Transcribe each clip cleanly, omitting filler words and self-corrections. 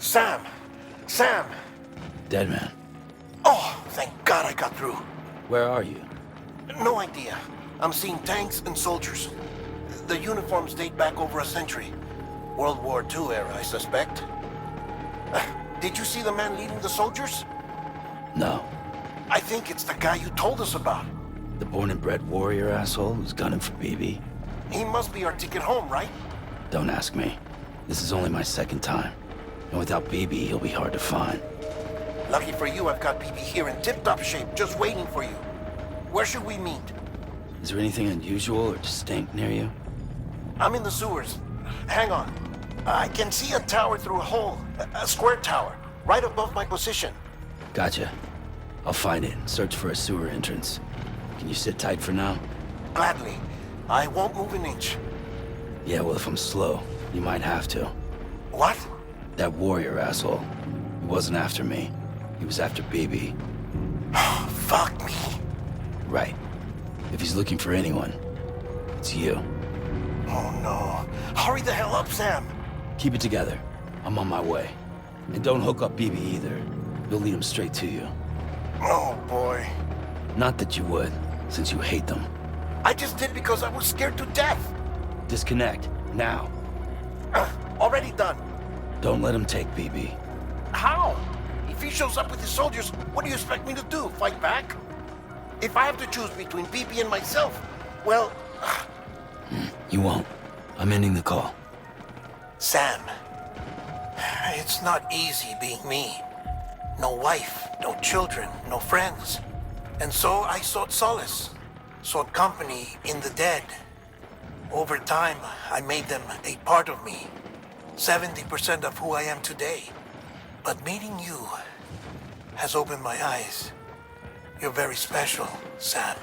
Sam! Sam! Dead man. Oh, thank God I got through. Where are you? No idea. I'm seeing tanks and soldiers. The uniforms date back over a century. World War II era, I suspect. Did you see the man leading the soldiers? No. I think it's the guy you told us about. The born and bred warrior asshole who's gunning for BB? He must be our ticket home, right? Don't ask me. This is only my second time. And without BB, he'll be hard to find. Lucky for you, I've got BB here in tip-top shape, just waiting for you. Where should we meet? Is there anything unusual or distinct near you? I'm in the sewers. Hang on. I can see a tower through a hole. A square tower. right above my position. Gotcha. I'll find it and search for a sewer entrance. Can you sit tight for now? Gladly. I won't move an inch. Yeah, well, if I'm slow, you might have to. What? That warrior asshole. He wasn't after me. He was after BB. Fuck me. Right. If he's looking for anyone, it's you. Oh no. Hurry the hell up, Sam. Keep it together. I'm on my way. And don't hook up BB either. You'll lead him straight to you. Oh boy. Not that you would, since you hate them. I just did because I was scared to death. Disconnect, now. Already done. Don't let him take BB. How? If he shows up with his soldiers, what do you expect me to do? Fight back? If I have to choose between BB and myself, well... You won't. I'm ending the call. Sam, it's not easy being me. No wife, no children, no friends. And so I sought solace, sought company in the dead. Over time, I made them a part of me. 70% of who I am today. But meeting you has opened my eyes. You're very special, Sam.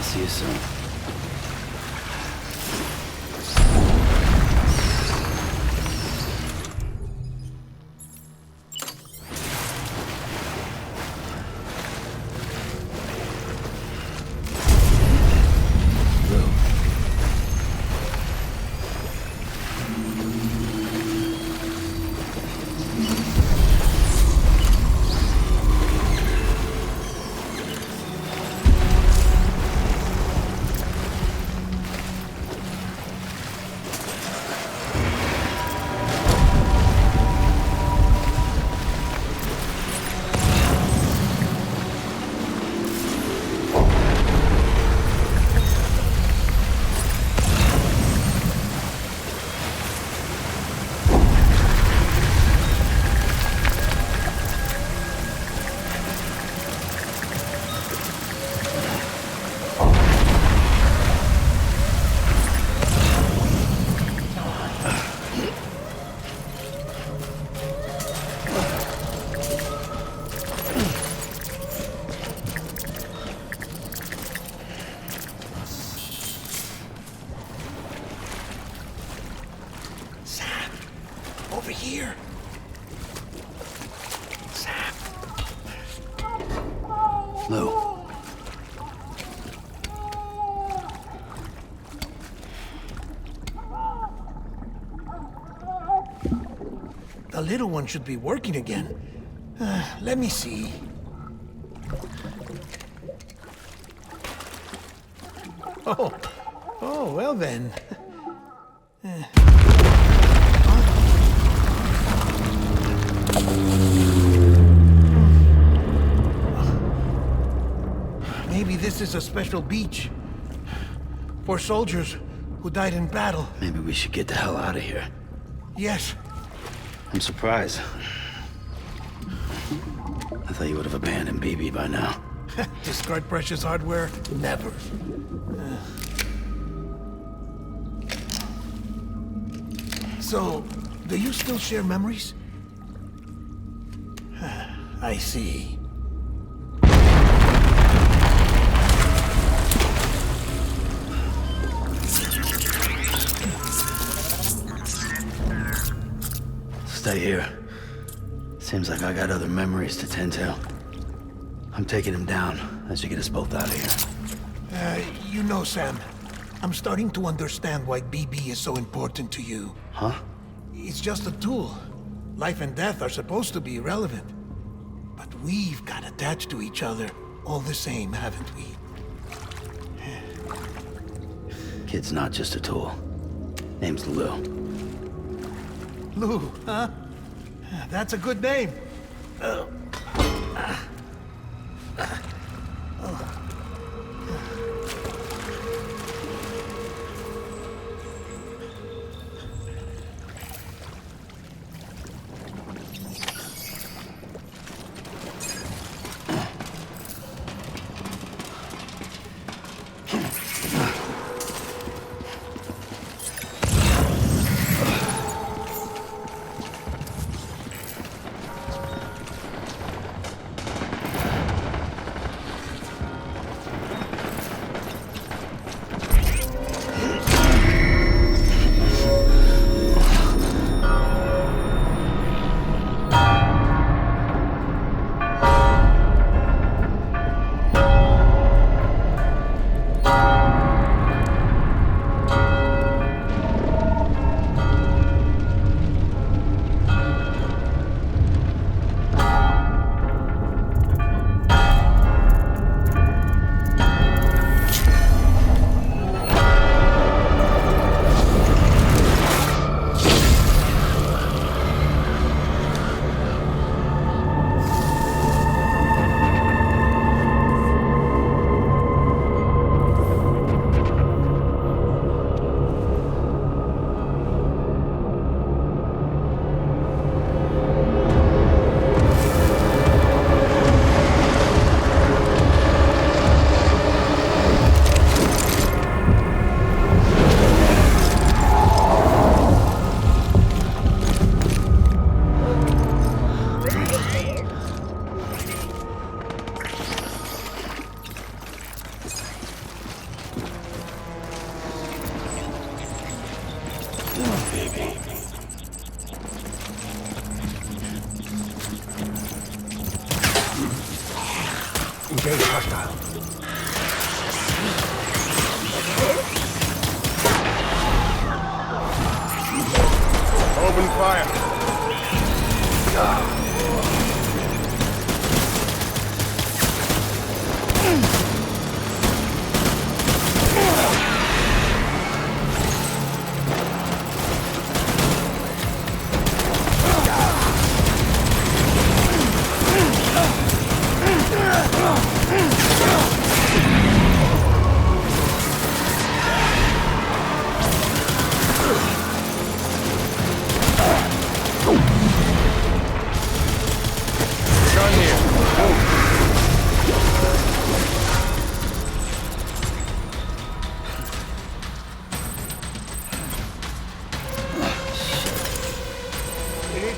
See you soon. Over here. Sam. Lou. The little one should be working again. Let me see. Oh, well then. Maybe this is a special beach for soldiers who died in battle. Maybe we should get the hell out of here. Yes. I'm surprised. I thought you would have abandoned BB by now. Discard precious hardware? Never. So, do you still share memories? I see. Stay here. Seems like I got other memories to tend to. I'm taking him down as you get us both out of here. You know, Sam, I'm starting to understand why BB is so important to you. Huh? It's just a tool. Life and death are supposed to be irrelevant. But we've got attached to each other all the same, haven't we? Kid's not just a tool. Name's Lou. Lou, huh? That's a good name. Engage hostile. Open fire.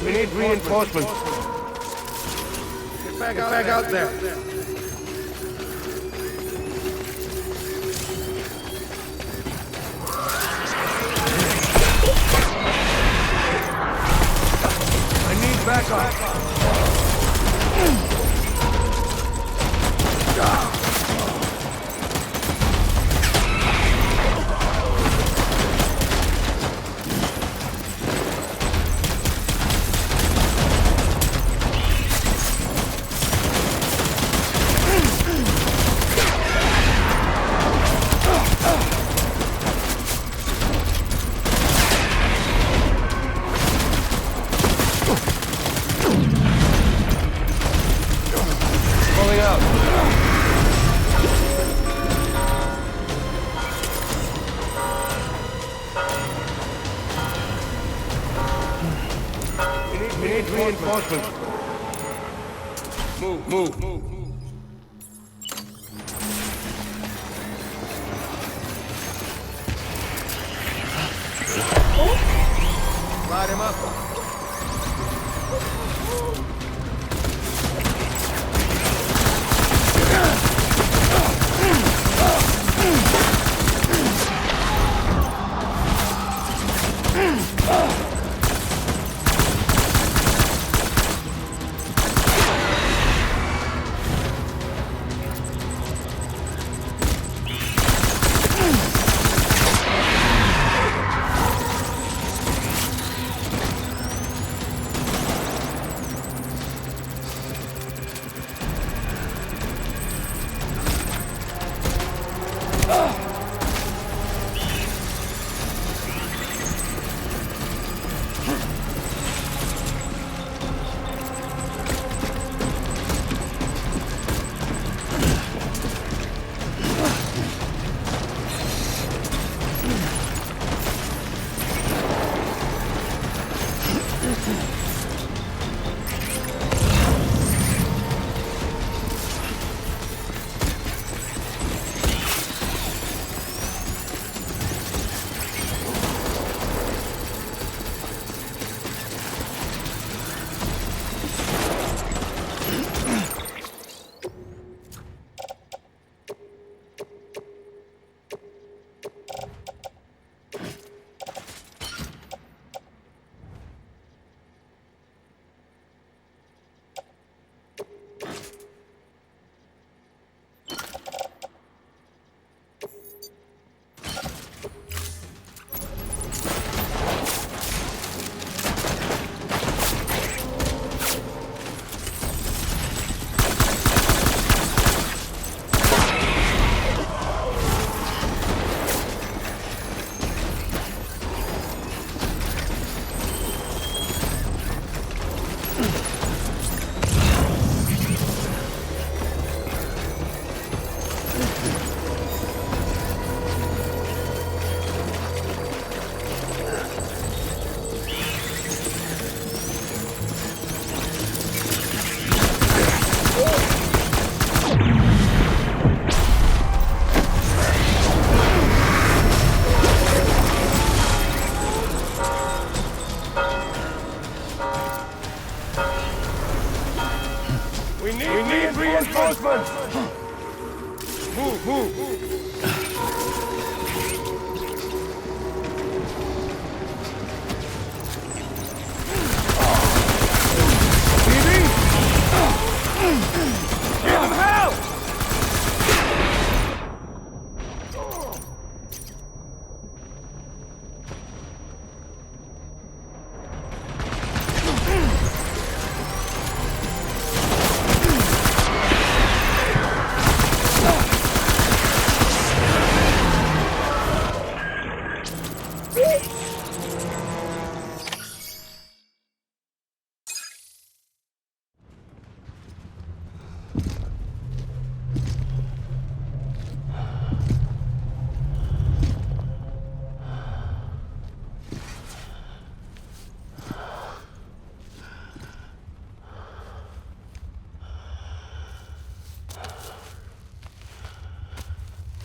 We need reinforcements. Get back out there. I need backup. Pulling out. We need reinforcements. Move. Light him up. We need reinforcements! Move! Give him hell!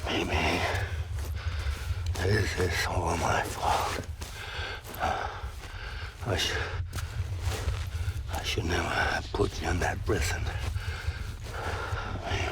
Maybe this is all my fault. I should never have put you in that prison. Maybe.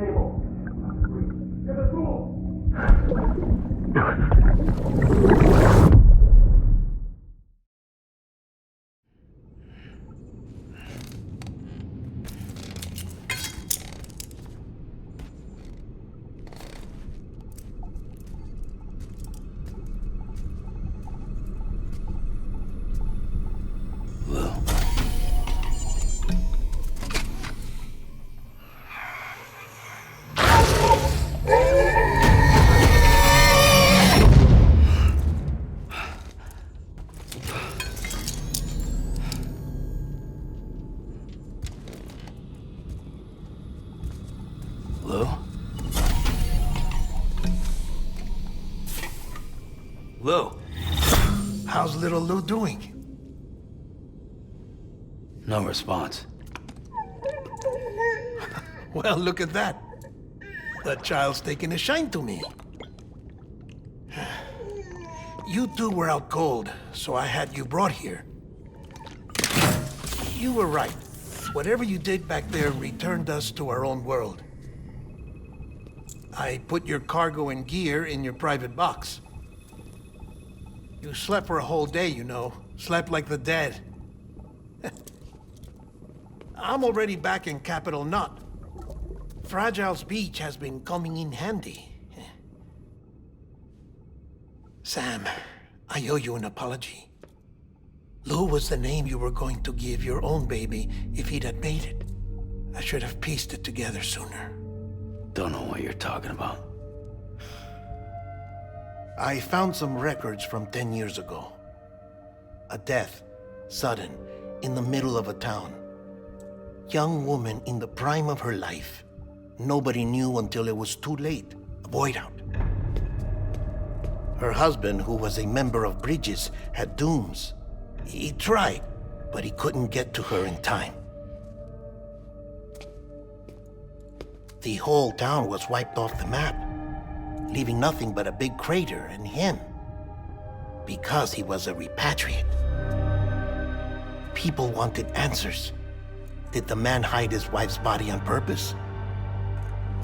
table. Get a tool. Lou? Lou? How's little Lou doing? No response. Well, look at that. The child's taking a shine to me. You two were out cold, so I had you brought here. You were right. Whatever you did back there returned us to our own world. I put your cargo and gear in your private box. You slept for a whole day, you know. Slept like the dead. I'm already back in Capital Knot. Fragile's beach has been coming in handy. Sam, I owe you an apology. Lou was the name you were going to give your own baby if he'd had made it. I should have pieced it together sooner. Don't know what you're talking about. I found some records from 10 years ago. A death, sudden, in the middle of a town. Young woman in the prime of her life. Nobody knew until it was too late. A void out. Her husband, who was a member of Bridges, had dooms. He tried, but he couldn't get to her in time. The whole town was wiped off the map, leaving nothing but a big crater and him, because he was a repatriate. People wanted answers. Did the man hide his wife's body on purpose?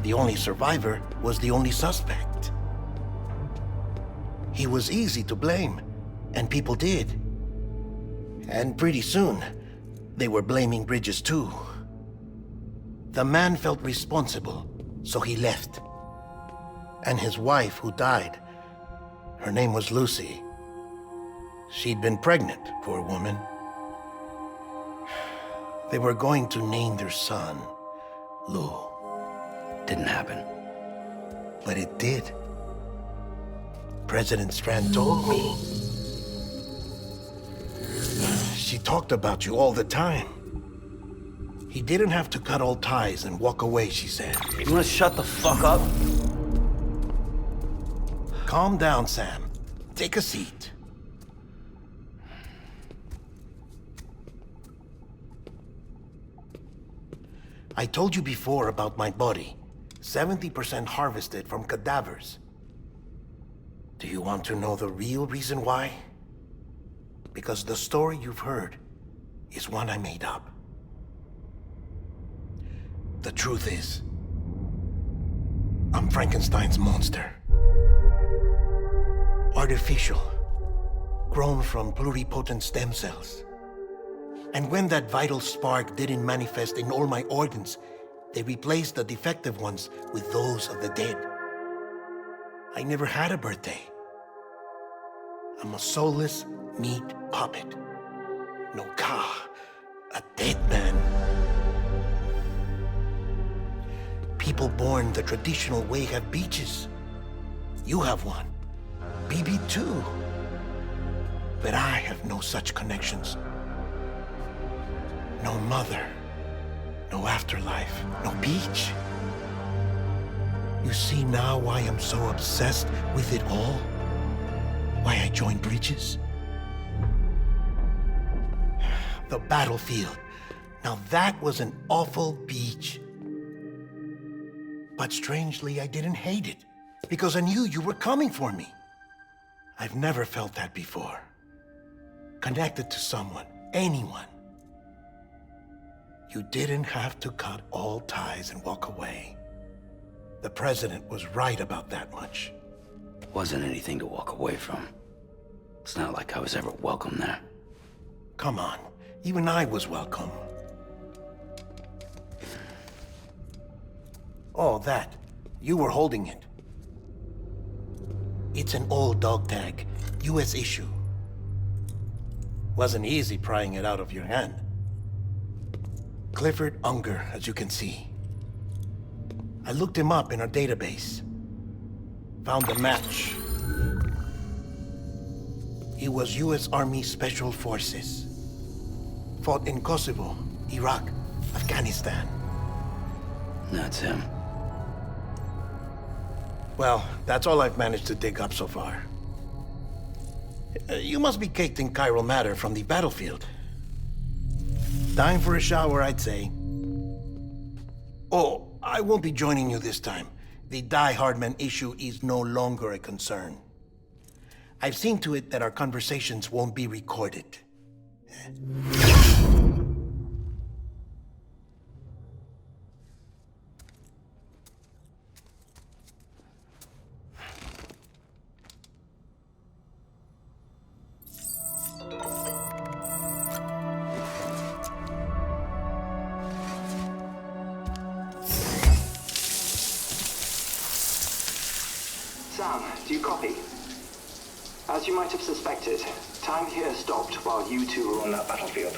The only survivor was the only suspect. He was easy to blame, and people did. And pretty soon, they were blaming Bridges too. The man felt responsible, so he left. And his wife, who died, her name was Lucy. She'd been pregnant, poor woman. They were going to name their son Lou. Didn't happen. But it did. President Strand told me. She talked about you all the time. He didn't have to cut all ties and walk away, she said. You wanna shut the fuck up? Calm down, Sam. Take a seat. I told you before about my body. 70% harvested from cadavers. Do you want to know the real reason why? Because the story you've heard is one I made up. The truth is, I'm Frankenstein's monster. Artificial, grown from pluripotent stem cells. And when that vital spark didn't manifest in all my organs, they replaced the defective ones with those of the dead. I never had a birthday. I'm a soulless meat puppet. No car, a dead man. People born the traditional way have beaches. You have one. BB too. But I have no such connections. No mother, no afterlife, no beach. You see now why I'm so obsessed with it all? Why I joined Bridges? The battlefield. Now that was an awful beach. But strangely, I didn't hate it, because I knew you were coming for me. I've never felt that before. Connected to someone, anyone. You didn't have to cut all ties and walk away. The president was right about that much. Wasn't anything to walk away from. It's not like I was ever welcome there. Come on, even I was welcome. Oh, that. You were holding it. It's an old dog tag, US issue. Wasn't easy prying it out of your hand. Clifford Unger, as you can see. I looked him up in our database. Found a match. He was US Army Special Forces. Fought in Kosovo, Iraq, Afghanistan. That's him. Well, that's all I've managed to dig up so far. You must be caked in chiral matter from the battlefield. Time for a shower, I'd say. Oh, I won't be joining you this time. The Die-Hardman issue is no longer a concern. I've seen to it that our conversations won't be recorded. Sam, do you copy? As you might have suspected, time here stopped while you two were on that battlefield.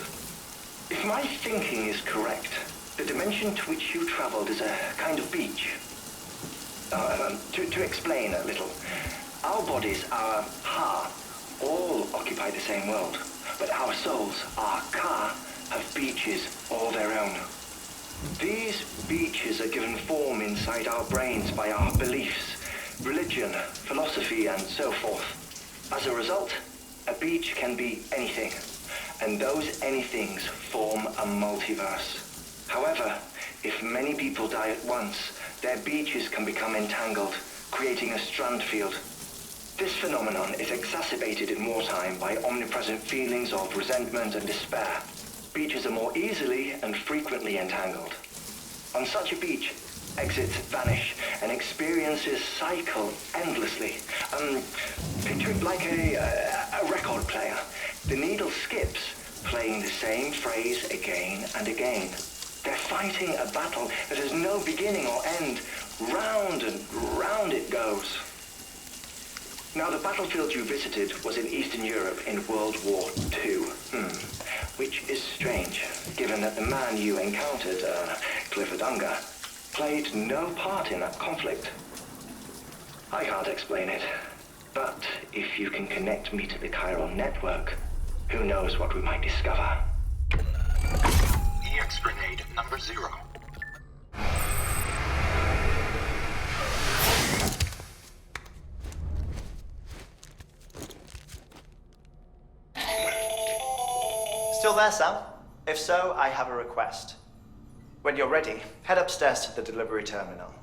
If my thinking is correct, the dimension to which you traveled is a kind of beach. To explain a little, our bodies, our ha, all occupy the same world, but our souls, our ka, have beaches all their own. These beaches are given form inside our brains by our beliefs, religion, philosophy, and so forth. As a result, a beach can be anything, and those anythings form a multiverse. However, if many people die at once, their beaches can become entangled, creating a strand field. This phenomenon is exacerbated in wartime by omnipresent feelings of resentment and despair. Beaches are more easily and frequently entangled. On such a beach, exits vanish and experiences cycle endlessly. Picture it like a record player. The needle skips, playing the same phrase again and again. They're fighting a battle that has no beginning or end. Round and round it goes. Now, the battlefield you visited was in Eastern Europe in World War II. Which is strange, given that the man you encountered, Clifford Unger, played no part in that conflict. I can't explain it, but if you can connect me to the chiral network, who knows what we might discover. EX grenade number 0. Still there, Sam? If so, I have a request. When you're ready, head upstairs to the delivery terminal.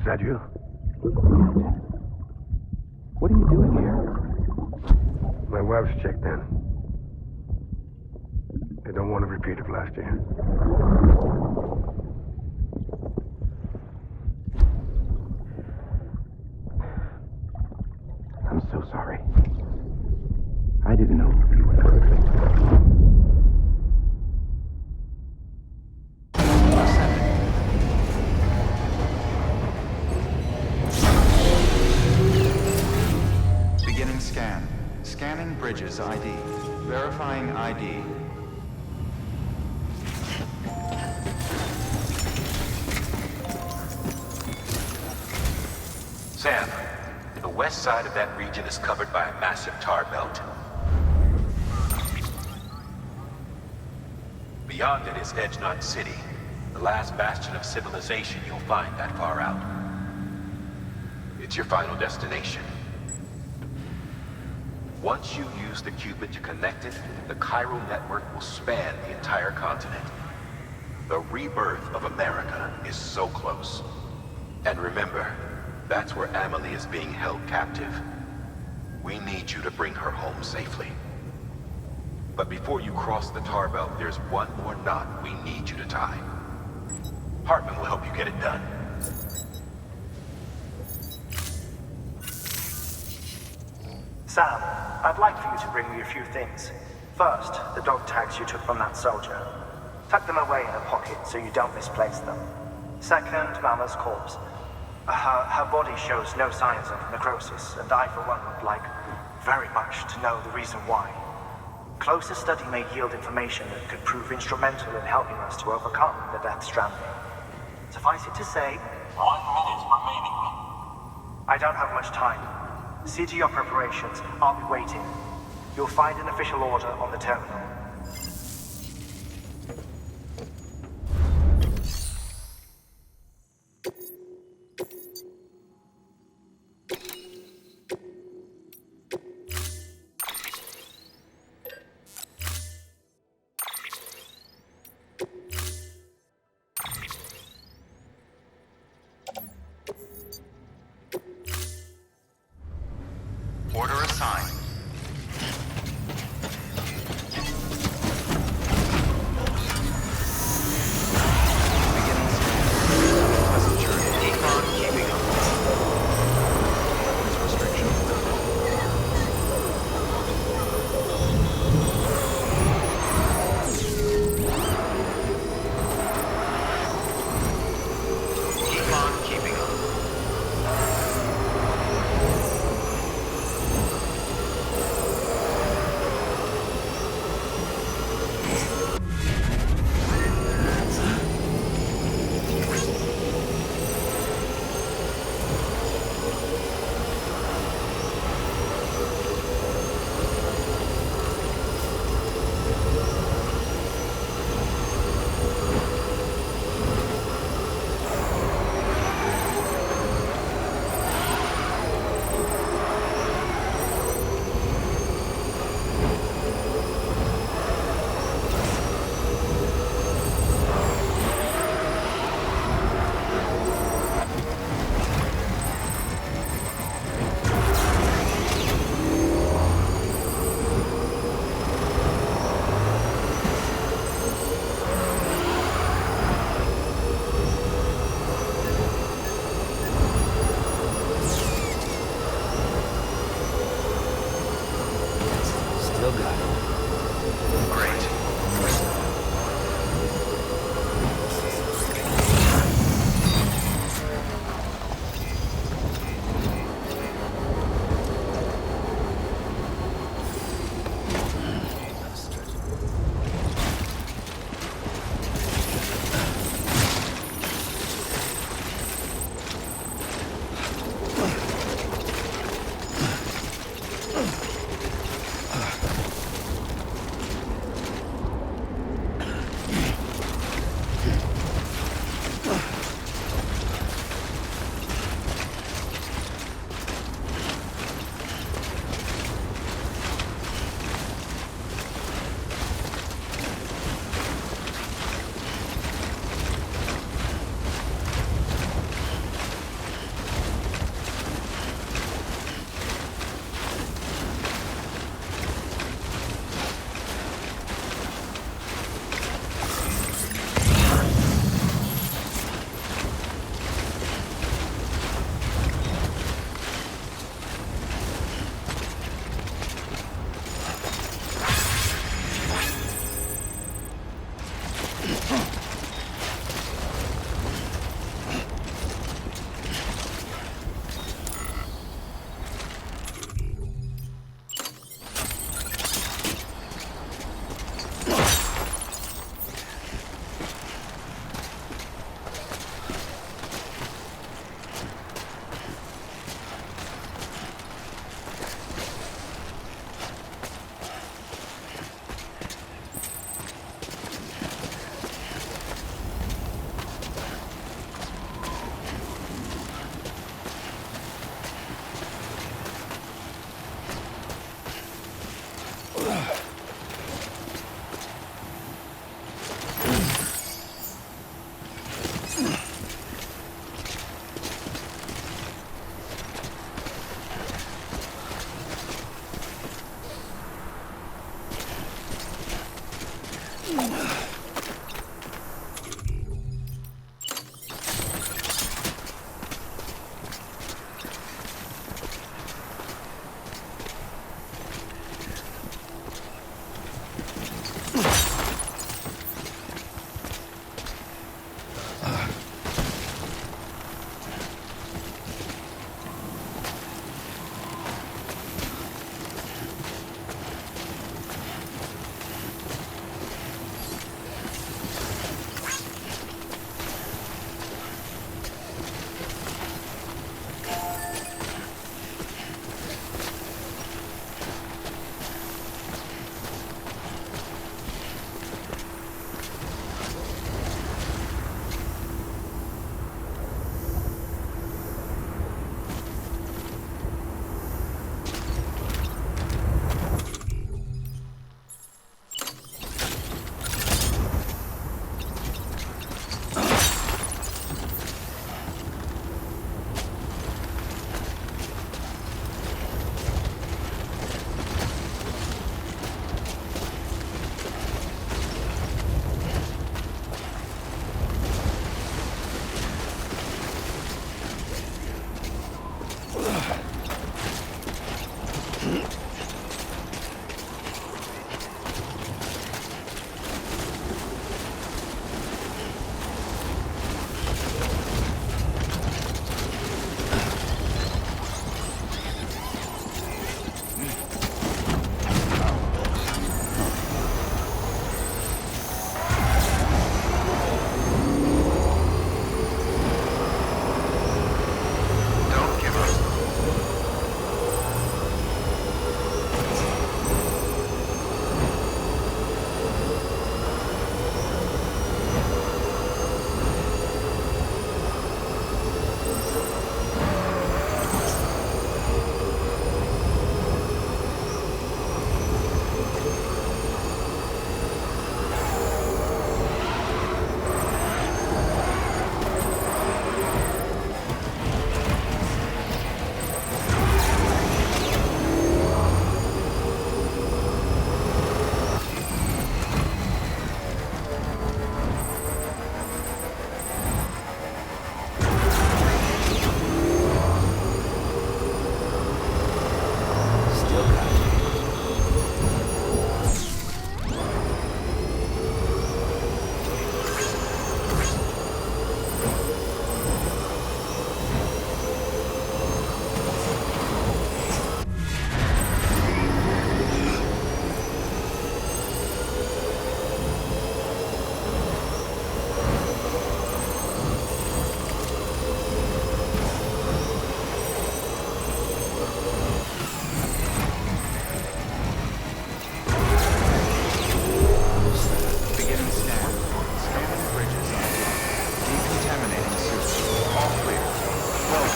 Is that you? What are you doing here? My wife's checked in. They don't want a repeat of last year. I'm so sorry. I didn't know you were hurt. Beginning scan. Scanning Bridges ID. Verifying ID. Sam, the west side of that region is covered by a massive tar belt. Beyond it is Edgenot City, the last bastion of civilization you'll find that far out. It's your final destination. Once you use the Cupid to connect it, the chiral network will span the entire continent. The rebirth of America is so close. And remember, that's where Amelie is being held captive. We need you to bring her home safely. But before you cross the tar belt, there's one more knot we need you to tie. Heartman will help you get it done. Sam, I'd like for you to bring me a few things. First, the dog tags you took from that soldier. Tuck them away in a pocket so you don't misplace them. Second, Mama's corpse. Her body shows no signs of necrosis, and I, for one, would like very much to know the reason why. Closer study may yield information that could prove instrumental in helping us to overcome the Death Stranding. Suffice it to say, 1 minute remaining. I don't have much time. See to your preparations. I'll be waiting. You'll find an official order on the terminal. Order assigned.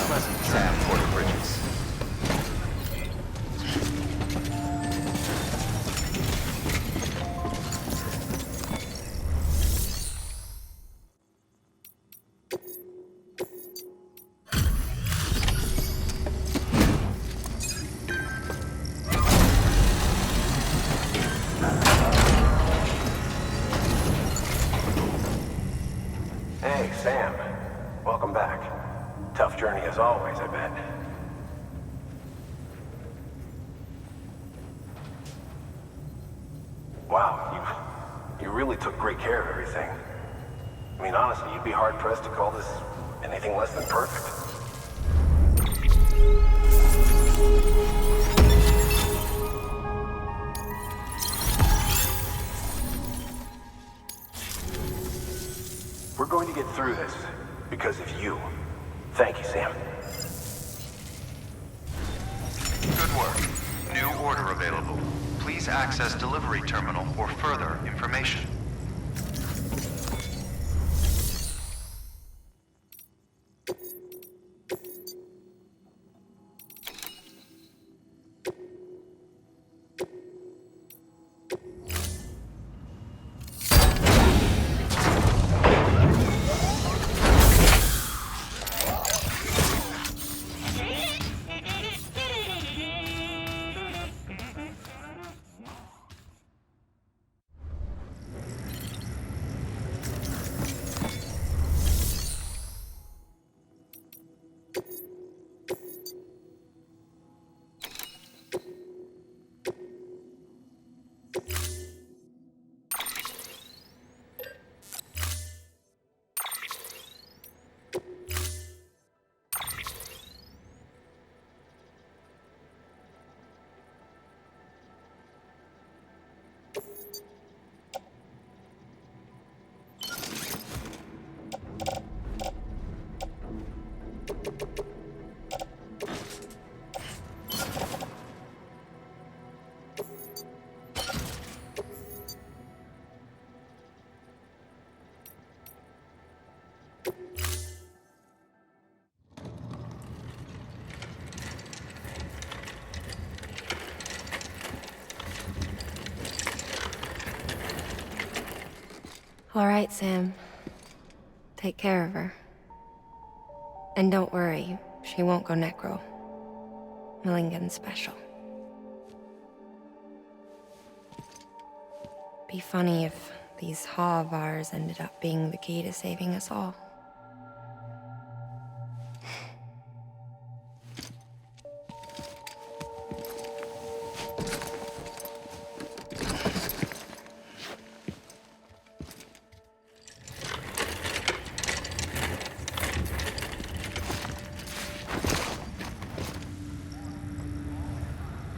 pleasant Sam Porter Bridges. Hey, Sam. Welcome back. Tough journey as always, I bet. Wow, you really took great care of everything. I mean, honestly, you'd be hard-pressed to call this anything less than perfect. We're going to get through this because of you. Thank you, Sam. Good work. New order available. Please access delivery terminal for further information. All right, Sam. Take care of her. And don't worry, she won't go necro. Milligan special. Be funny if these Ha of ours ended up being the key to saving us all.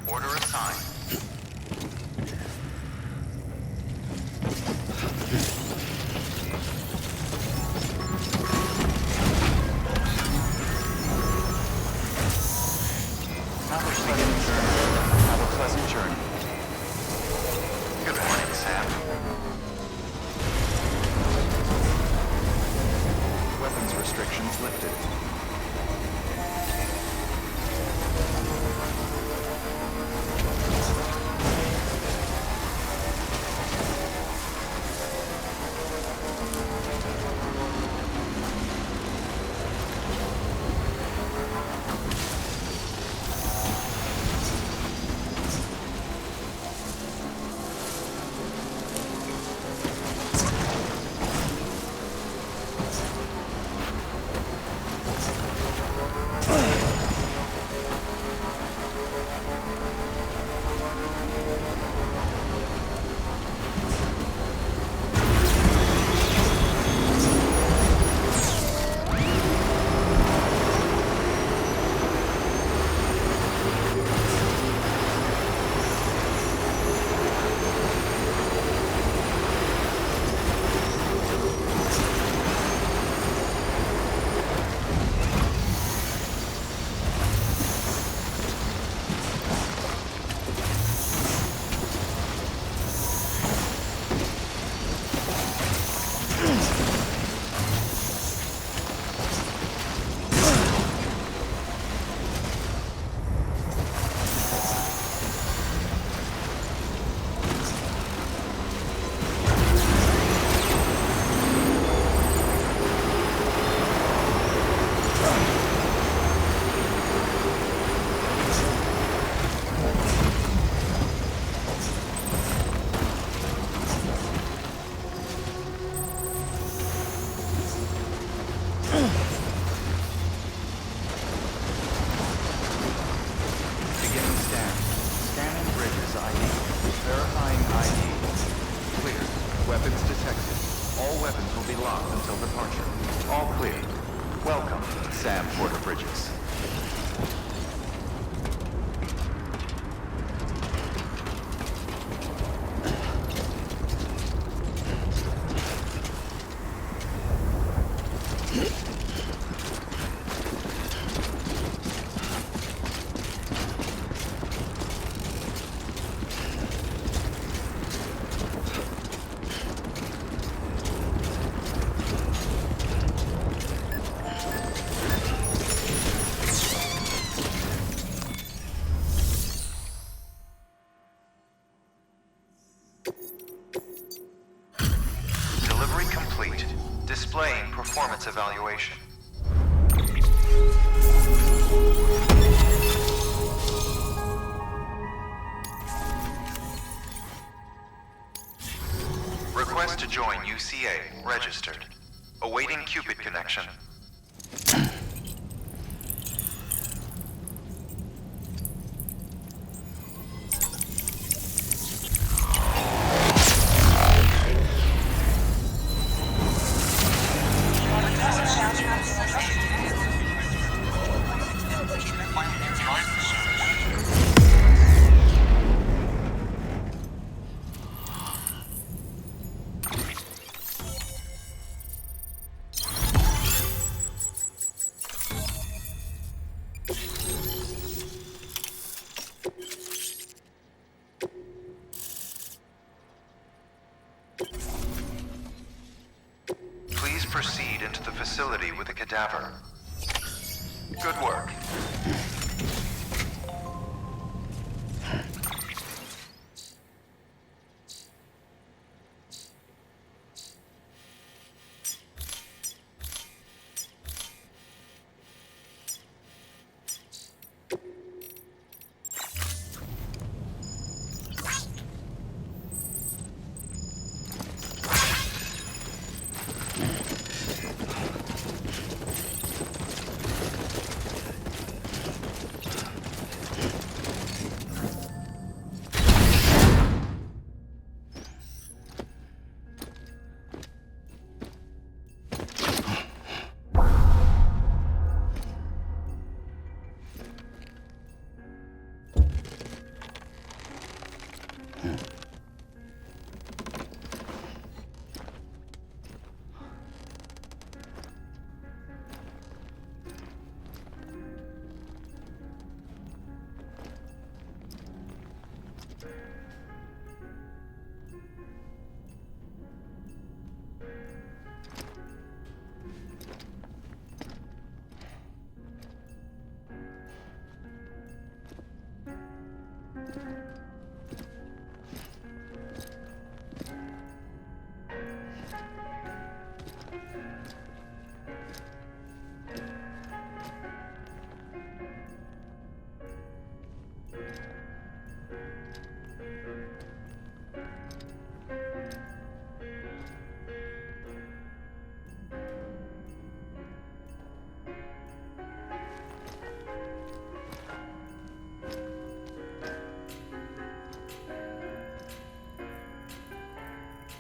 Order assigned. Have a pleasant journey. Good morning, Sam. Weapons restrictions lifted. its evaluation. Request to join UCA. Registered. Awaiting Cupid connection. Please proceed into the facility with the cadaver. Good work.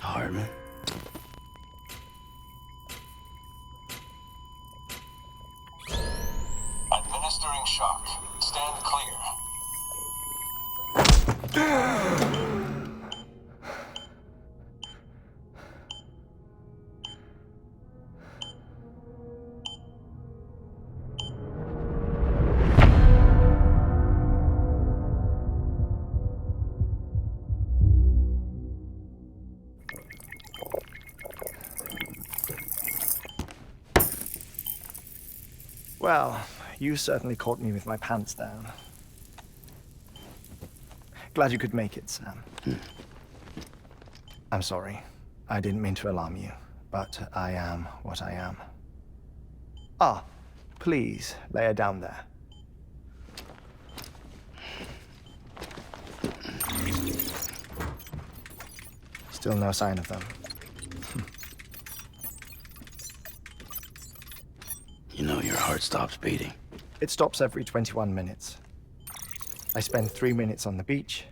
Heartman. Administering shock. Stand clear. Well, you certainly caught me with my pants down. Glad you could make it, Sam. I'm sorry. I didn't mean to alarm you, but I am what I am. Ah, please, lay her down there. Still no sign of them. You know your heart stops beating. It stops every 21 minutes. I spend 3 minutes on the beach,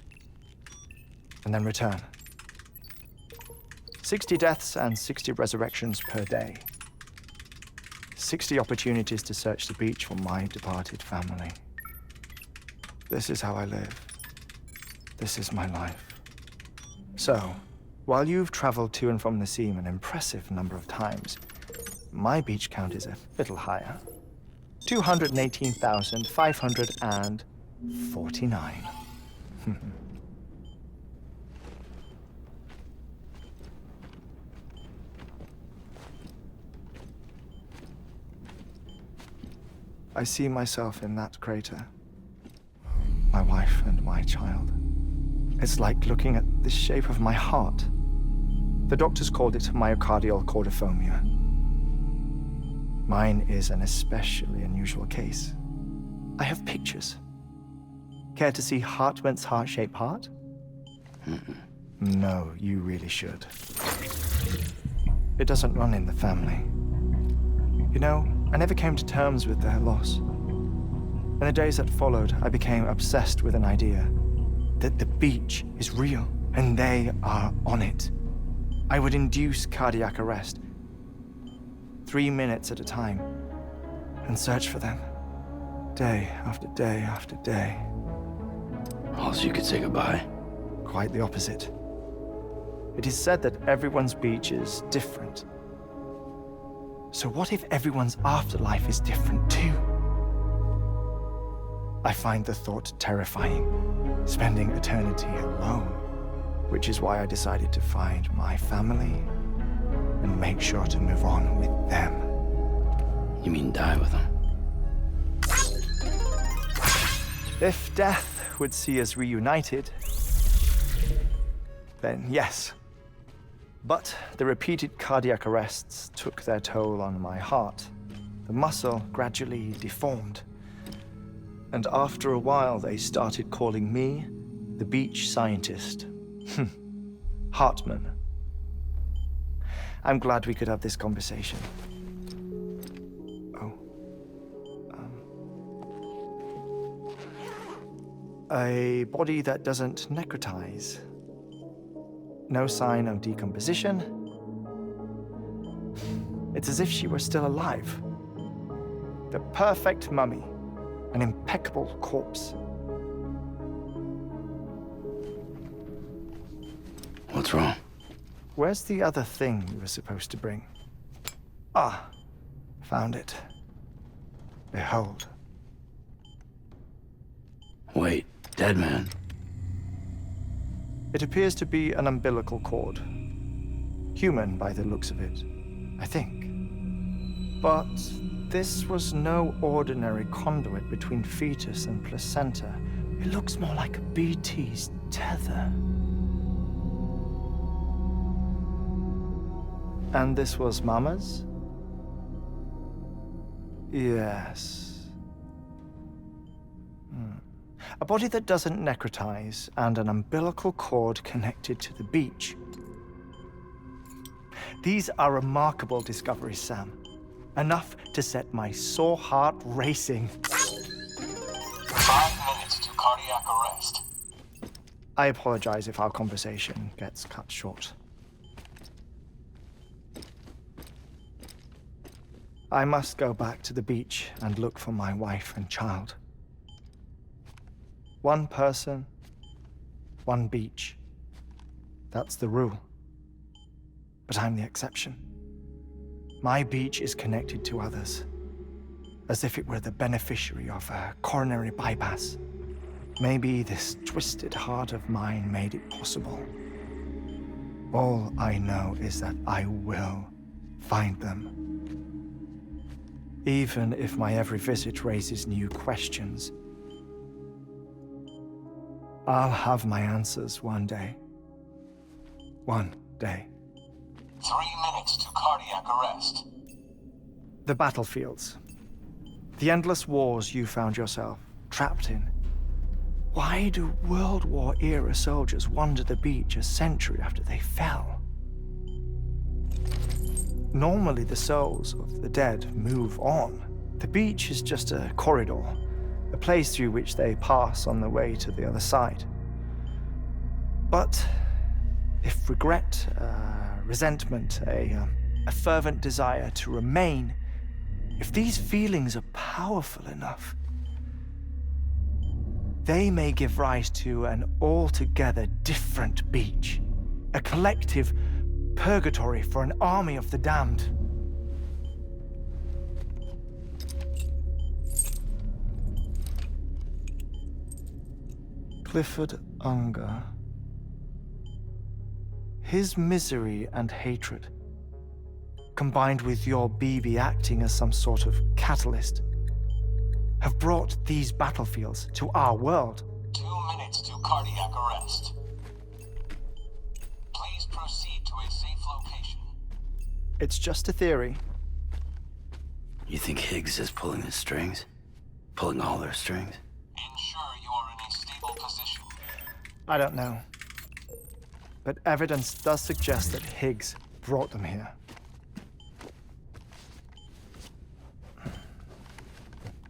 and then return. 60 deaths and 60 resurrections per day. 60 opportunities to search the beach for my departed family. This is how I live. This is my life. So, while you've traveled to and from the scene an impressive number of times, my beach count is a little higher. 218,549. I see myself in that crater. My wife and my child. It's like looking at the shape of my heart. The doctors called it myocardial cordiformia. Mine is an especially unusual case. I have pictures. Care to see Heartman's heart-shaped heart? No, you really should. It doesn't run in the family. You know, I never came to terms with their loss. In the days that followed, I became obsessed with an idea that the beach is real and they are on it. I would induce cardiac arrest, 3 minutes at a time, and search for them, day after day after day. Oh, so you could say goodbye? Quite the opposite. It is said that everyone's beach is different. So what if everyone's afterlife is different too? I find the thought terrifying, spending eternity alone, which is why I decided to find my family and make sure to move on with them. You mean die with them? If death would see us reunited, then yes. But the repeated cardiac arrests took their toll on my heart. The muscle gradually deformed. And after a while, they started calling me the beach scientist. Heartman. I'm glad we could have this conversation. A body that doesn't necrotize. No sign of decomposition. It's as if she were still alive. The perfect mummy. An impeccable corpse. What's wrong? Where's the other thing you were supposed to bring? Ah, found it. Behold. Wait, dead man? It appears to be an umbilical cord. Human by the looks of it, I think. But this was no ordinary conduit between fetus and placenta. It looks more like a BT's tether. And this was Mama's? Yes. A body that doesn't necrotize and an umbilical cord connected to the beach. These are remarkable discoveries, Sam. Enough to set my sore heart racing. 5 minutes to cardiac arrest. I apologize if our conversation gets cut short. I must go back to the beach and look for my wife and child. One person, one beach. That's the rule. But I'm the exception. My beach is connected to others, as if it were the beneficiary of a coronary bypass. Maybe this twisted heart of mine made it possible. All I know is that I will find them. Even if my every visit raises new questions, I'll have my answers one day. One day. 3 minutes to cardiac arrest. The battlefields. The endless wars you found yourself trapped in. Why do World War-era soldiers wander the beach a century after they fell? Normally the souls of the dead move on. The beach is just a corridor, a place through which they pass on the way to the other side. But if regret, resentment, a fervent desire to remain, if these feelings are powerful enough, they may give rise to an altogether different beach, a collective purgatory for an army of the damned. Clifford Unger. His misery and hatred, combined with your BB acting as some sort of catalyst, have brought these battlefields to our world. 2 minutes to cardiac arrest. Please proceed to a safe location. It's just a theory. You think Higgs is pulling the strings? Pulling all their strings? Ensure you are in a stable position. I don't know. But evidence does suggest that Higgs brought them here.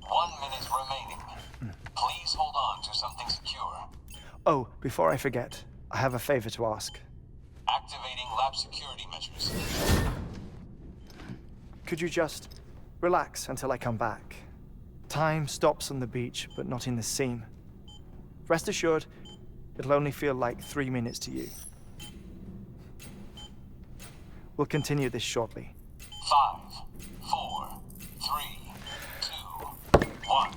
1 minute remaining. Please hold on to something secure. Oh, before I forget, I have a favor to ask. Activating lab security measures. Could you just relax until I come back? Time stops on the beach, but not in the scene. Rest assured, it'll only feel like 3 minutes to you. We'll continue this shortly. 5, 4, 3, 2, 1.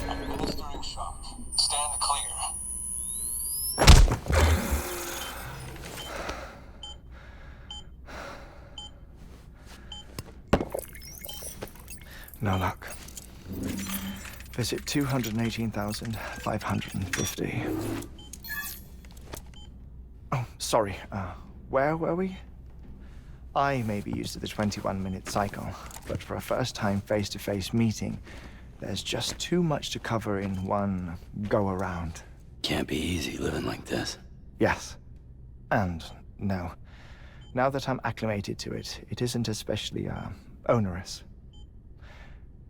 Administering shock. Stand clear. No luck. Visit 218,550. Oh, sorry. Where were we? I may be used to the 21-minute cycle, but for a first-time face-to-face meeting, there's just too much to cover in one go-around. Can't be easy living like this. Yes. And no. Now that I'm acclimated to it, it isn't especially, onerous.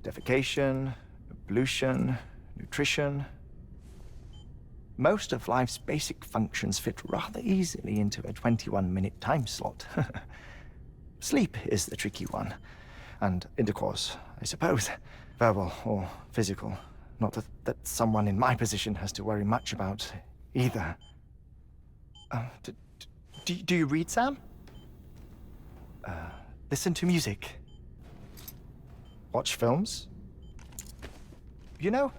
Defecation, pollution, nutrition. Most of life's basic functions fit rather easily into a 21-minute time slot. Sleep is the tricky one. And intercourse, I suppose. Verbal or physical. Not that someone in my position has to worry much about either. Do you read, Sam? Listen to music. Watch films? You know,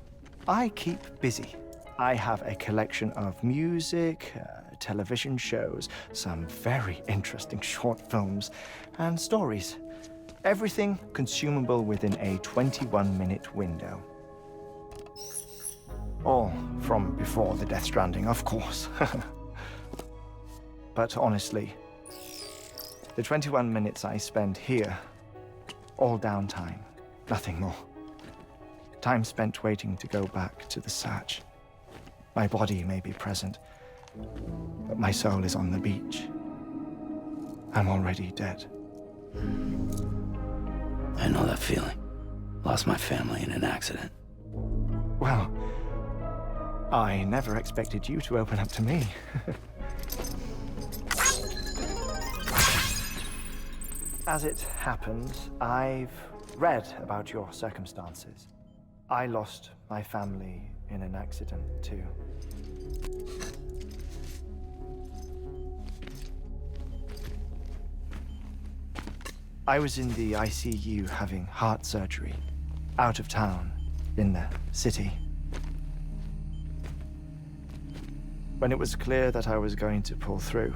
I keep busy. I have a collection of music, television shows, some very interesting short films, and stories. Everything consumable within a 21-minute window. All from before the Death Stranding, of course. But honestly, the 21 minutes I spend here, all downtime, nothing more. Time spent waiting to go back to the search. My body may be present, but my soul is on the beach. I'm already dead. I know that feeling. Lost my family in an accident. Well, I never expected you to open up to me. As it happens, I've read about your circumstances. I lost my family in an accident, too. I was in the ICU having heart surgery, out of town, in the city. When it was clear that I was going to pull through,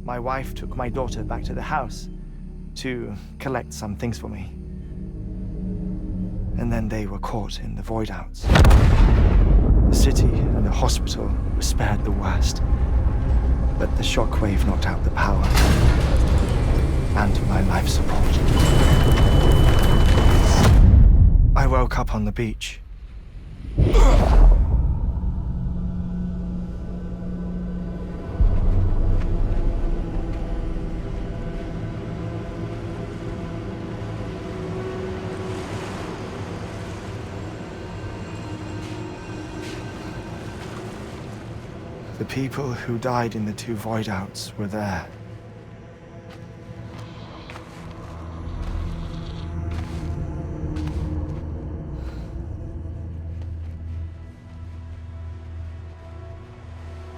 my wife took my daughter back to the house to collect some things for me. And then they were caught in the void outs. The city and the hospital were spared the worst, but the shockwave knocked out the power and my life support. I woke up on the beach. The people who died in the two void outs were there.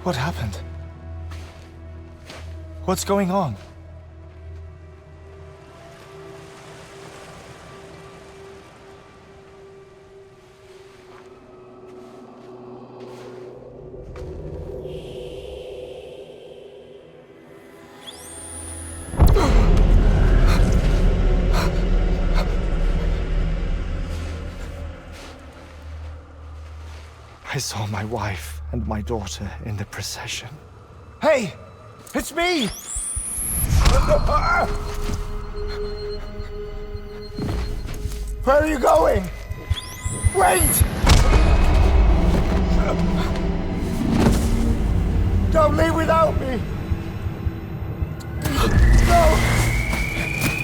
What happened? What's going on? I saw my wife and my daughter in the procession. Hey! It's me! Where are you going? Wait! Don't leave without me! No!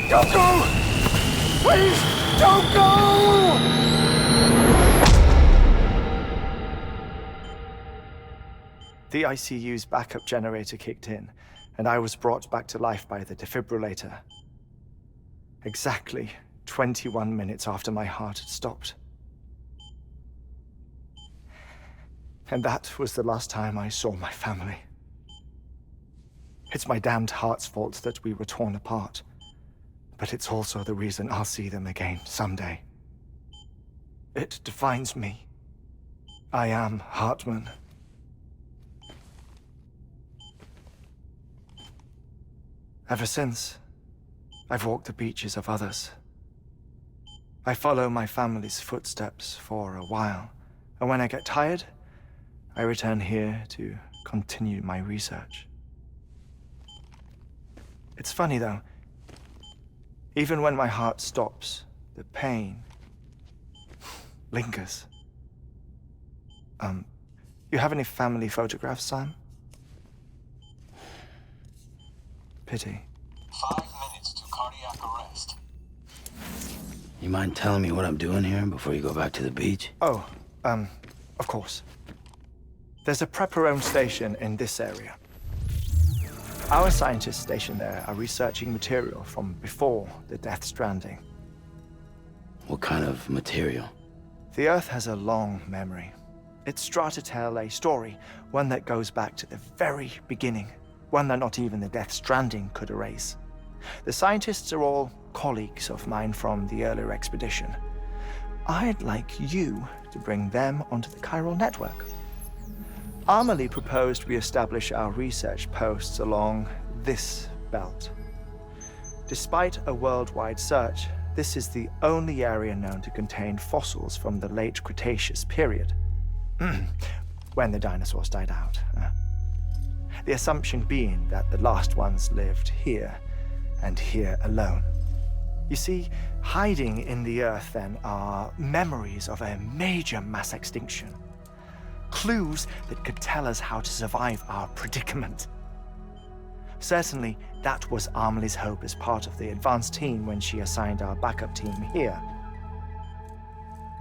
Don't go! Please, don't go! The ICU's backup generator kicked in, and I was brought back to life by the defibrillator. Exactly 21 minutes after my heart had stopped. And that was the last time I saw my family. It's my damned heart's fault that we were torn apart, but it's also the reason I'll see them again someday. It defines me. I am Heartman. Ever since, I've walked the beaches of others. I follow my family's footsteps for a while, and when I get tired, I return here to continue my research. It's funny though, even when my heart stops, the pain lingers. You have any family photographs, Sam? Pity. 5 minutes to cardiac arrest. You mind telling me what I'm doing here before you go back to the beach? Oh, of course. There's a prepper-owned station in this area. Our scientists stationed there are researching material from before the Death Stranding. What kind of material? The Earth has a long memory. It's trying to tell a story, one that goes back to the very beginning, one that not even the Death Stranding could erase. The scientists are all colleagues of mine from the earlier expedition. I'd like you to bring them onto the chiral network. Amelie proposed we establish our research posts along this belt. Despite a worldwide search, this is the only area known to contain fossils from the late Cretaceous period, when the dinosaurs died out. The assumption being that the last ones lived here, and here alone. You see, hiding in the Earth then are memories of a major mass extinction. Clues that could tell us how to survive our predicament. Certainly, that was Amelie's hope as part of the advanced team when she assigned our backup team here.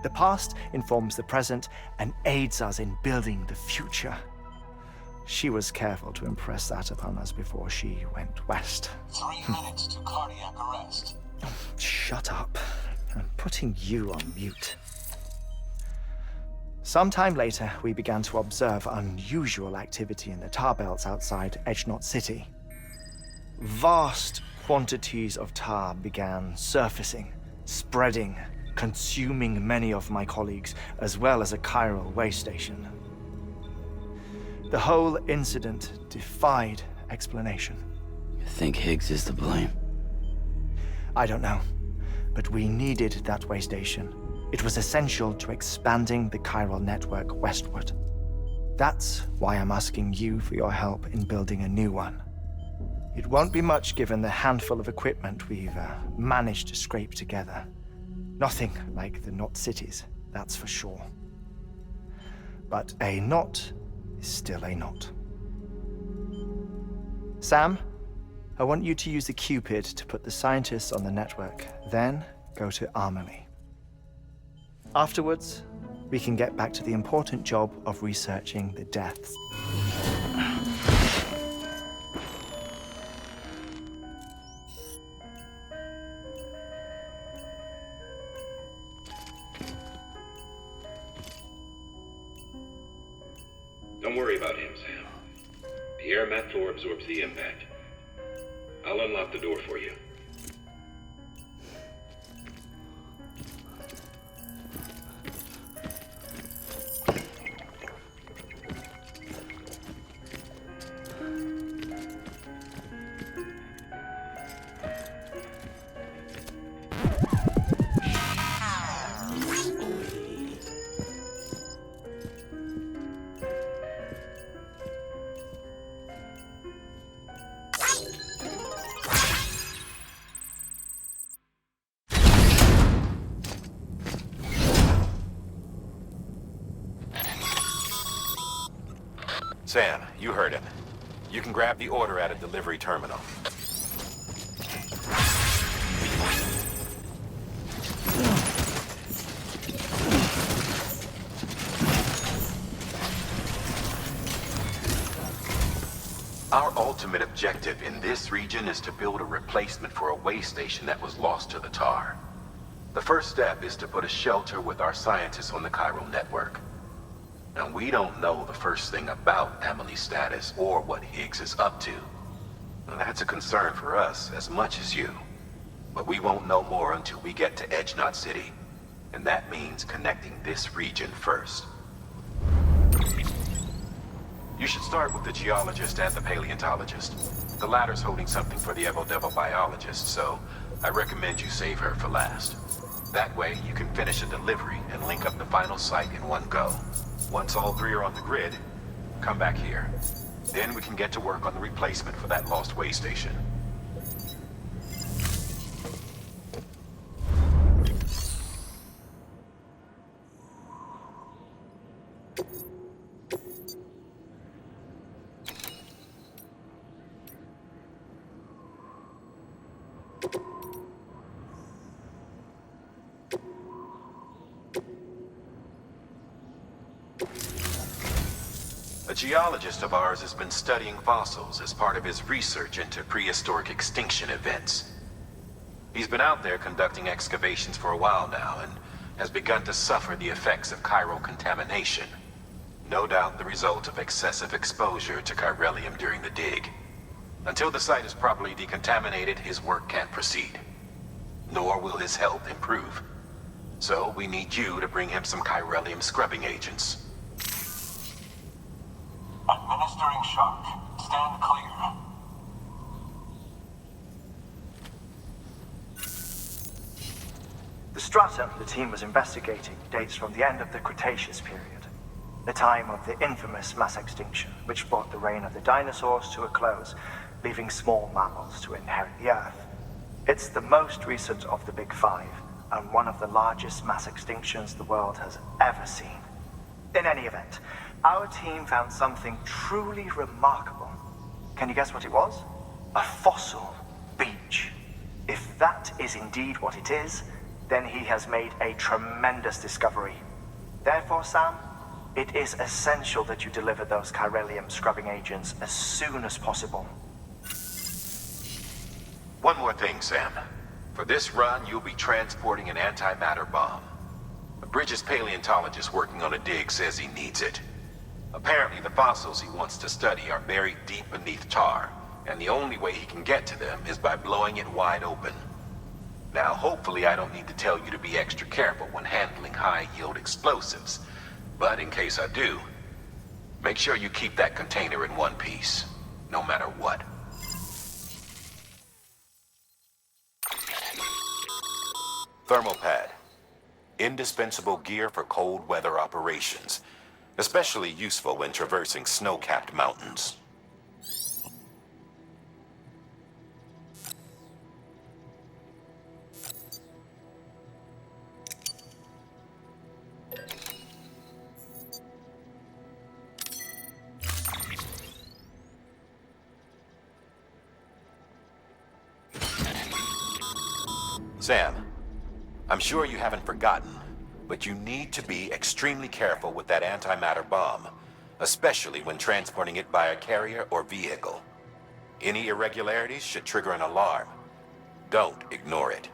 The past informs the present and aids us in building the future. She was careful to impress that upon us before she went west. 3 minutes to cardiac arrest. Shut up. I'm putting you on mute. Sometime later, we began to observe unusual activity in the tar belts outside Edgenot City. Vast quantities of tar began surfacing, spreading, consuming many of my colleagues, as well as a chiral way station. The whole incident defied explanation. You think Higgs is to blame? I don't know, but we needed that way station. It was essential to expanding the chiral network westward. That's why I'm asking you for your help in building a new one. It won't be much given the handful of equipment we've managed to scrape together. Nothing like the knot cities, that's for sure. But a knot is still a knot. Sam, I want you to use the Cupid to put the scientists on the network, then go to Amelie. Afterwards, we can get back to the important job of researching the deaths. Don't worry about him, Sam. The air mat floor absorbs the impact. I'll unlock the door for you. Sam, you heard him. You can grab the order at a delivery terminal. Our ultimate objective in this region is to build a replacement for a way station that was lost to the tar. The first step is to put a shelter with our scientists on the chiral network. Now, we don't know the first thing about Amelie's status or what Higgs is up to. Now, that's a concern for us as much as you. But we won't know more until we get to Edgenot City. And that means connecting this region first. You should start with the geologist and the paleontologist. The latter's holding something for the Evo-Devo biologist, so I recommend you save her for last. That way, you can finish a delivery and link up the final site in one go. Once all three are on the grid, come back here. Then we can get to work on the replacement for that lost way station. A geologist of ours has been studying fossils as part of his research into prehistoric extinction events. He's been out there conducting excavations for a while now and has begun to suffer the effects of chiral contamination. No doubt the result of excessive exposure to chiralium during the dig. Until the site is properly decontaminated, his work can't proceed. Nor will his health improve. So we need you to bring him some chiralium scrubbing agents. Administering shock. Stand clear. The stratum the team was investigating dates from the end of the Cretaceous period, the time of the infamous mass extinction, which brought the reign of the dinosaurs to a close, leaving small mammals to inherit the Earth. It's the most recent of the Big Five, and one of the largest mass extinctions the world has ever seen. In any event, our team found something truly remarkable. Can you guess what it was? A fossil beach. If that is indeed what it is, then he has made a tremendous discovery. Therefore, Sam, it is essential that you deliver those chiralium scrubbing agents as soon as possible. One more thing, Sam. For this run, you'll be transporting an antimatter bomb. A Bridges paleontologist working on a dig says he needs it. Apparently, the fossils he wants to study are buried deep beneath tar, and the only way he can get to them is by blowing it wide open. Now, hopefully I don't need to tell you to be extra careful when handling high-yield explosives. But in case I do, make sure you keep that container in one piece, no matter what. Thermal pad. Indispensable gear for cold weather operations, especially useful when traversing snow-capped mountains. Sam, I'm sure you haven't forgotten, but you need to be extremely careful with that antimatter bomb, especially when transporting it by a carrier or vehicle. Any irregularities should trigger an alarm. Don't ignore it.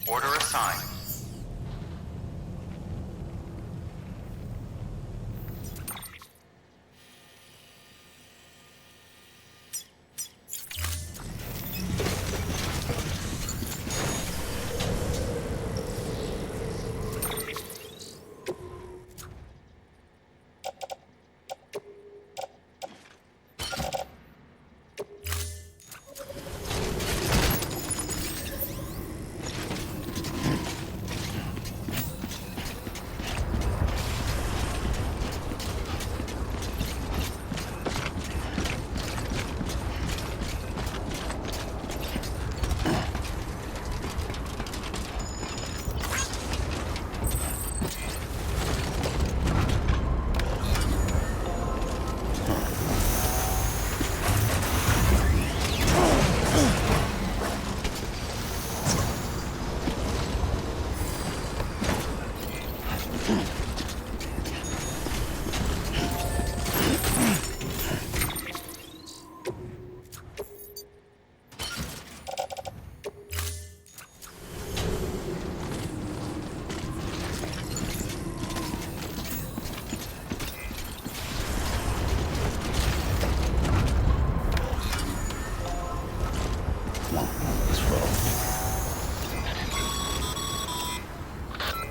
Order assigned.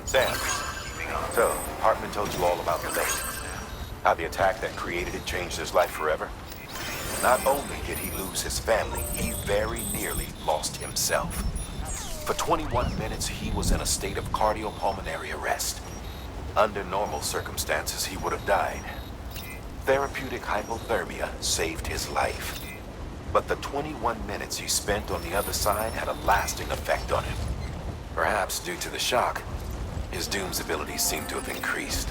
Sam, so Heartman told you all about the lake. How the attack that created it changed his life forever? Not only did he lose his family, he very nearly lost himself. For 21 minutes, he was in a state of cardiopulmonary arrest. Under normal circumstances, he would have died. Therapeutic hypothermia saved his life. But the 21 minutes he spent on the other side had a lasting effect on him. Perhaps due to the shock, his Doom's abilities seem to have increased.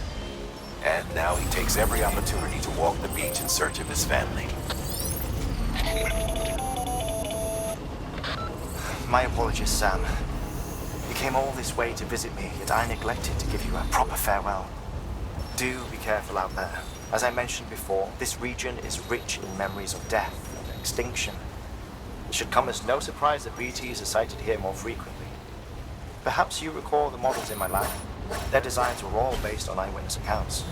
And now he takes every opportunity to walk the beach in search of his family. My apologies, Sam. You came all this way to visit me, yet I neglected to give you a proper farewell. Do be careful out there. As I mentioned before, this region is rich in memories of death and extinction. It should come as no surprise that BTs are sighted here more frequently. Perhaps you recall the models in my lab. Their designs were all based on eyewitness accounts.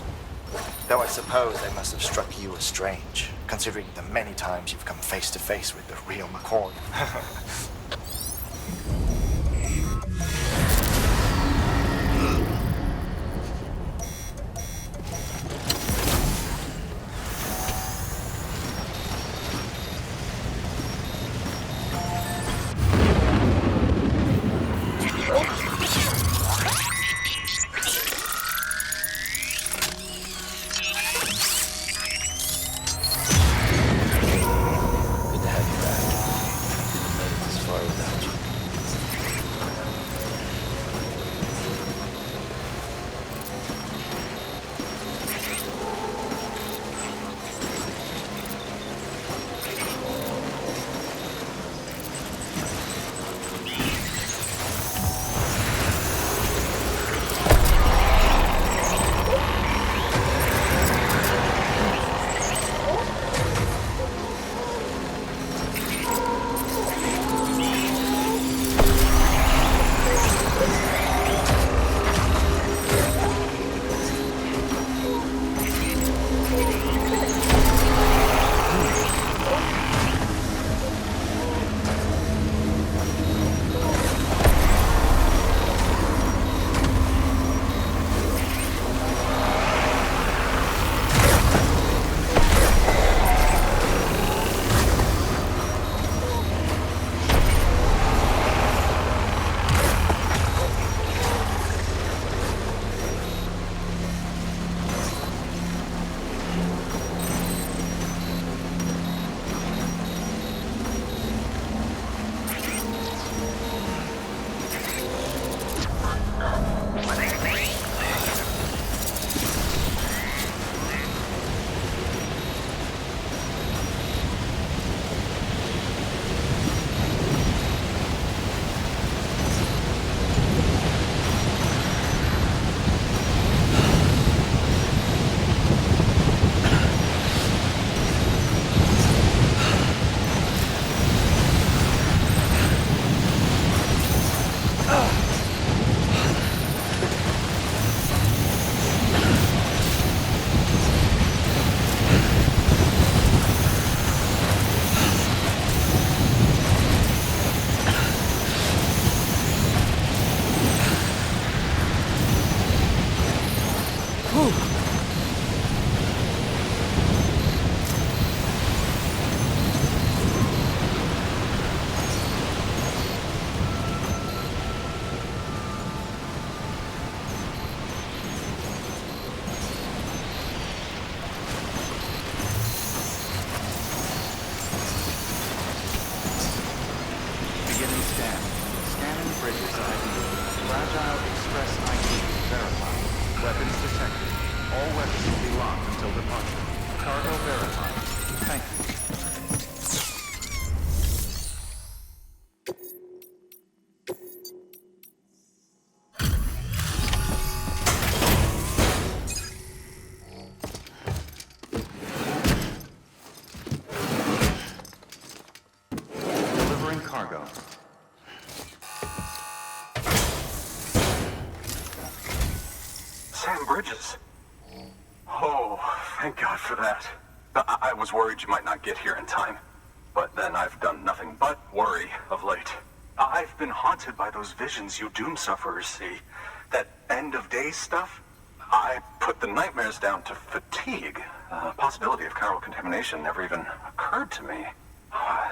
Though I suppose they must have struck you as strange, considering the many times you've come face to face with the real McCoy. Bridges. Oh, thank God for that. I was worried you might not get here in time. But then I've done nothing but worry of late. I've been haunted by those visions you Doom sufferers see. That end of days stuff. I put the nightmares down to fatigue. The possibility of chiral contamination never even occurred to me.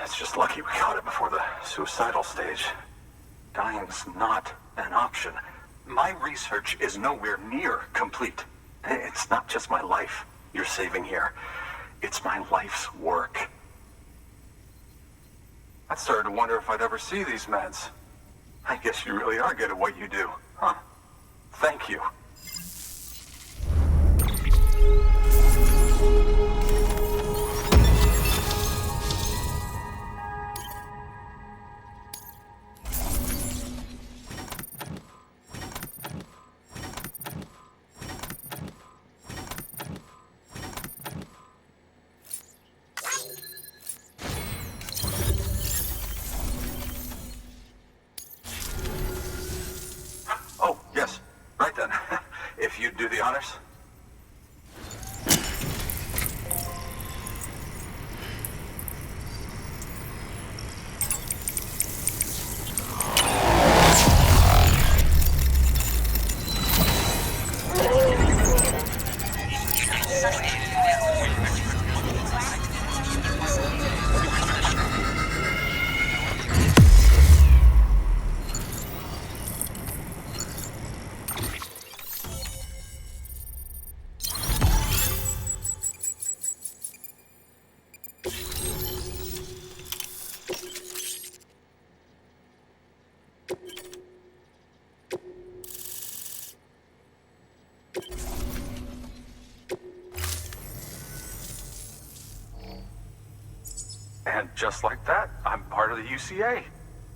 It's just lucky we caught it before the suicidal stage. Dying's not an option. My research is nowhere near complete. It's not just my life you're saving here. It's my life's work. I started to wonder if I'd ever see these meds. I guess you really are good at what you do, huh? Thank you. Oh, yes. Right then. If you'd do the honors. And just like that, I'm part of the UCA,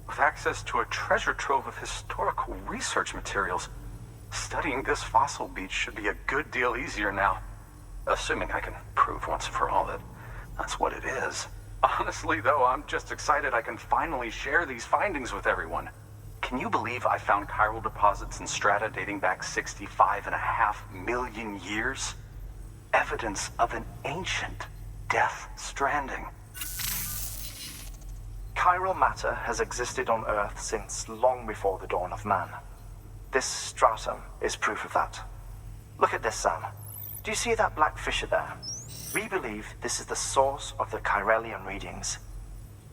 with access to a treasure trove of historical research materials. Studying this fossil beach should be a good deal easier now, assuming I can prove once and for all that that's what it is. Honestly, though, I'm just excited I can finally share these findings with everyone. Can you believe I found chiral deposits in strata dating back 65.5 million years? Evidence of an ancient death stranding. Chiral matter has existed on Earth since long before the dawn of man. This stratum is proof of that. Look at this, Sam. Do you see that black fissure there? We believe this is the source of the Chiralian readings.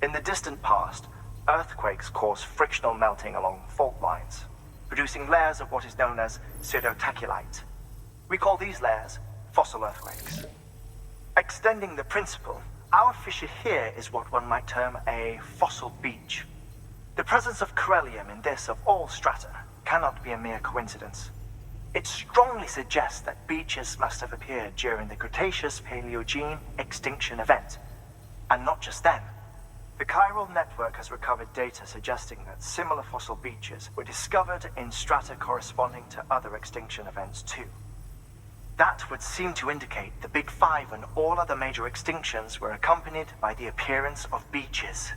In the distant past, earthquakes caused frictional melting along fault lines, producing layers of what is known as pseudotaculite. We call these layers fossil earthquakes. Extending the principle, our fissure here is what one might term a fossil beach. The presence of chiralium in this of all strata cannot be a mere coincidence. It strongly suggests that beaches must have appeared during the Cretaceous-Paleogene extinction event. And not just then. The chiral network has recovered data suggesting that similar fossil beaches were discovered in strata corresponding to other extinction events too. That would seem to indicate the Big Five and all other major extinctions were accompanied by the appearance of beaches.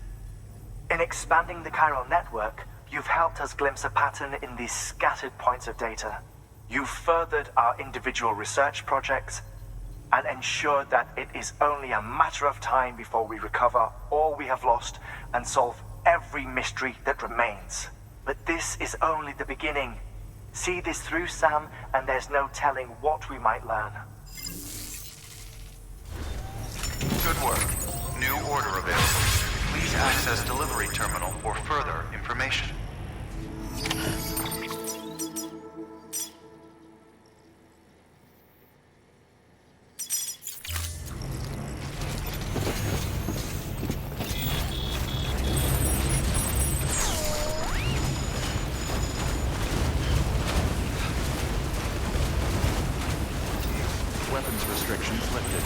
In expanding the chiral network, you've helped us glimpse a pattern in these scattered points of data. You've furthered our individual research projects and ensured that it is only a matter of time before we recover all we have lost and solve every mystery that remains. But this is only the beginning. See this through, Sam, and there's no telling what we might learn. Good work. New order available. Please access delivery terminal for further information. Weapons restrictions lifted.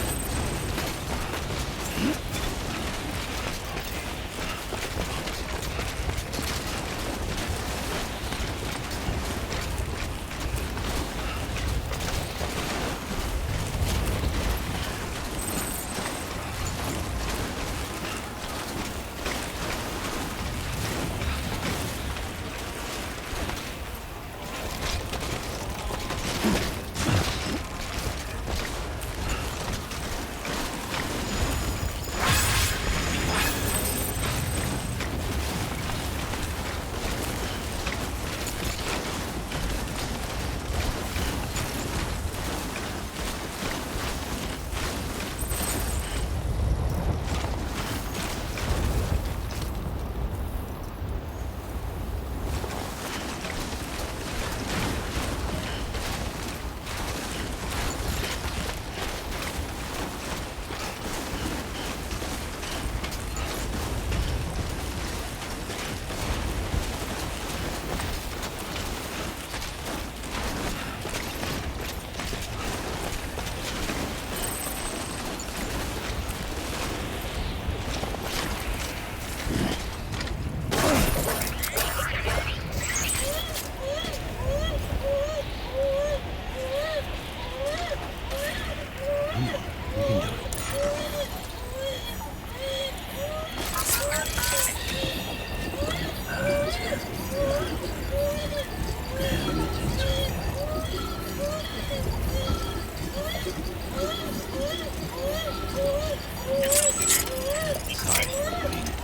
Damn the tinsel. Sorry, didn't mean it.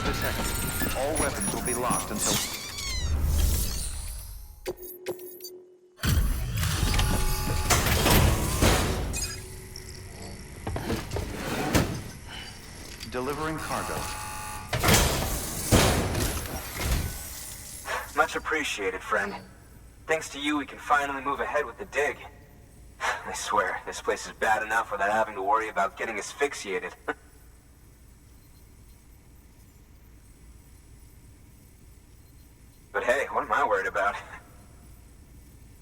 Weapons detected. All weapons will be locked until... Delivering cargo. Much appreciated, friend. Thanks to you, we can finally move ahead with the dig. I swear, this place is bad enough without having to worry about getting asphyxiated. But hey, what am I worried about?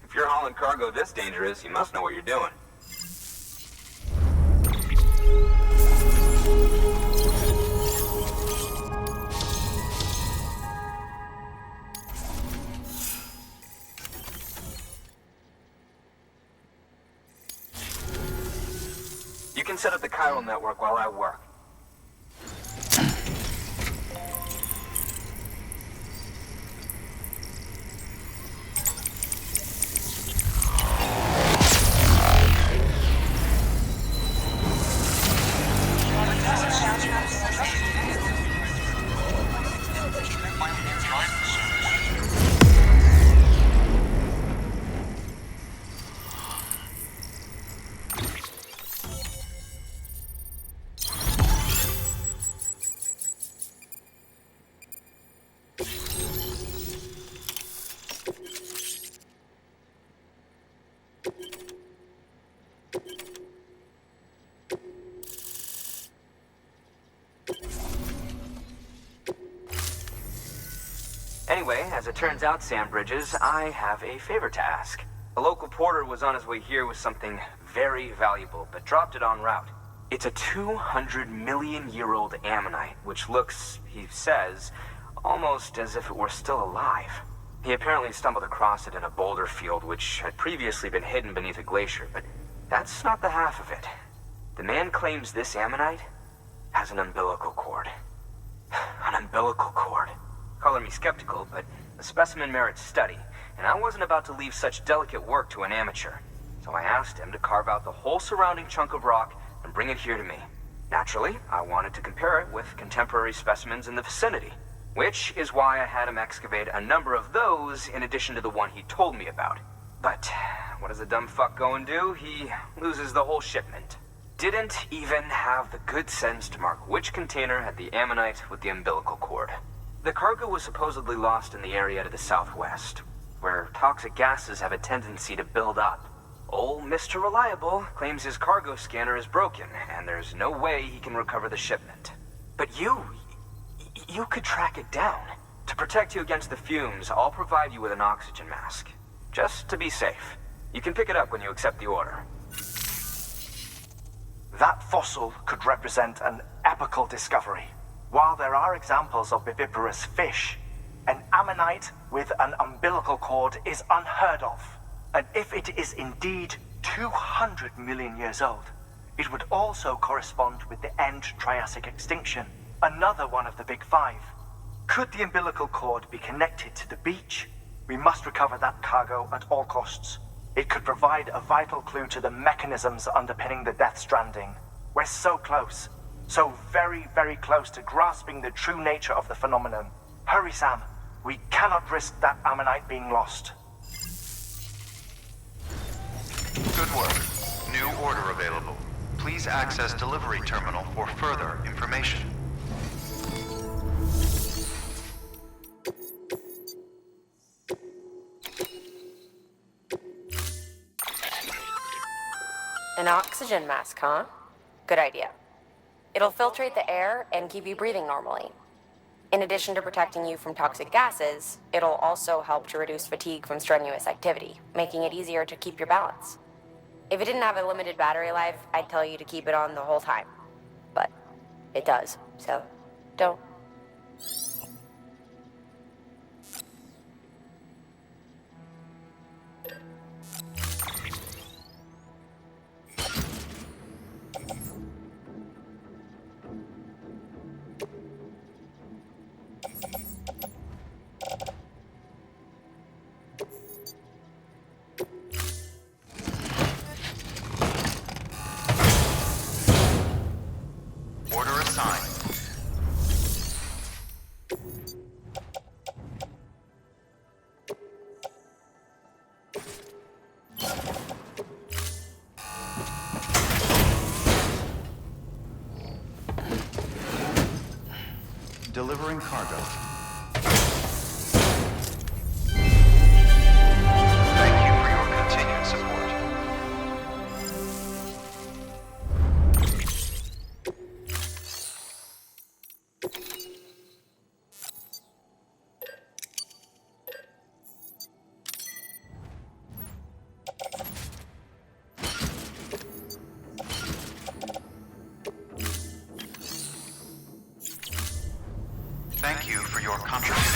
If you're hauling cargo this dangerous, you must know what you're doing. You can set up the chiral network while I work. Anyway, as it turns out, Sam Bridges, I have a favor to ask. A local porter was on his way here with something very valuable, but dropped it en route. It's a 200-million-year-old ammonite, which looks, he says, almost as if it were still alive. He apparently stumbled across it in a boulder field which had previously been hidden beneath a glacier, but that's not the half of it. The man claims this ammonite has an umbilical cord. An umbilical cord. Color me skeptical, but the specimen merits study, and I wasn't about to leave such delicate work to an amateur. So I asked him to carve out the whole surrounding chunk of rock and bring it here to me. Naturally, I wanted to compare it with contemporary specimens in the vicinity, which is why I had him excavate a number of those in addition to the one he told me about. But what does the dumb fuck go and do? He loses the whole shipment. Didn't even have the good sense to mark which container had the ammonite with the umbilical cord. The cargo was supposedly lost in the area to the southwest, where toxic gases have a tendency to build up. Old Mr. Reliable claims his cargo scanner is broken, and there's no way he can recover the shipment. But you could track it down. To protect you against the fumes, I'll provide you with an oxygen mask. Just to be safe. You can pick it up when you accept the order. That fossil could represent an epochal discovery. While there are examples of viviparous fish, an ammonite with an umbilical cord is unheard of. And if it is indeed 200 million years old, it would also correspond with the end Triassic extinction, another one of the big five. Could the umbilical cord be connected to the beach? We must recover that cargo at all costs. It could provide a vital clue to the mechanisms underpinning the Death Stranding. We're so close. So very, very close to grasping the true nature of the phenomenon. Hurry, Sam. We cannot risk that ammonite being lost. Good work. New order available. Please access delivery terminal for further information. An oxygen mask, huh? Good idea. It'll filtrate the air and keep you breathing normally. In addition to protecting you from toxic gases, it'll also help to reduce fatigue from strenuous activity, making it easier to keep your balance. If it didn't have a limited battery life, I'd tell you to keep it on the whole time. But it does, so don't. Delivering cargo. Thank you for your continued support. Thank you for your contribution.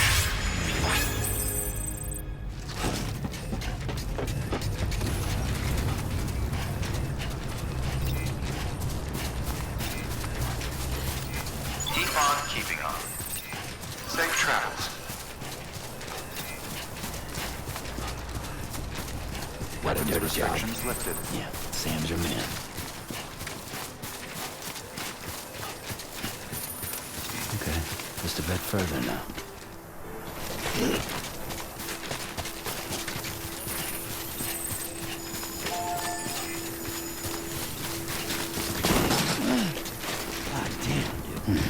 Keep on keeping on. Safe travels. What a dirty job. Restrictions lifted. Yeah, Sam's your man. Okay, just a bit further now. God damn, dude.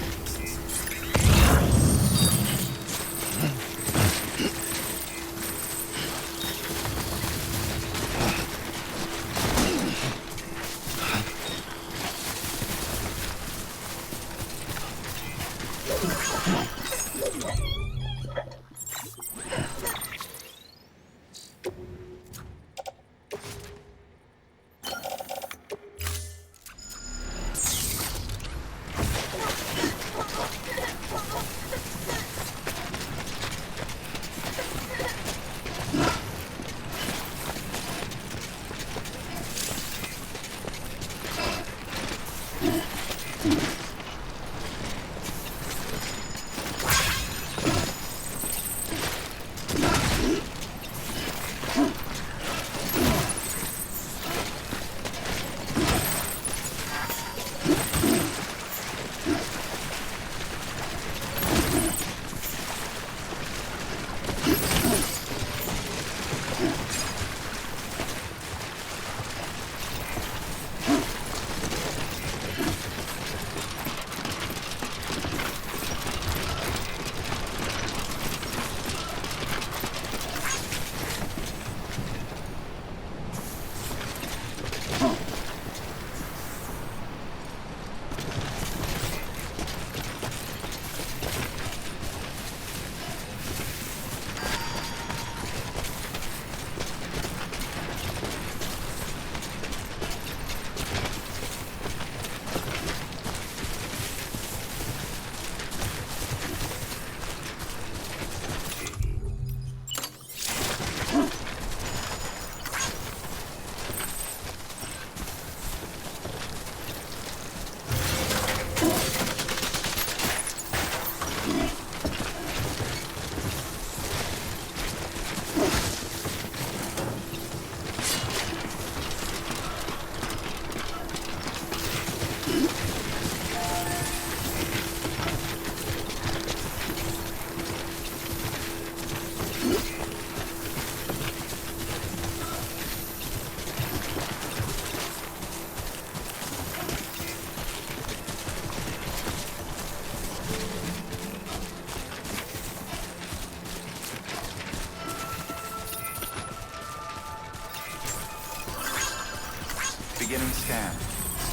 Beginning scan.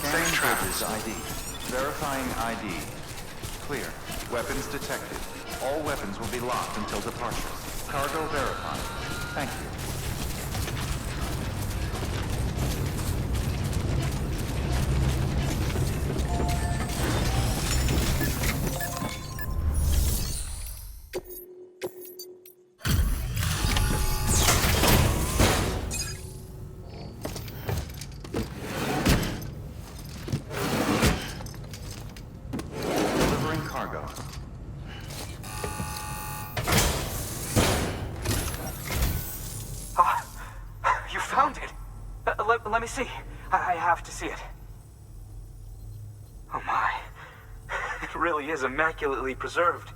Scanning bridges ID. Verifying ID. Clear. Weapons detected. All weapons will be locked until departure. Cargo verified. Thank you. Delivering cargo. You found it! Let me see. I have to see it. Oh my. It really is immaculately preserved.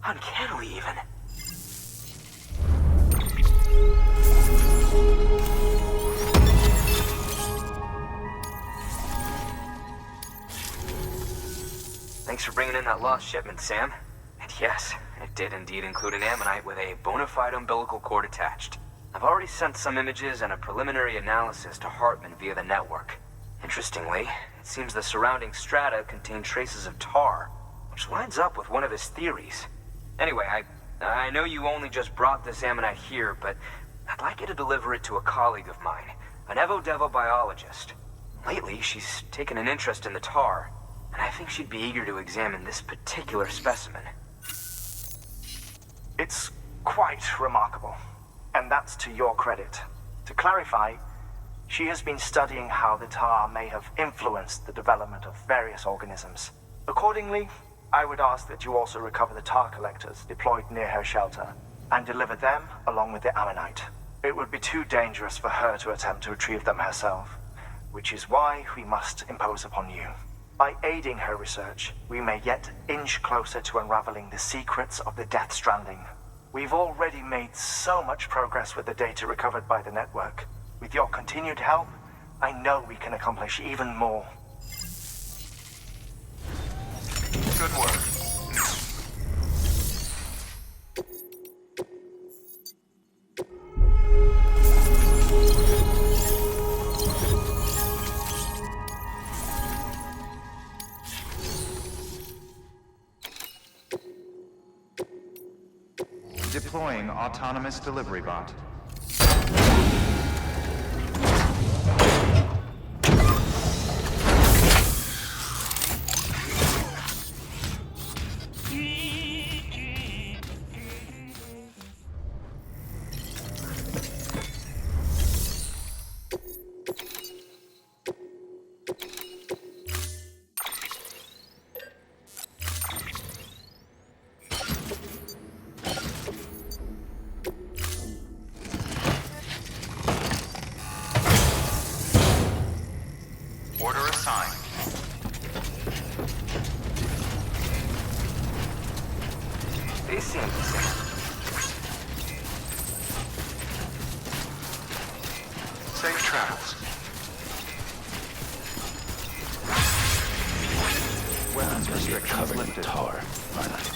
Uncannily, even. Thanks for bringing in that lost shipment, Sam. And Yes, it did indeed include an ammonite with a bona fide umbilical cord attached. I've already sent some images and a preliminary analysis to Heartman via the network. Interestingly, it seems the surrounding strata contain traces of tar, which lines up with one of his theories. Anyway, I know you only just brought this ammonite here, but I'd like you to deliver it to a colleague of mine, an Evo-Devo biologist. Lately, she's taken an interest in the tar, and I think she'd be eager to examine this particular specimen. It's quite remarkable, and that's to your credit. To clarify, she has been studying how the tar may have influenced the development of various organisms. Accordingly, I would ask that you also recover the tar collectors deployed near her shelter, and deliver them along with the ammonite. It would be too dangerous for her to attempt to retrieve them herself, which is why we must impose upon you. By aiding her research, we may yet inch closer to unraveling the secrets of the Death Stranding. We've already made so much progress with the data recovered by the network. With your continued help, I know we can accomplish even more. Good work. Deploying autonomous delivery bot. Order assigned. They seem the same. Safe travels. Weapons Get restrictions covered in lifted. tar. Finally.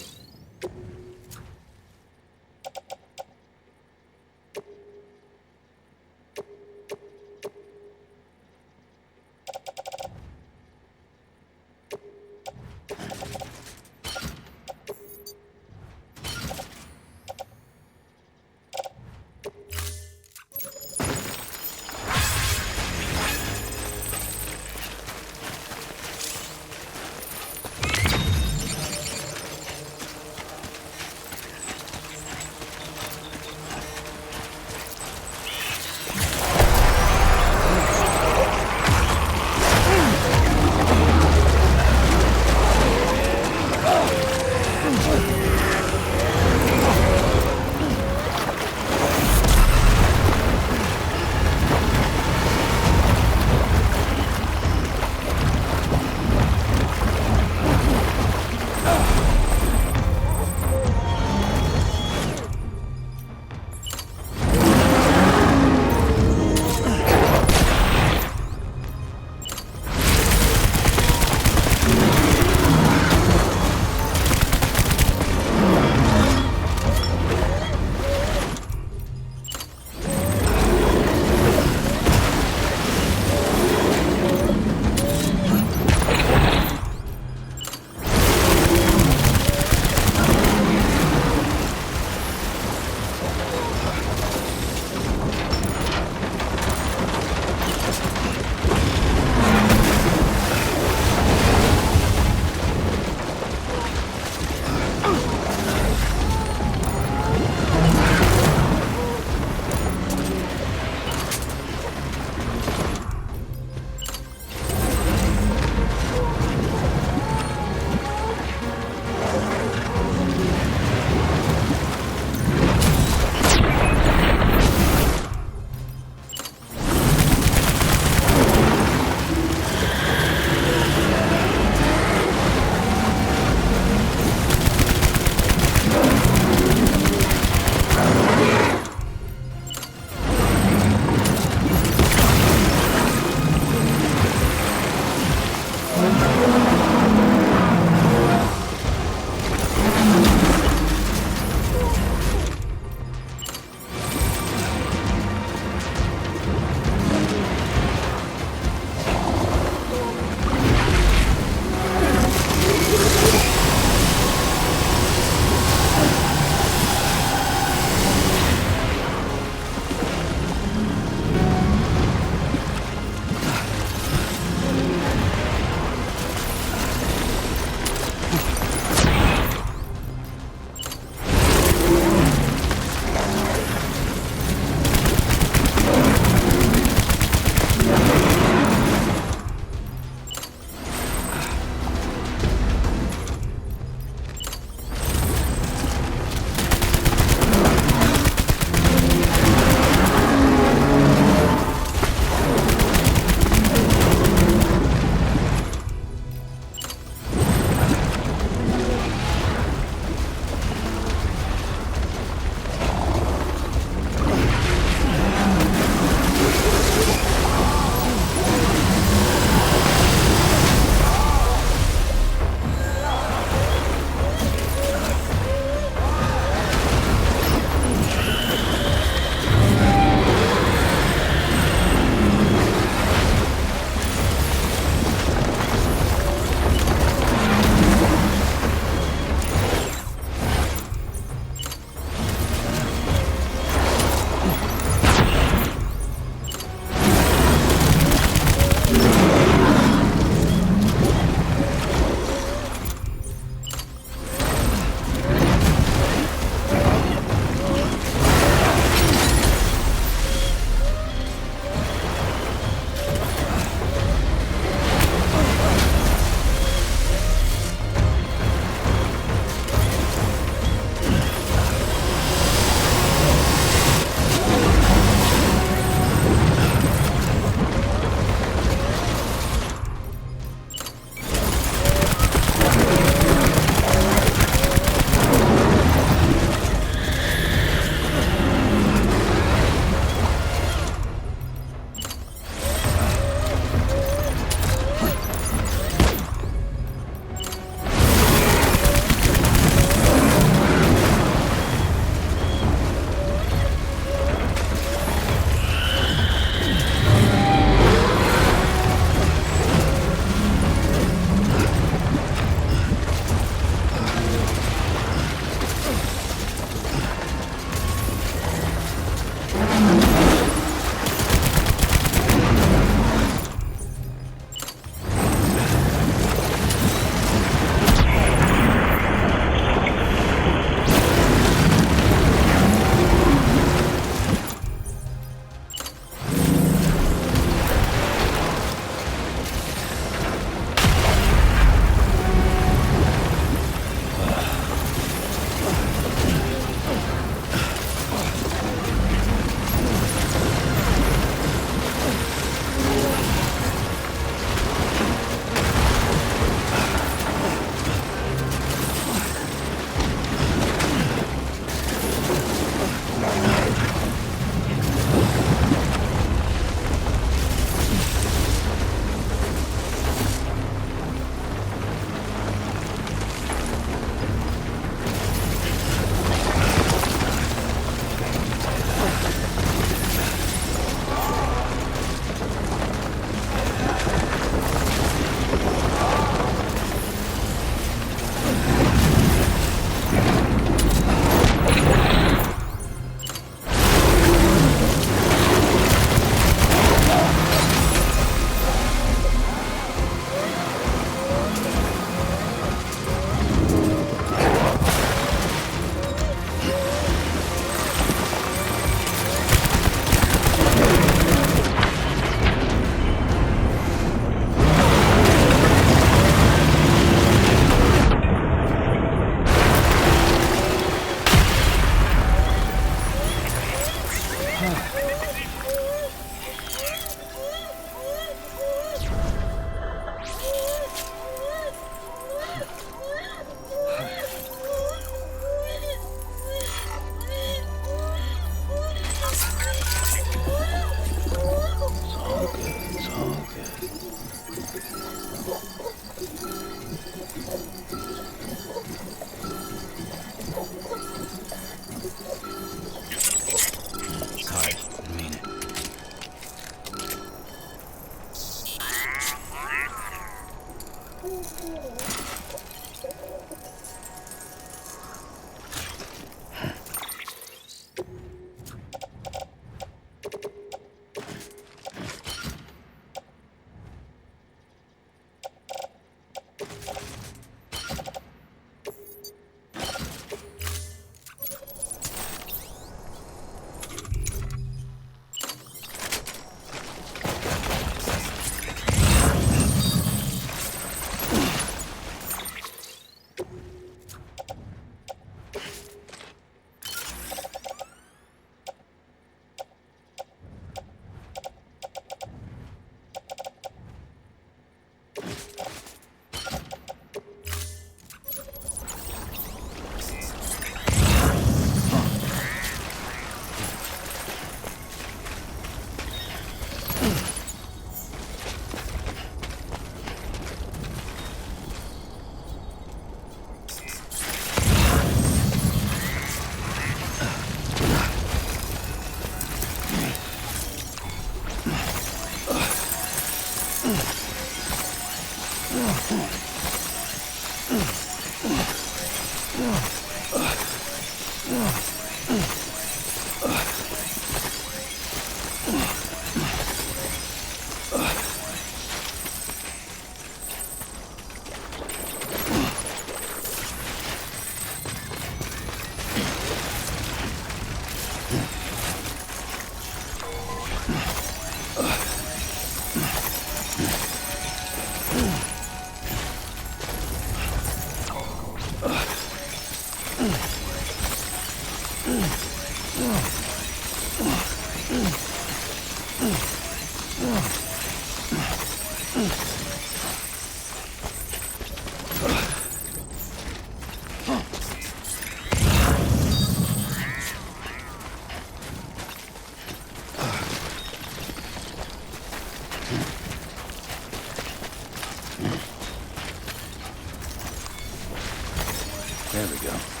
There we go.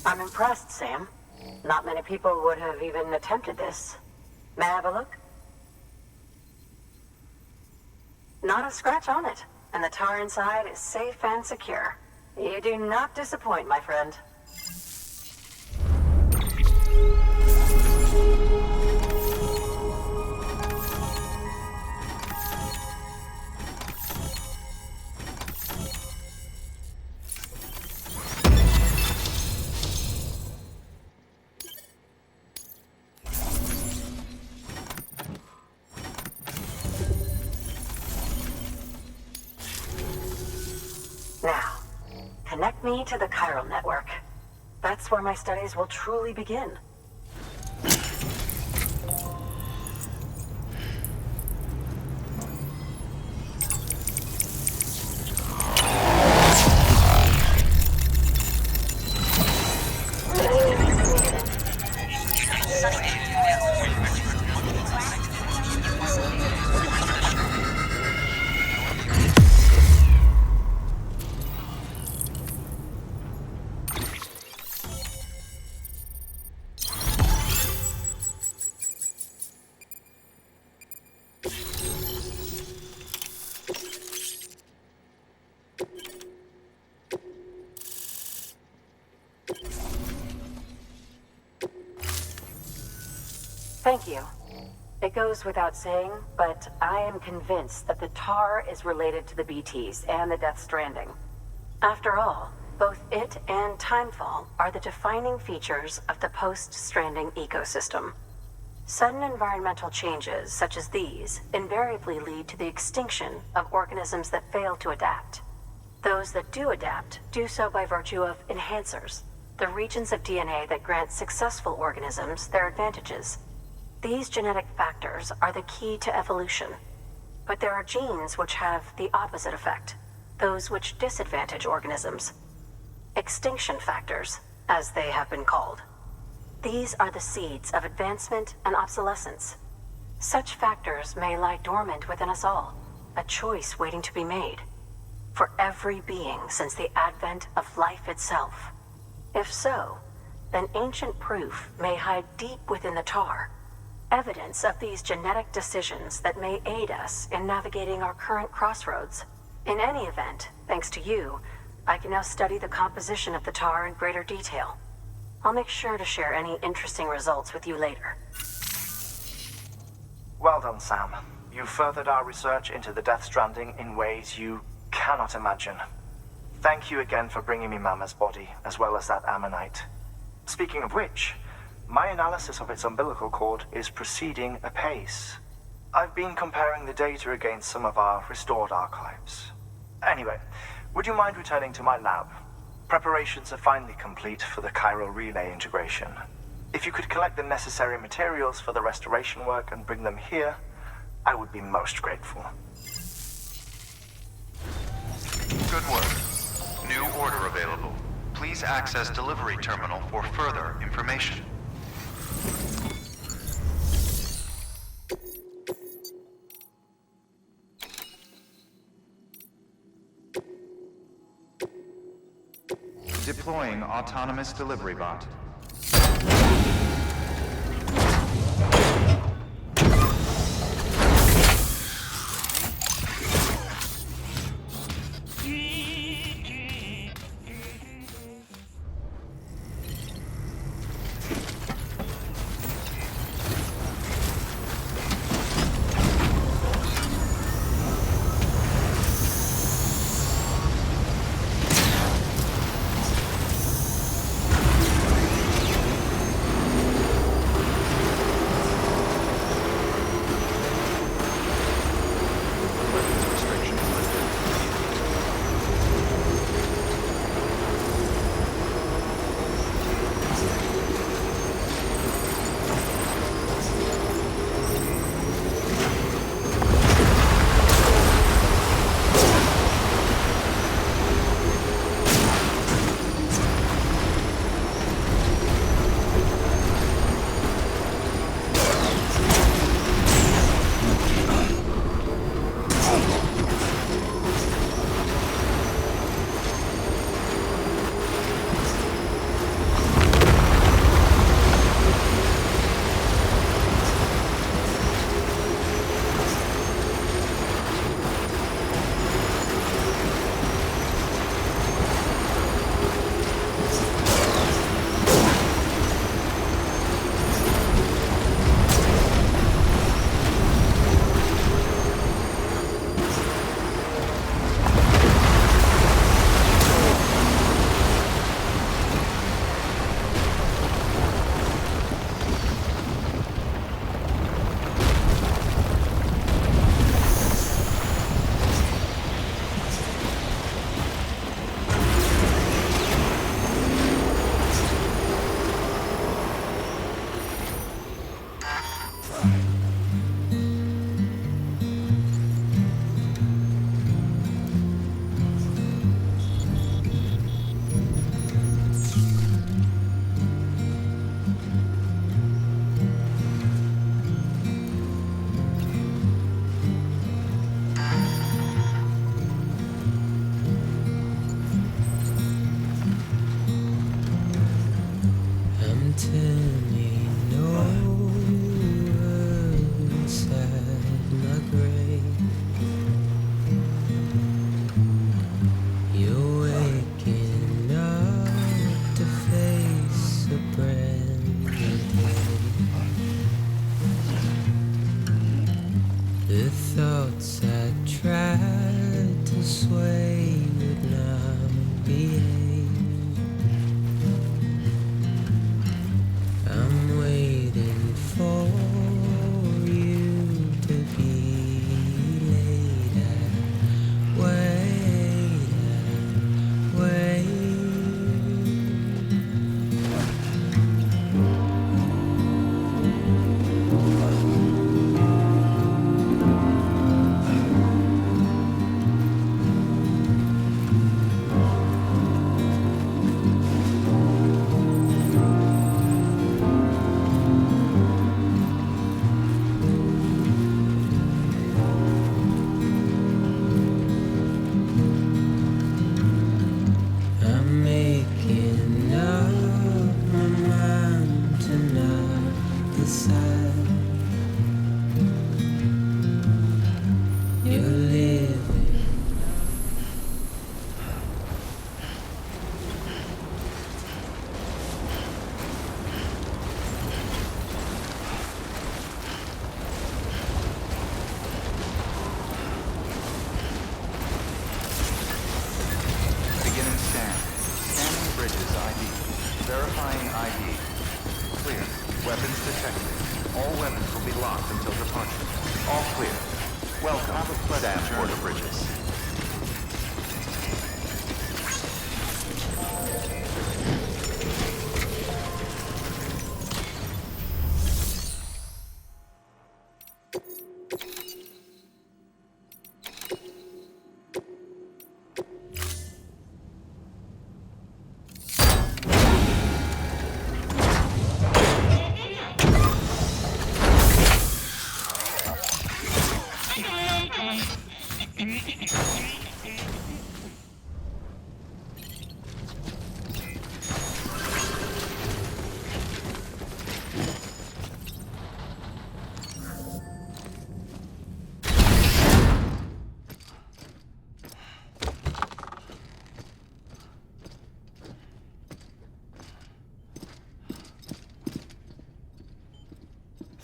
I'm impressed, Sam. Not many people would have even attempted this. May I have a look? Not a scratch on it, and the tar inside is safe and secure. You do not disappoint, my friend. me to the chiral network. That's where my studies will truly begin. Thank you. It goes without saying, but I am convinced that the tar is related to the BTs and the Death Stranding. After all, both it and Timefall are the defining features of the post-Stranding ecosystem. Sudden environmental changes such as these invariably lead to the extinction of organisms that fail to adapt. Those that do adapt do so by virtue of enhancers, the regions of DNA that grant successful organisms their advantages. These genetic factors are the key to evolution, but there are genes which have the opposite effect, those which disadvantage organisms. Extinction factors, as they have been called. These are the seeds of advancement and obsolescence. Such factors may lie dormant within us all, a choice waiting to be made, for every being since the advent of life itself. If so, then ancient proof may hide deep within the tar, evidence of these genetic decisions that may aid us in navigating our current crossroads. In any event, thanks to you, I can now study the composition of the tar in greater detail. I'll make sure to share any interesting results with you later. Well done, Sam. You furthered our research into the Death Stranding in ways you cannot imagine. Thank you again for bringing me Mama's body, as well as that ammonite. Speaking of which, my analysis of its umbilical cord is proceeding apace. I've been comparing the data against some of our restored archives. Anyway, would you mind returning to my lab? Preparations are finally complete for the chiral relay integration. If you could collect the necessary materials for the restoration work and bring them here, I would be most grateful. Good work. New order available. Please access delivery terminal for further information. Deploying autonomous delivery bot.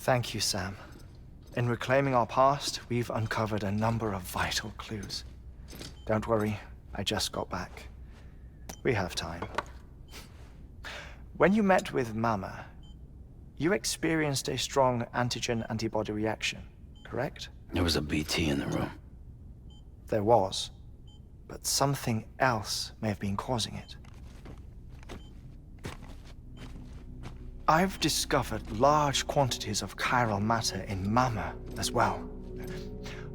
Thank you, Sam. In reclaiming our past, we've uncovered a number of vital clues. Don't worry, I just got back. We have time. When you met with Mama, you experienced a strong antigen-antibody reaction, correct? There was a BT in the room. There was, but something else may have been causing it. I've discovered large quantities of chiral matter in Mama as well.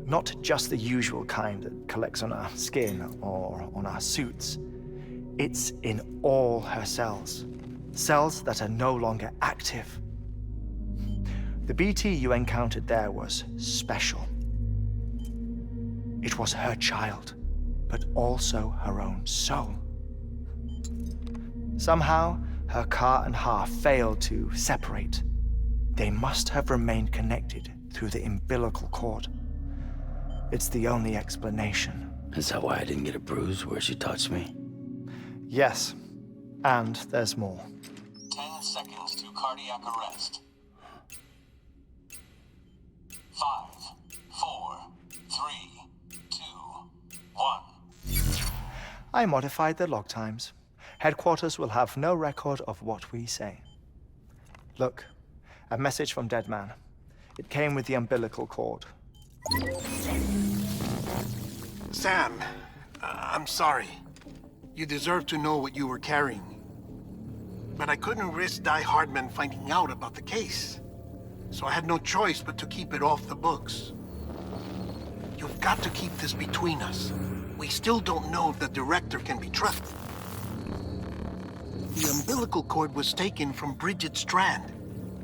Not just the usual kind that collects on our skin or on our suits. It's in all her cells. Cells that are no longer active. The BT you encountered there was special. It was her child, but also her own soul. Somehow, her Ka and Ha failed to separate. They must have remained connected through the umbilical cord. It's the only explanation. Is that why I didn't get a bruise where she touched me? Yes, and there's more. 10 seconds to cardiac arrest. 5, 4, 3, 2, 1. I modified the log times. Headquarters will have no record of what we say. Look, a message from Deadman. It came with the umbilical cord. Sam, I'm sorry. You deserve to know what you were carrying. But I couldn't risk Die-Hardman finding out about the case. So I had no choice but to keep it off the books. You've got to keep this between us. We still don't know if the director can be trusted. The umbilical cord was taken from Bridget Strand.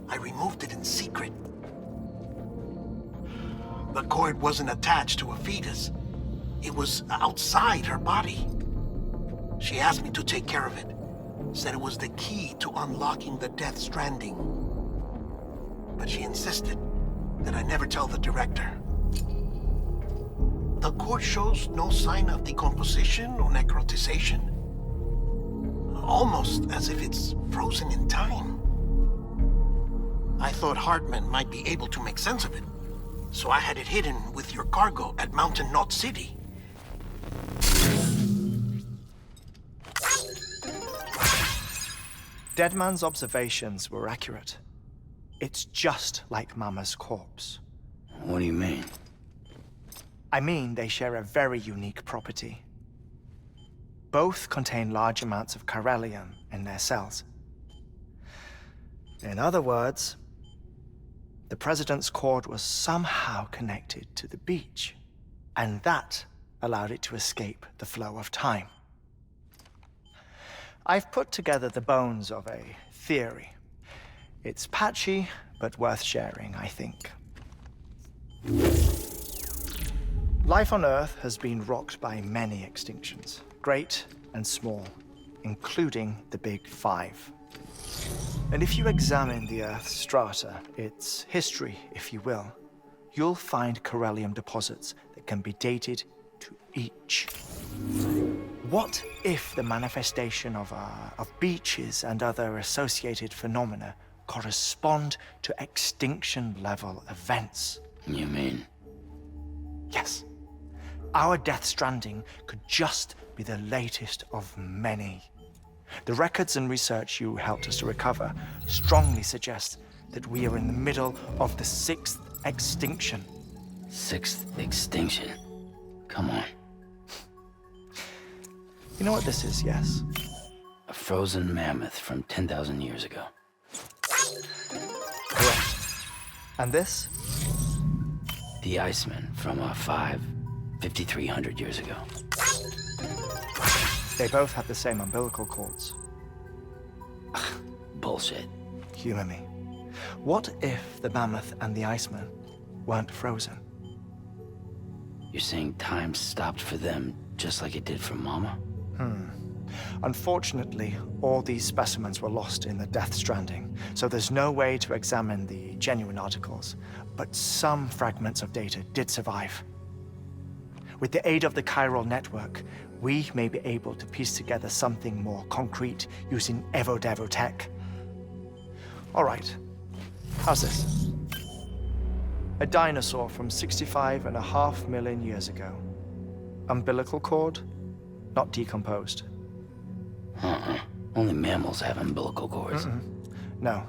I removed it in secret. The cord wasn't attached to a fetus. It was outside her body. She asked me to take care of it. said it was the key to unlocking the Death Stranding. But she insisted that I never tell the director. The core shows no sign of decomposition or necrotization. Almost as if it's frozen in time. I thought Heartman might be able to make sense of it, so I had it hidden with your cargo at Mountain Knot City. Deadman's observations were accurate. It's just like Mama's corpse. What do you mean? I mean, they share a very unique property. Both contain large amounts of chiralium in their cells. In other words, the President's cord was somehow connected to the beach, and that allowed it to escape the flow of time. I've put together the bones of a theory. It's patchy, but worth sharing, I think. Life on Earth has been rocked by many extinctions, great and small, including the Big Five. And if you examine the Earth's strata, its history, if you will, you'll find chiralium deposits that can be dated to each. What if the manifestation of beaches and other associated phenomena correspond to extinction-level events? You mean? Yes. Our Death Stranding could just be the latest of many. The records and research you helped us to recover strongly suggest that we are in the middle of the 6th extinction. 6th extinction? Come on. You know what this is, yes? A frozen mammoth from 10,000 years ago. Correct. And this? The Iceman from 5,300 years ago. They both have the same umbilical cords. Bullshit. Humor me. What if the mammoth and the Iceman weren't frozen? You're saying time stopped for them just like it did for Mama? Unfortunately, all these specimens were lost in the Death Stranding, so there's no way to examine the genuine articles, but some fragments of data did survive. With the aid of the chiral network, we may be able to piece together something more concrete using Evo-Devo tech. All right, how's this? A dinosaur from 65.5 million years ago. Umbilical cord, not decomposed. Only mammals have umbilical cords. No.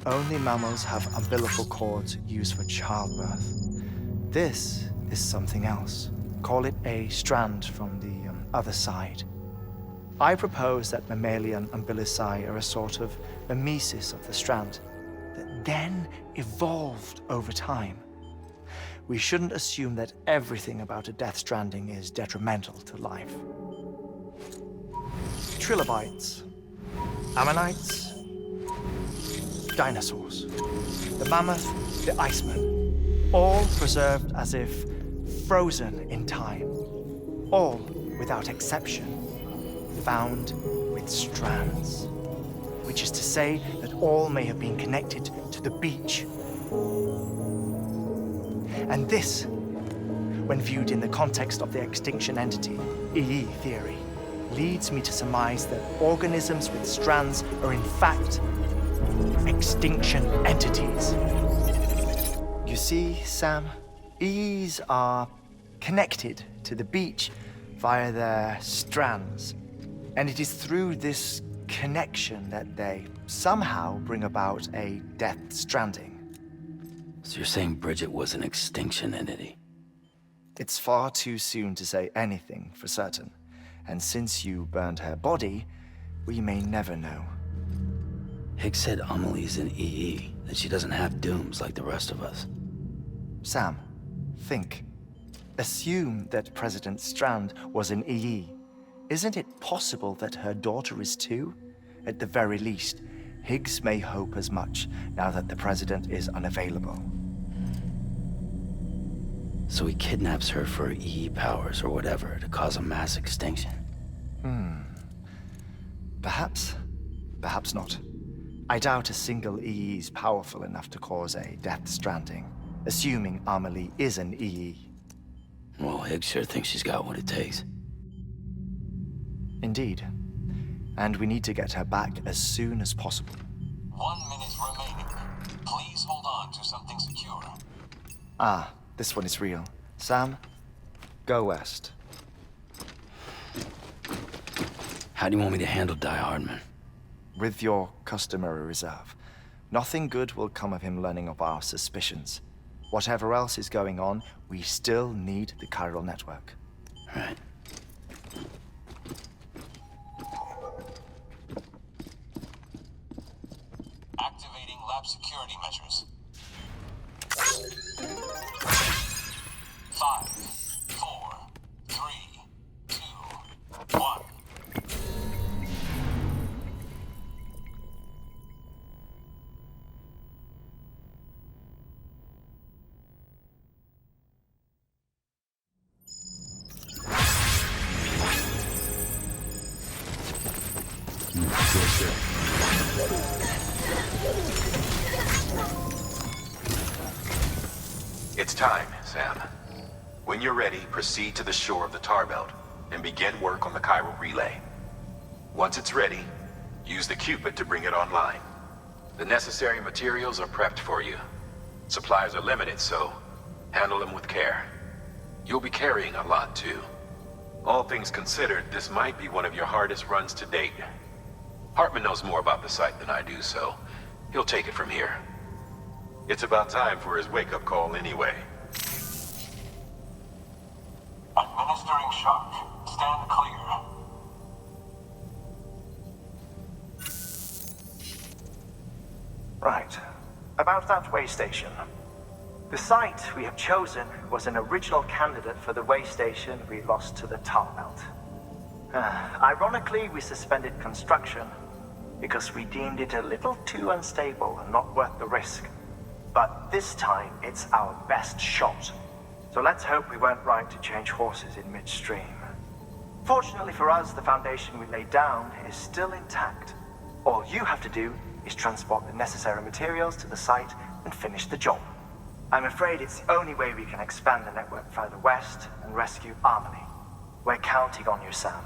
Only mammals have umbilical cords used for childbirth. This is something else. Call it a strand from the other side. I propose that mammalian umbilici are a sort of mimesis of the strand that then evolved over time. We shouldn't assume that everything about a Death Stranding is detrimental to life. Trilobites, ammonites, dinosaurs, the mammoth, the Iceman, all preserved as if frozen in time, all without exception, found with strands, which is to say that all may have been connected to the beach. And this, when viewed in the context of the extinction entity, EE theory, leads me to surmise that organisms with strands are in fact extinction entities. You see, Sam, EEs are connected to the beach via their strands, and it is through this connection that they somehow bring about a Death Stranding. So you're saying Bridget was an extinction entity? It's far too soon to say anything for certain. And since you burned her body, we may never know. Higgs said Amelie's an EE, that she doesn't have dooms like the rest of us. Sam, think. Assume that President Strand was an EE. Isn't it possible that her daughter is too? At the very least, Higgs may hope as much now that the President is unavailable. So he kidnaps her for EE powers or whatever to cause a mass extinction. Perhaps. Perhaps not. I doubt a single EE is powerful enough to cause a death stranding, assuming Amelie is an EE. Well, Higgs sure thinks she's got what it takes. Indeed. And we need to get her back as soon as possible. 1 minute remaining. Please hold on to something secure. Ah, this one is real. Sam, go west. How do you want me to handle Die-Hardman? With your customary reserve. Nothing good will come of him learning of our suspicions. Whatever else is going on, we still need the chiral network. Right. Activating lab security measures. 5, 4, 3, 2, 1. It's time, Sam. When you're ready, proceed to the shore of the tar belt and begin work on the chiral relay. Once it's ready, use the Cupid to bring it online. The necessary materials are prepped for you. Supplies are limited, so handle them with care. You'll be carrying a lot, too. All things considered, this might be one of your hardest runs to date. Heartman knows more about the site than I do, so he'll take it from here. It's about time for his wake-up call anyway. Administering shock. Stand clear. Right. About that way station. The site we have chosen was an original candidate for the way station we lost to the tar belt. Ironically, we suspended construction because we deemed it a little too unstable and not worth the risk. But this time, it's our best shot. So let's hope we weren't right to change horses in midstream. Fortunately for us, the foundation we laid down is still intact. All you have to do is transport the necessary materials to the site and finish the job. I'm afraid it's the only way we can expand the network further west and rescue Amelie. We're counting on you, Sam.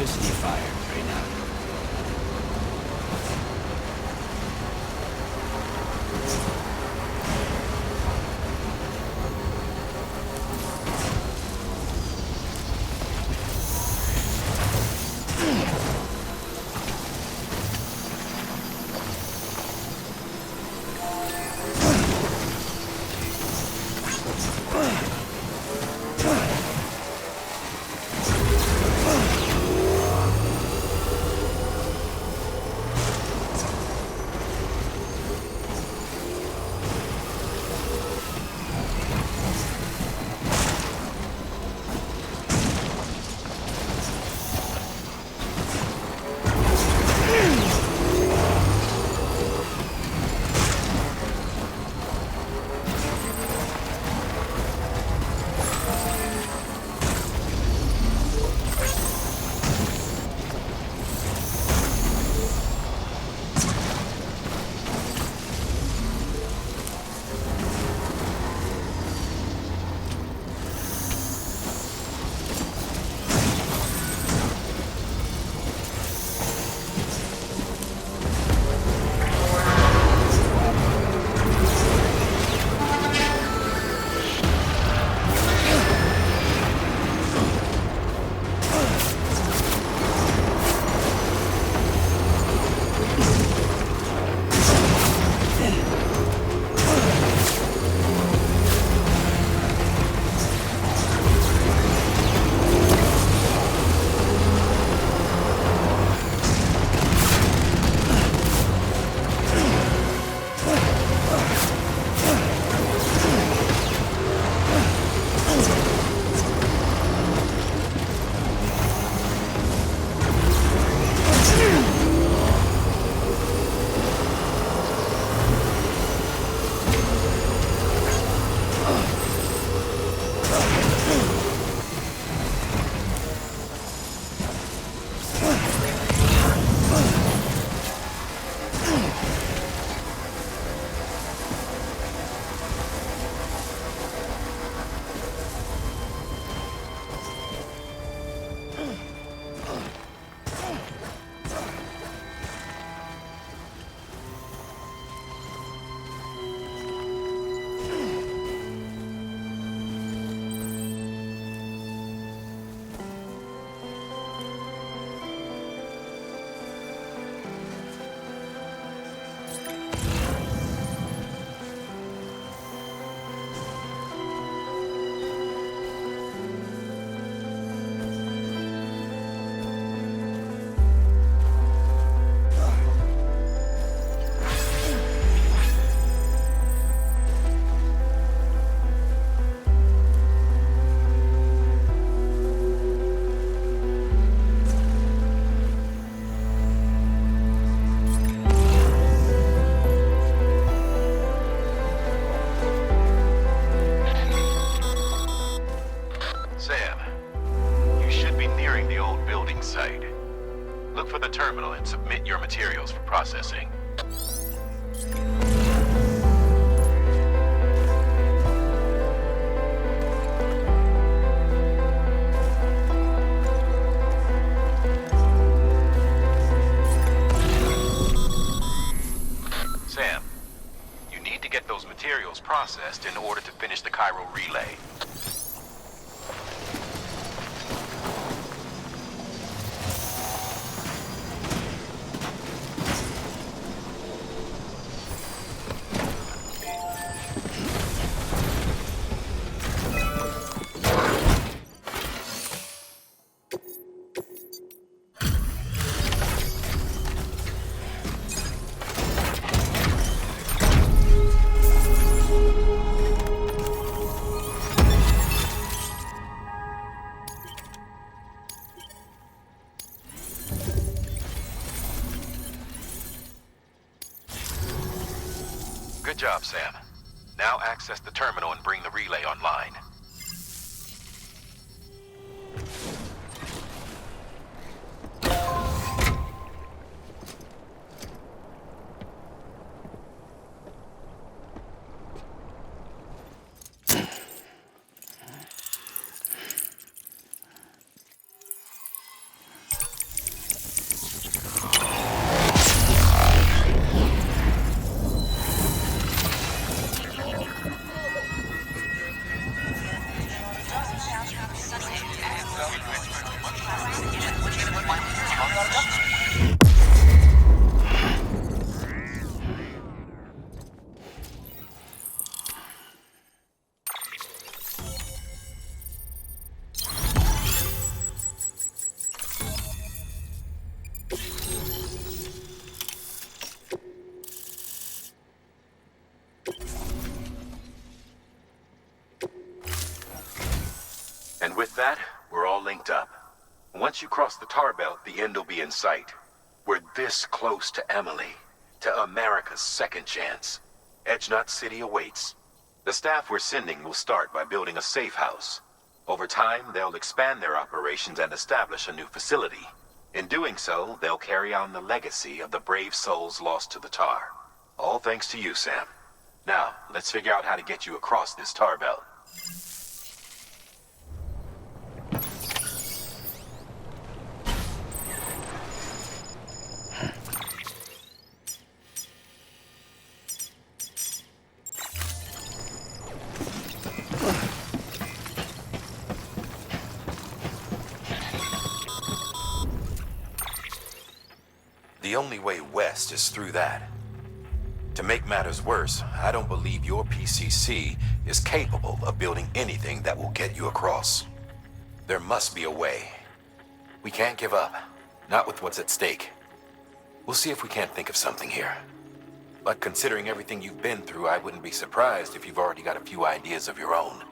electricity fire right now. terminal and submit your materials for processing. Sam, you need to get those materials processed in order to finish the Cairo relay. Good job, Sam. Now access the terminal and bring the relay online. And with that, we're all linked up. Once you cross the tar belt, the end will be in sight. We're this close to Emily, to America's second chance. Edgenut City awaits. The staff we're sending will start by building a safe house. Over time, they'll expand their operations and establish a new facility. In doing so, they'll carry on the legacy of the brave souls lost to the tar. All thanks to you, Sam. Now, let's figure out how to get you across this tar belt. The only way west is through that. To make matters worse, I don't believe your PCC is capable of building anything that will get you across. There must be a way. We can't give up, not with what's at stake. We'll see if we can't think of something here. But considering everything you've been through, I wouldn't be surprised if you've already got a few ideas of your own.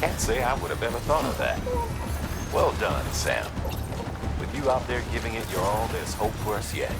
Can't say I would have ever thought of that. Well done, Sam. With you out there giving it your all, there's hope for us yet.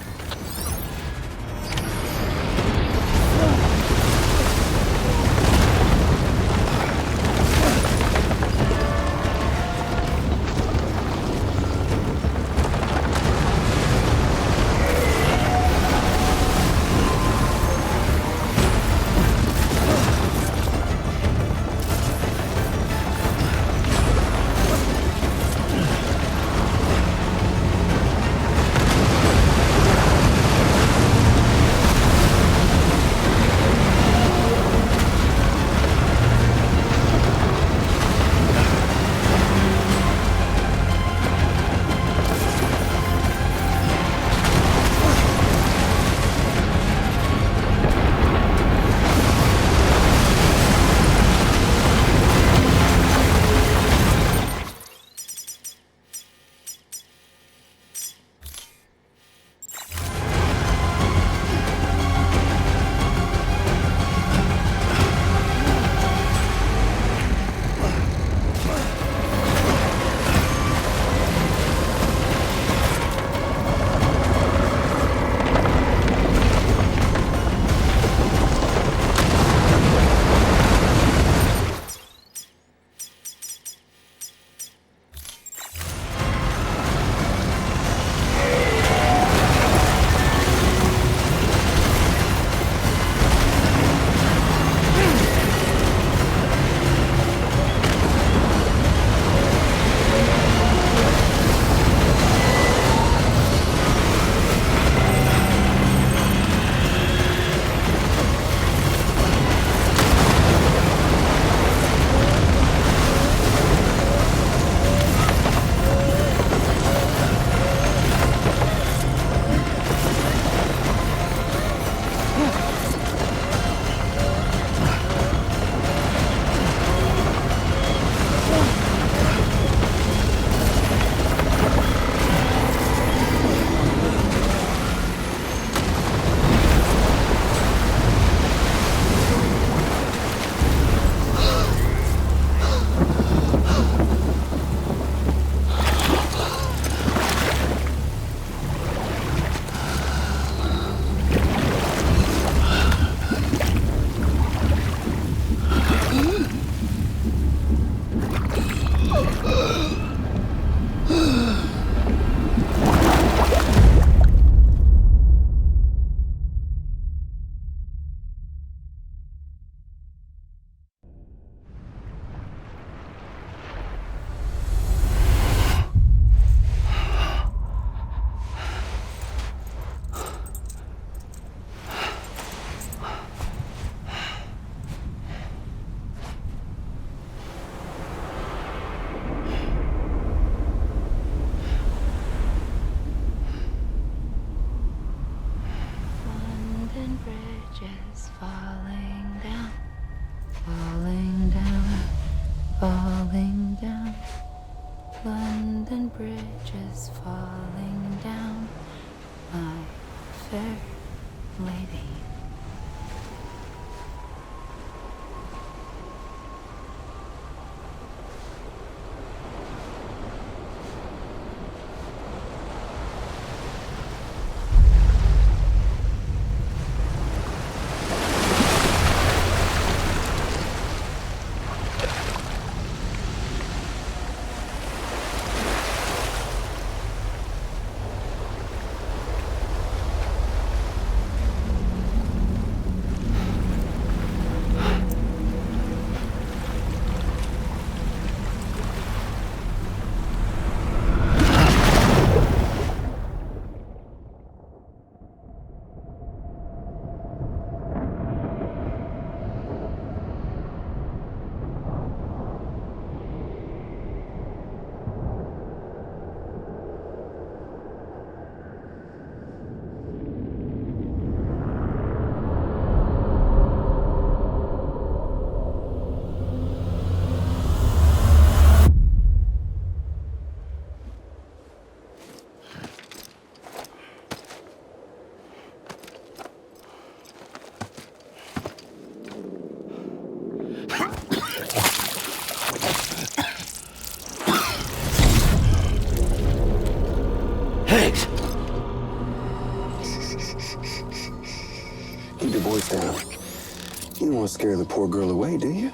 scare the poor girl away, do you?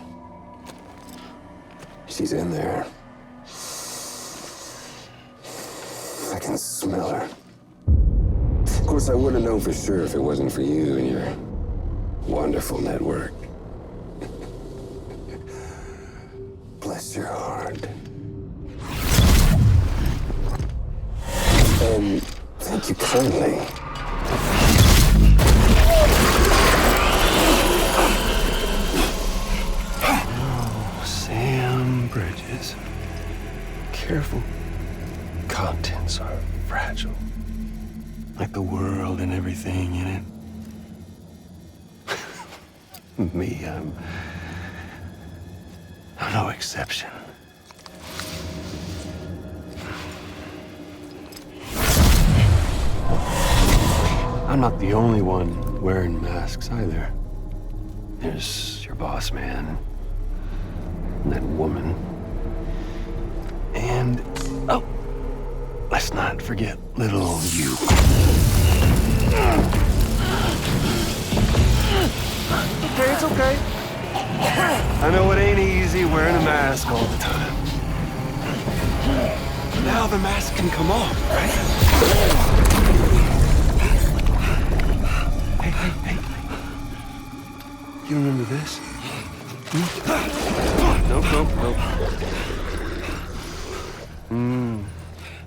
She's in there. I can smell her. Of course, I wouldn't know for sure if it wasn't for you and your wonderful network. Bless your heart. And thank you kindly. Oh, Sam Bridges. Careful. Contents are fragile. Like the world and everything in it. Me, I'm no exception. I'm not the only one wearing masks either. There's your boss man, and that woman, and, oh, let's not forget little you. Okay, it's okay. I know it ain't easy wearing a mask all the time. But now the mask can come off, right? Hey. You remember this? Nope.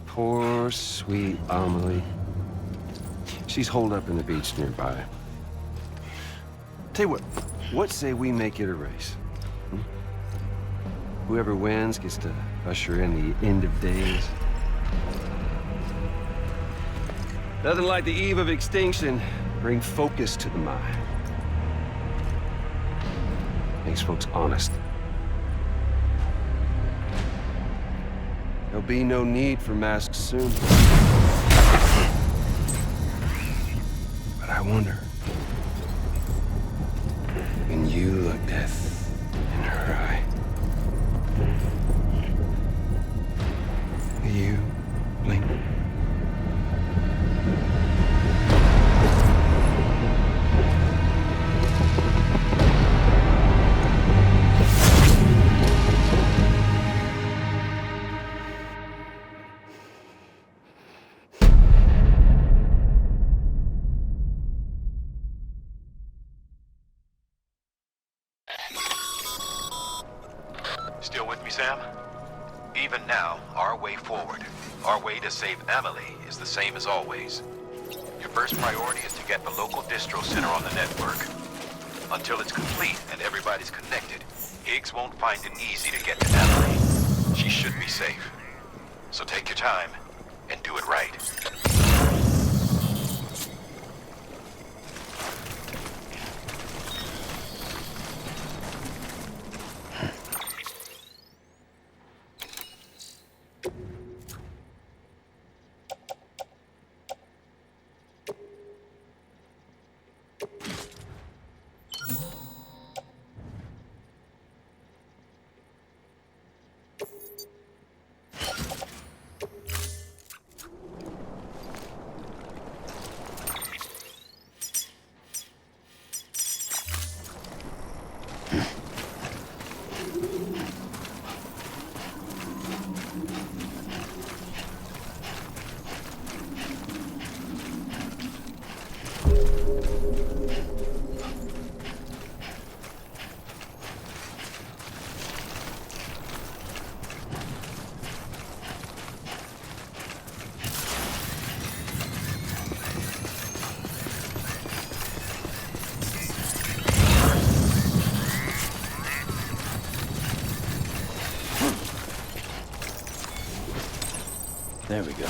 Poor, sweet Amelie. She's holed up in the beach nearby. Tell you what say we make it a race? Whoever wins gets to usher in the end of days. Nothing like the eve of extinction. Bring focus to the mind. Makes folks honest. There'll be no need for masks soon. But I wonder, when you look death in her eye, will you blink? Still with me, Sam? Even now, our way forward, our way to save Amelie is the same as always. Your first priority is to get the local distro center on the network. Until it's complete and everybody's connected, Higgs won't find it easy to get to Amelie. She should be safe. So take your time and do it right. There we go.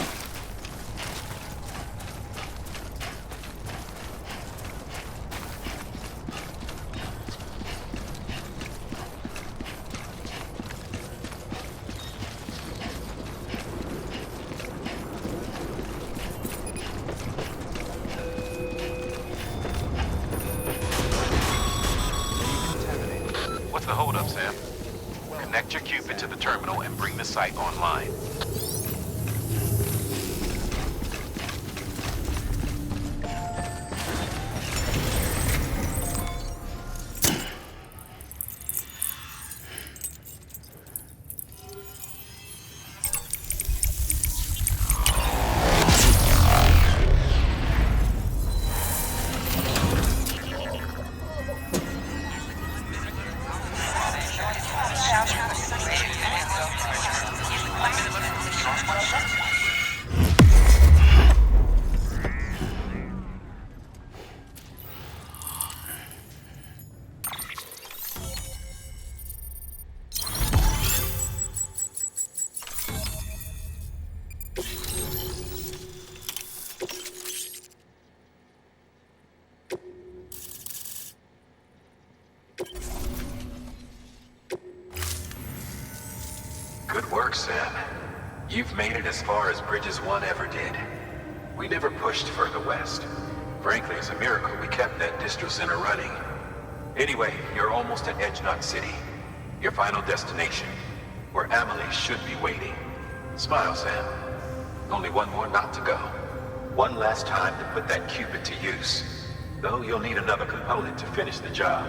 What's the holdup, Sam? Connect your Cupid to the terminal and bring the site online. Good work, Sam. You've made it as far as Bridges 1 ever did. We never pushed further west. Frankly, it's a miracle we kept that distro center running. Anyway, you're almost at Edge Knot City. Your final destination, where Amelie should be waiting. Smile, Sam. Only one more knot to go. One last time to put that Cupid to use. Though you'll need another component to finish the job.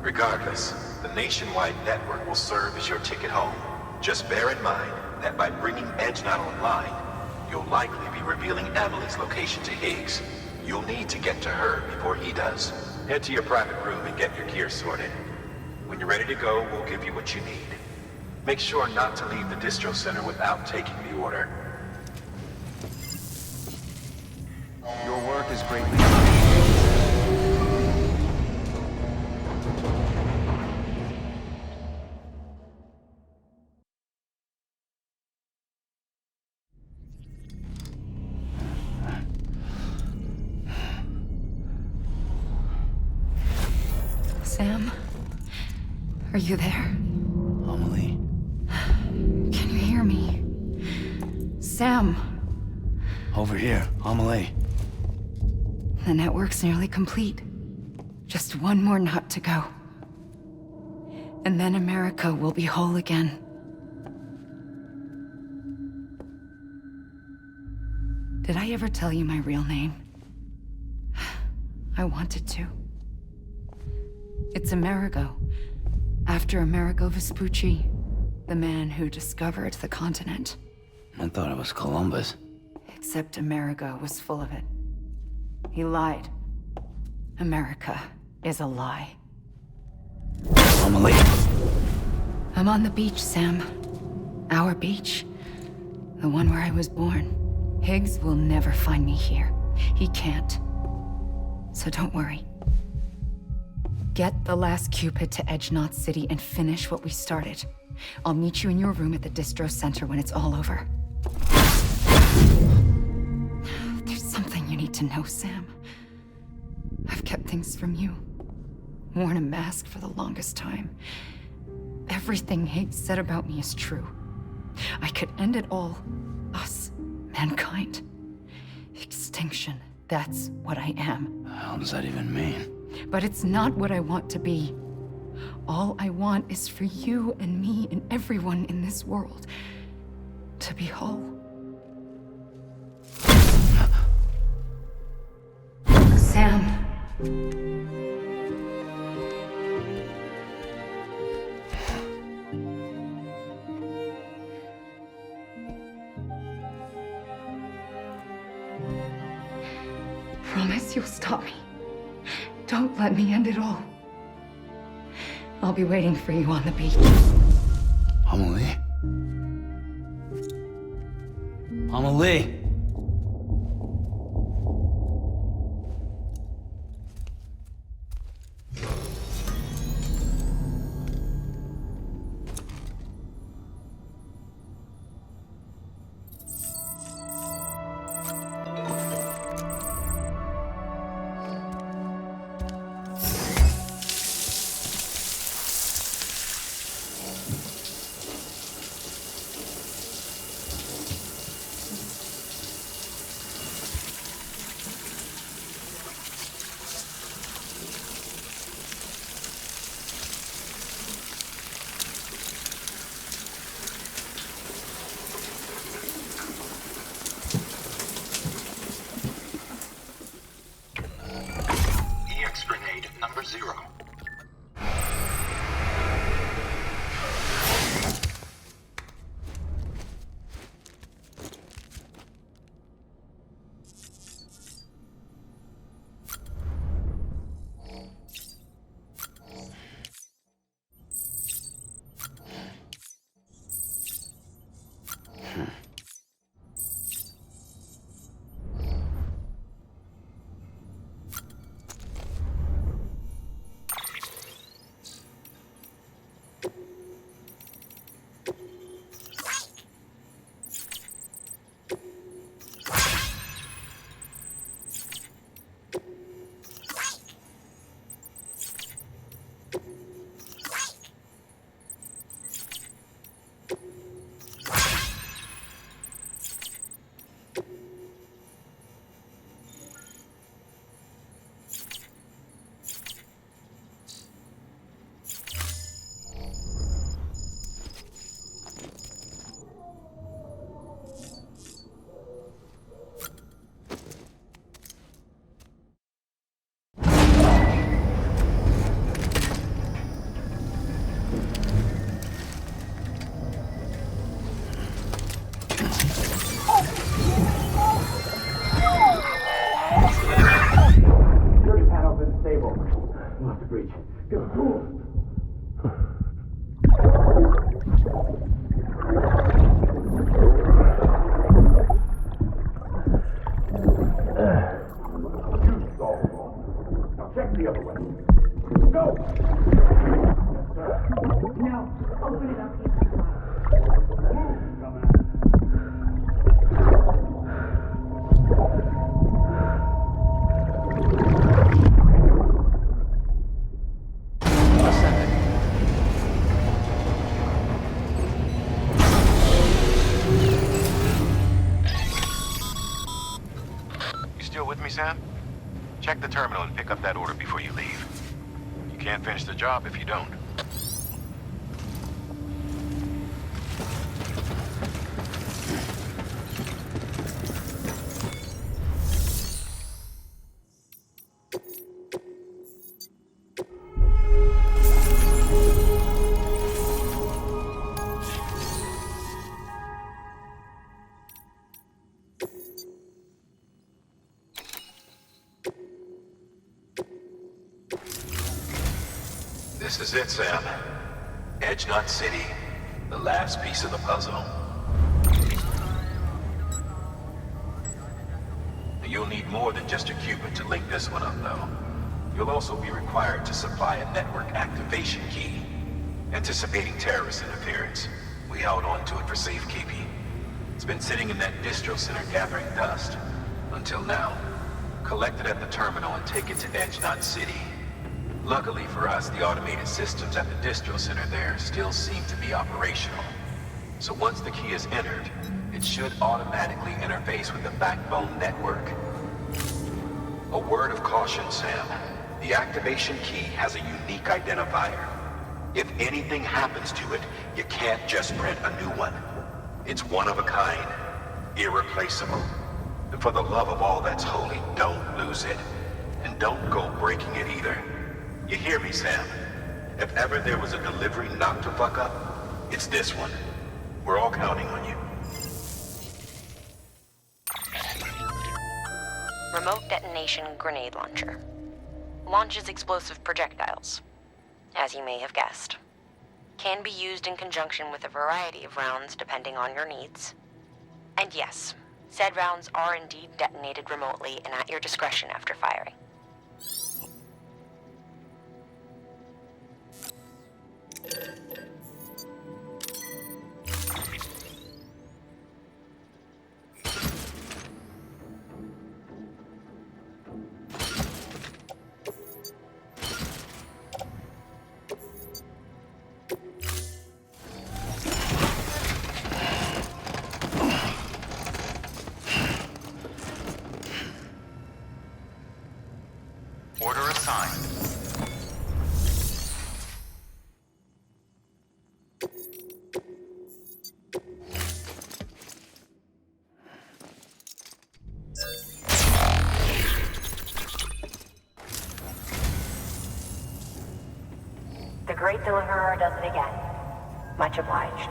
Regardless, the nationwide network will serve as your ticket home. Just bear in mind that by bringing Edge Knot online, you'll likely be revealing Amelie's location to Higgs. You'll need to get to her before he does. Head to your private room and get your gear sorted. When you're ready to go, we'll give you what you need. Make sure not to leave the distro center without taking the order. Your work is greatly appreciated. Sam? Are you there? Amelie? Can you hear me? Sam! Over here, Amelie. The network's nearly complete. Just one more knot to go. And then America will be whole again. Did I ever tell you my real name? I wanted to. It's Amerigo. After Amerigo Vespucci, the man who discovered the continent. I thought it was Columbus. Except Amerigo was full of it. He lied. America is a lie. Amelie. I'm on the beach, Sam. Our beach. The one where I was born. Higgs will never find me here. He can't. So don't worry. Get the last Cupid to Edge Knot City and finish what we started. I'll meet you in your room at the distro center when it's all over. There's something you need to know, Sam. I've kept things from you. Worn a mask for the longest time. Everything Higgs said about me is true. I could end it all. Us. Mankind. Extinction. That's what I am. How does that even mean? But it's not what I want to be. All I want is for you and me and everyone in this world to be whole. Sam. Promise you'll stop me. Don't let me end it all. I'll be waiting for you on the beach. Amelie? Amelie! Security panel's been disabled. We'll have to breach. Get a tool. Now check the other way. Go! Yes, sir. No, open it up. Still with me, Sam? Check the terminal and pick up that order before you leave. You can't finish the job if you don't. This is it, Sam. Edge Knot City. The last piece of the puzzle. You'll need more than just a qubit to link this one up, though. You'll also be required to supply a network activation key. Anticipating terrorist interference, we held on to it for safekeeping. It's been sitting in that distro center gathering dust. Until now. Collect it at the terminal and take it to Edge Knot City. Luckily for us, the automated systems at the distro center there still seem to be operational. So once the key is entered, it should automatically interface with the backbone network. A word of caution, Sam. The activation key has a unique identifier. If anything happens to it, you can't just print a new one. It's one of a kind, irreplaceable. And for the love of all that's holy, don't lose it. And don't go breaking it either. You hear me, Sam? If ever there was a delivery not to fuck up, it's this one. We're all counting on you. Remote detonation grenade launcher. Launches explosive projectiles. As you may have guessed. Can be used in conjunction with a variety of rounds depending on your needs. And yes, said rounds are indeed detonated remotely and at your discretion after firing. Order assigned. The Great Deliverer does it again. Much obliged.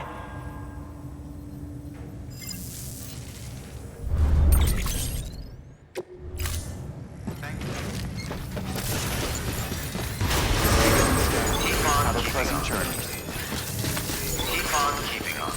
Keep on keeping on. Keep on keeping on.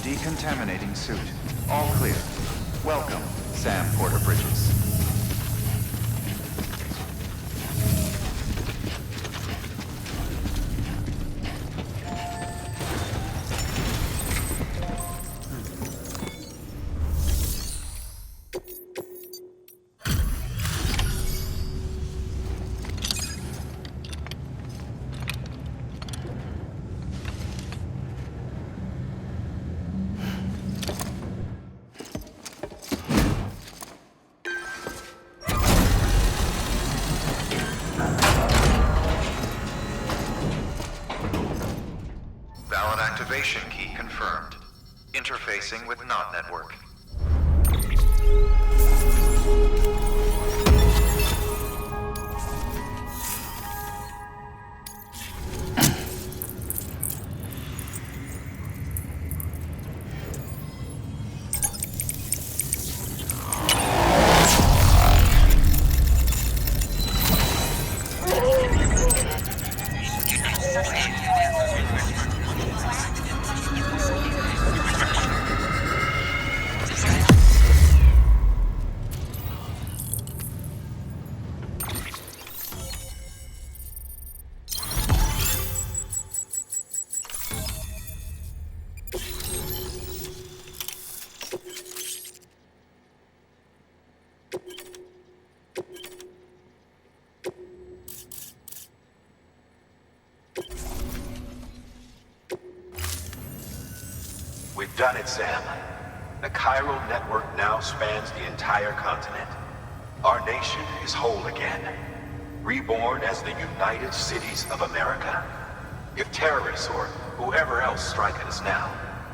Decontaminating suit. All clear. Welcome, Sam Porter Bridges. Valid activation key confirmed. Interfacing with NOT network. We've done it, Sam. The chiral network now spans the entire continent. Our nation is whole again, reborn as the United Cities of America. If terrorists or whoever else strike at us now,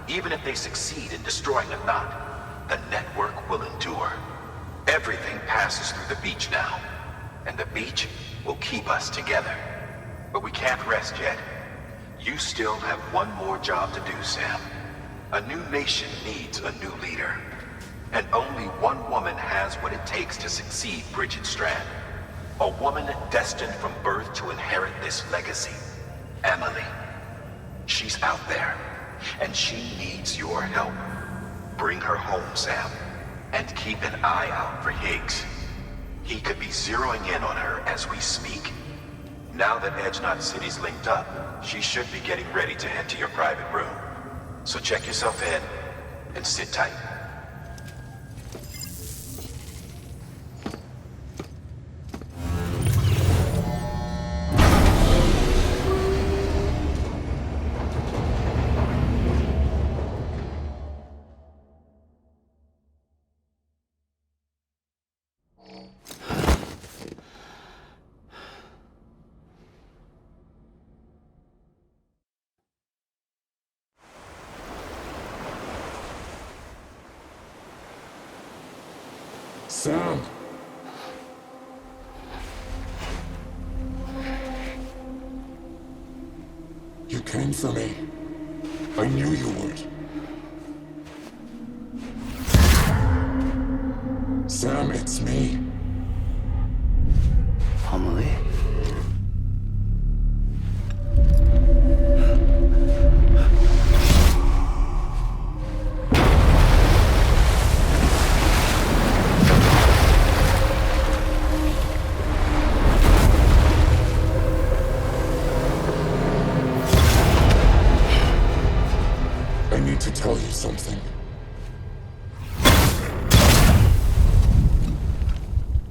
even if they succeed in destroying the knot, the network will endure. Everything passes through the beach now, and the beach will keep us together. But we can't rest yet. You still have one more job to do, Sam. A new nation needs a new leader. And only one woman has what it takes to succeed Bridget Strand. A woman destined from birth to inherit this legacy. Emily. She's out there, and she needs your help. Bring her home, Sam. And keep an eye out for Higgs. He could be zeroing in on her as we speak. Now that Edge Knot City's linked up, she should be getting ready to head to your private room. So check yourself in and sit tight. Sam! You came for me. I knew you would. Sam, it's me. Amelie? I need to tell you something.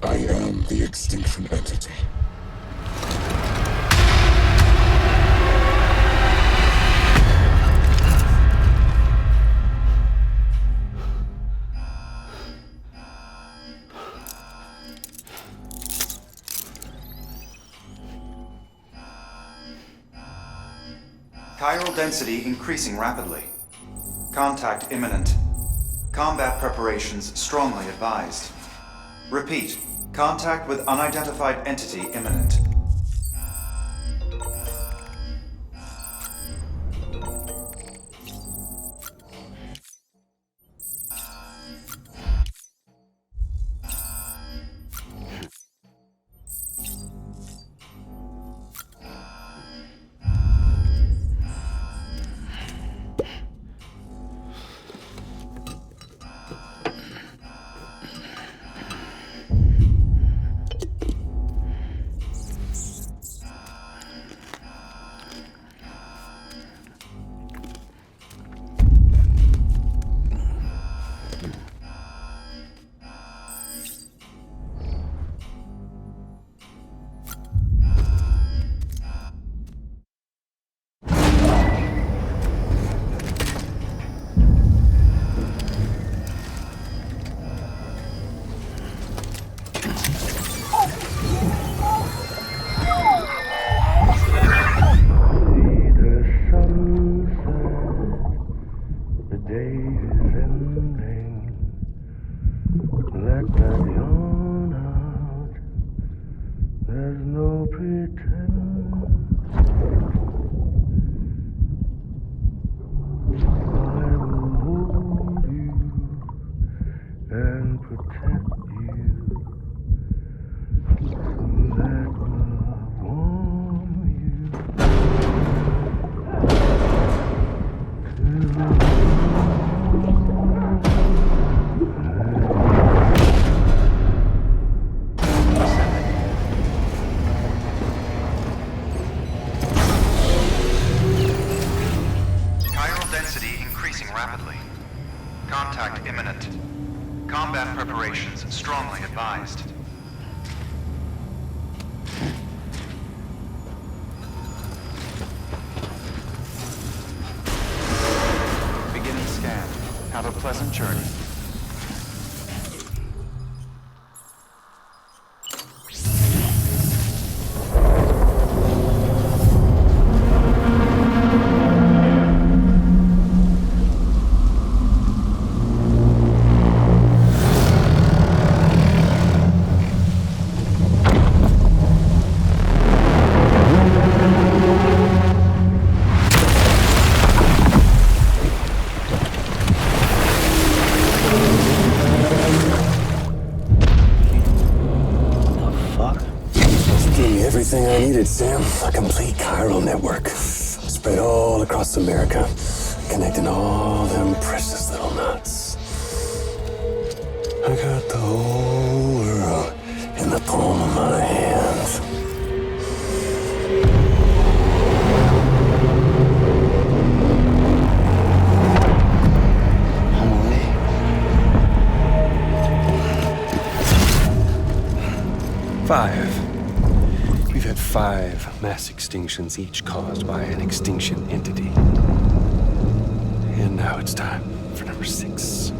I am the extinction entity. Chiral density increasing rapidly. Contact imminent. Combat preparations strongly advised. Repeat, contact with unidentified entity imminent. Everything I needed, Sam. A complete chiral network. Spread all across America. Connecting all them precious little knots. 5. We've had 5 mass extinctions, each caused by an extinction entity. And now it's time for number 6.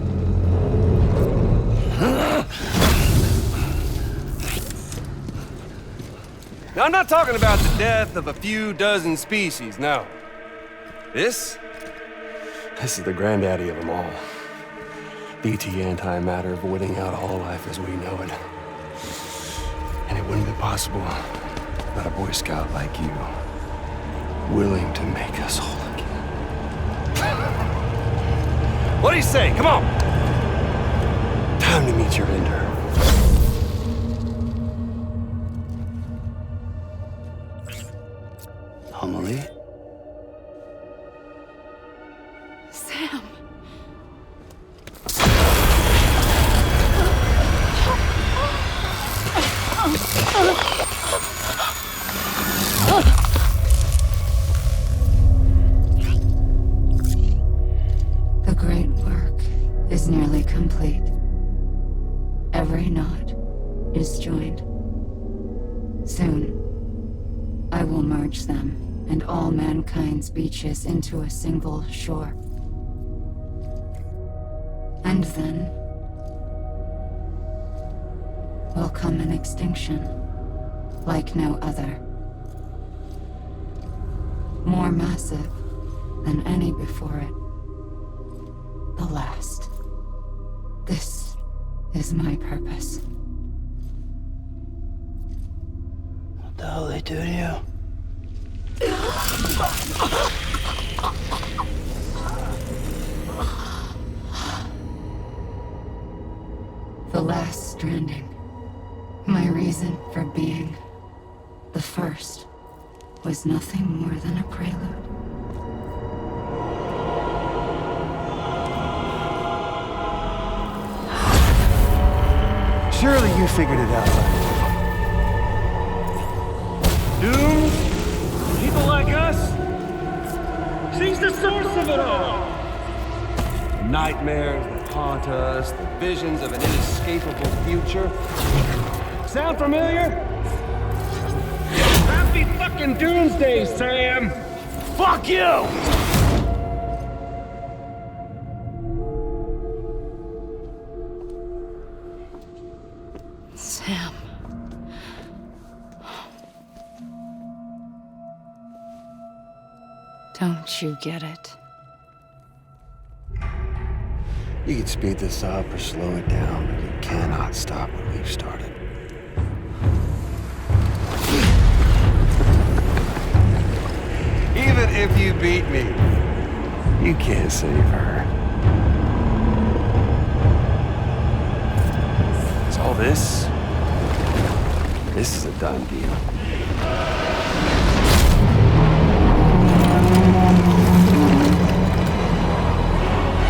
Now, I'm not talking about the death of a few dozen species, no. This is the granddaddy of them all. BT antimatter voiding out all life as we know it. And it wouldn't be possible without a Boy Scout like you, willing to make us whole again. What do you say? Come on! Time to meet your ender. Amelie? Sam. The great work is nearly complete. Every knot is joined. Soon, I will merge them and all mankind's beaches into a single shore. And then will come an extinction like no other. More massive than any before it. The last. This is my purpose. What the hell they do to you? The last stranding. My reason for being. The first was nothing more than a prelude. Surely you figured it out. Doomed? People like us? She's the source of it all! Nightmares that haunt us, the visions of an inescapable future. Sound familiar? Happy fucking doomsday, Sam! Fuck you! Sam. Don't you get it? You can speed this up or slow it down, but you cannot stop what we've started. Even if you beat me, you can't save her. So all this is a done deal.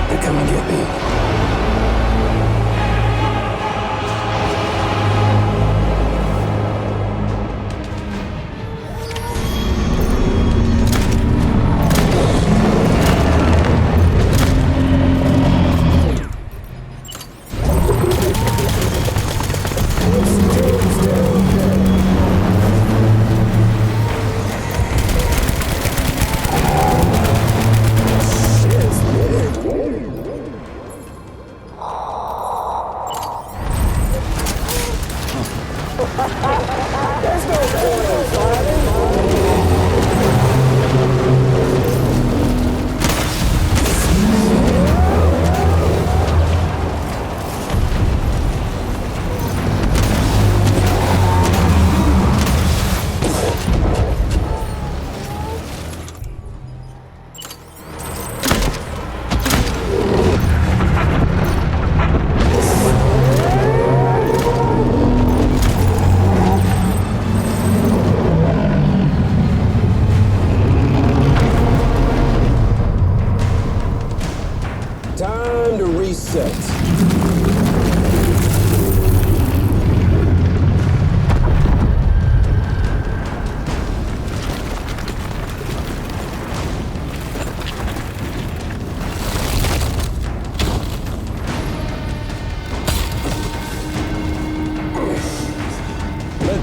They're coming to get me. Time to reset.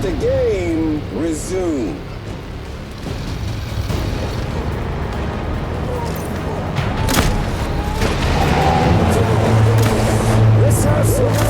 Let the game resume. Let's have some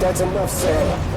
That's enough said.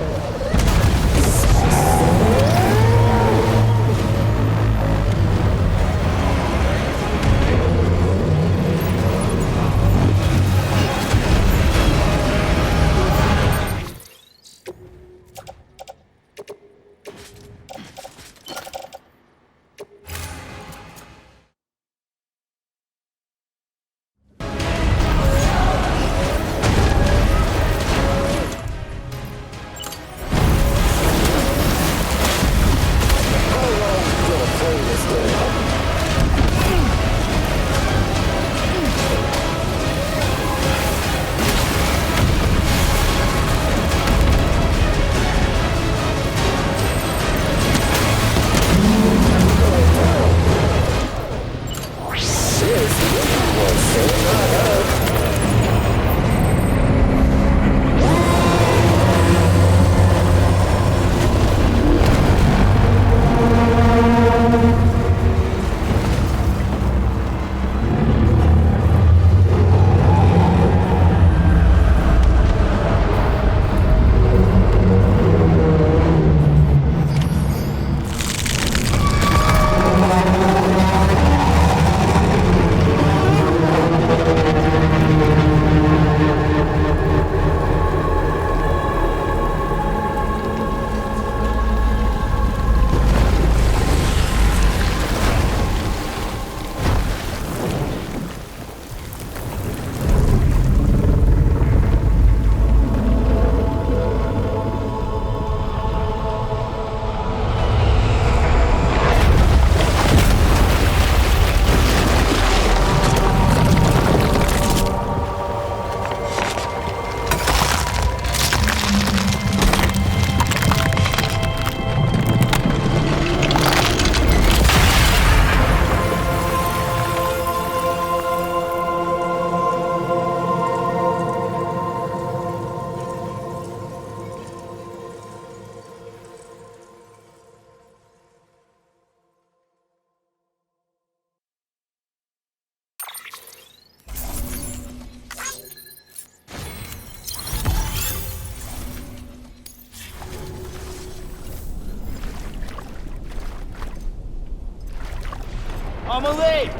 Amelie!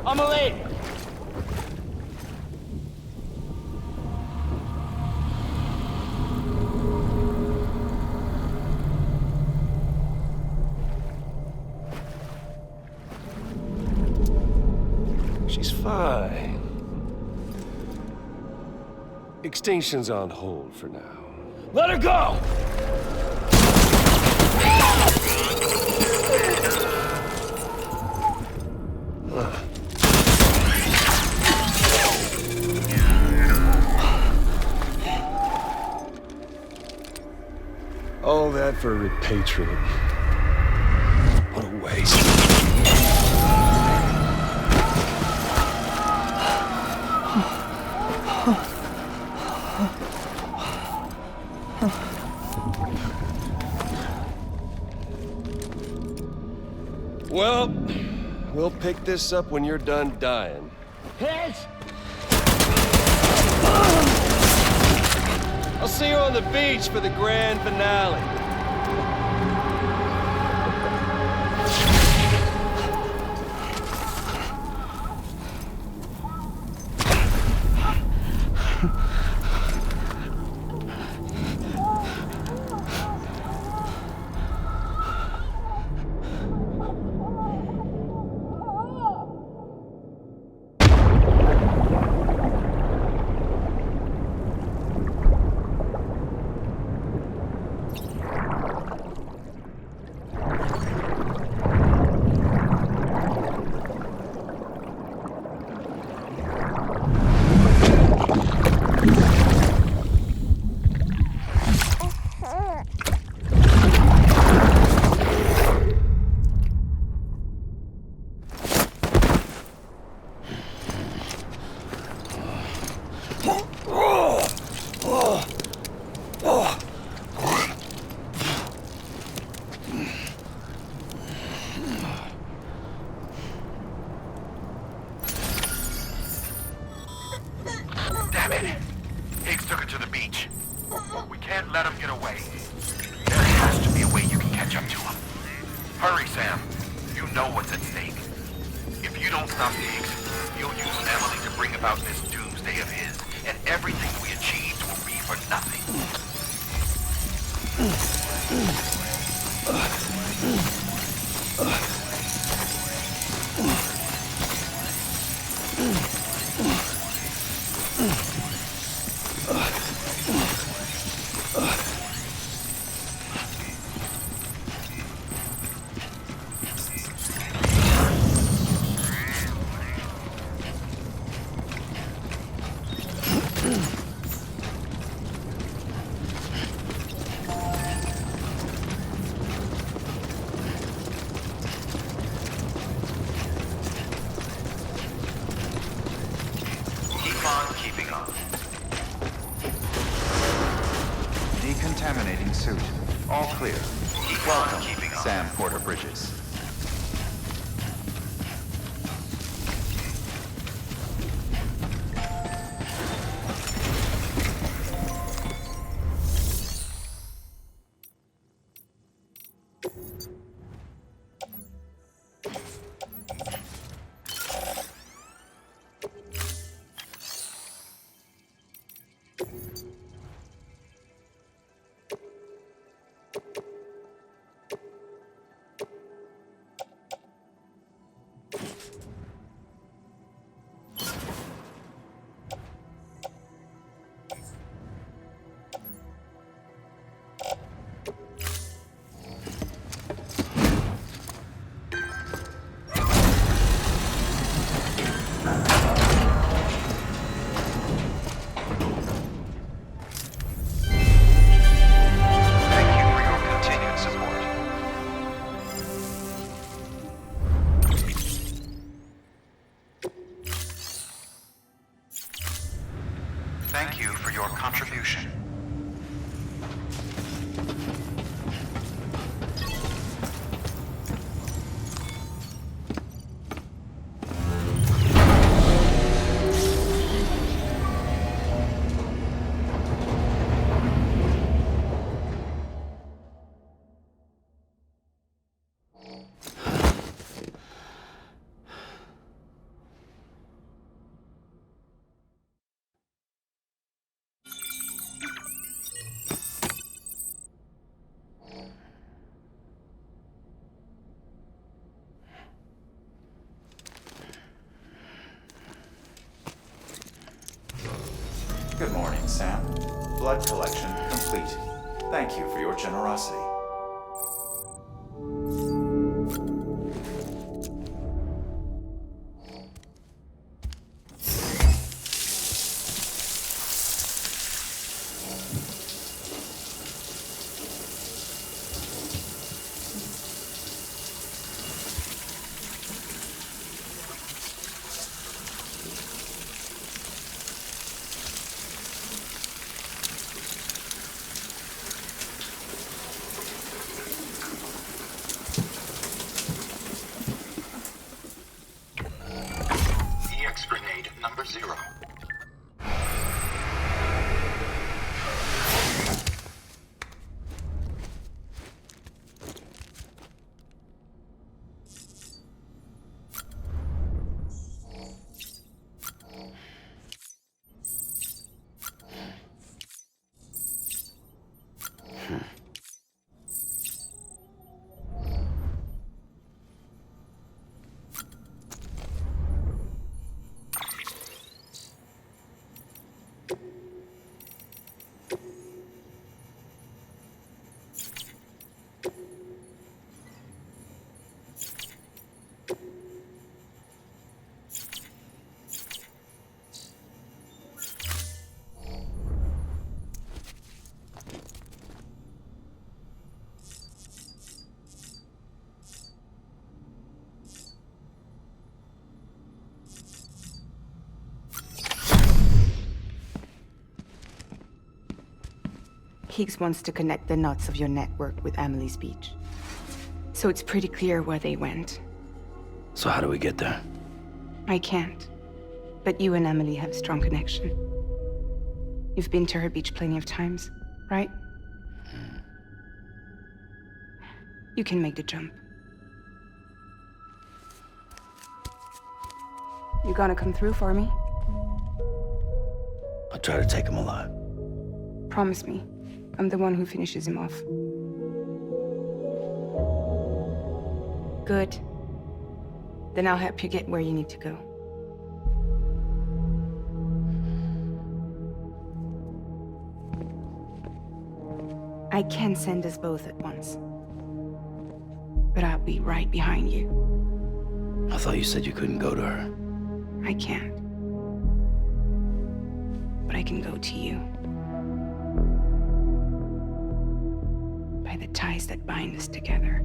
Amelie! She's fine. Extinction's on hold for now. Let her go! All that for repatriate. What a waste. Well, we'll pick this up when you're done dying. Hit! I'll see you on the beach for the grand finale. Damn it! Higgs took her to the beach. We can't let him get away. There has to be a way you can catch up to him. Hurry, Sam. You know what's at stake. If you don't stop Higgs, you'll use Emily to bring about this doomsday of his, and everything we achieved will be for nothing. Keeping on. Decontaminating suit. All clear. Welcome, Sam Porter Bridges. blood collection complete. Thank you for your generosity. EX grenade number 0. Higgs wants to connect the knots of your network with Amelie's beach. So it's pretty clear where they went. So how do we get there? I can't. But you and Amelie have a strong connection. You've been to her beach plenty of times, right? You can make the jump. You gonna come through for me? I'll try to take him alive. Promise me. I'm the one who finishes him off. Good. Then I'll help you get where you need to go. I can send us both at once. But I'll be right behind you. I thought you said you couldn't go to her. I can't. But I can go to you. By the ties that bind us together.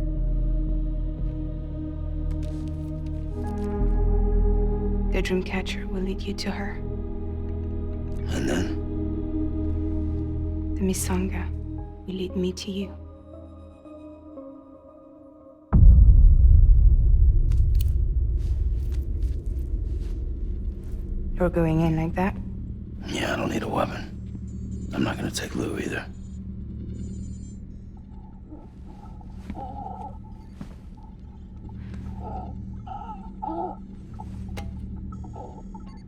The Dreamcatcher will lead you to her. And then? The Misanga will lead me to you. You're going in like that? Yeah, I don't need a weapon. I'm not gonna take Lou either.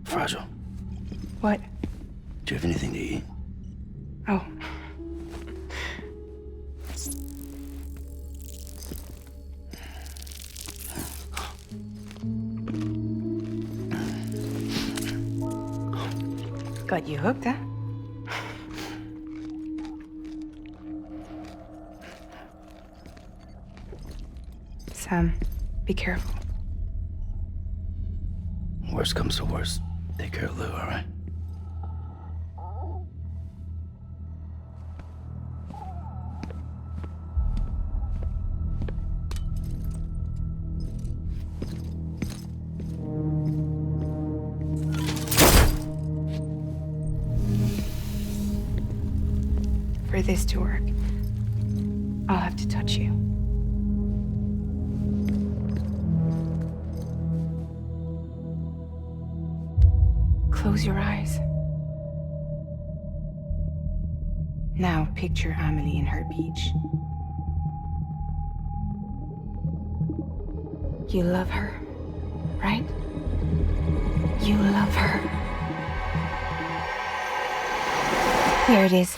Fragile. What? Do you have anything to eat? Oh. Got you hooked, huh? Sam, be careful. Worst comes to worst. Take care of Lou, all right? For this to work, I'll have to touch you. Close your eyes. Now picture Amelie in her beach. You love her, right? You love her. Here it is.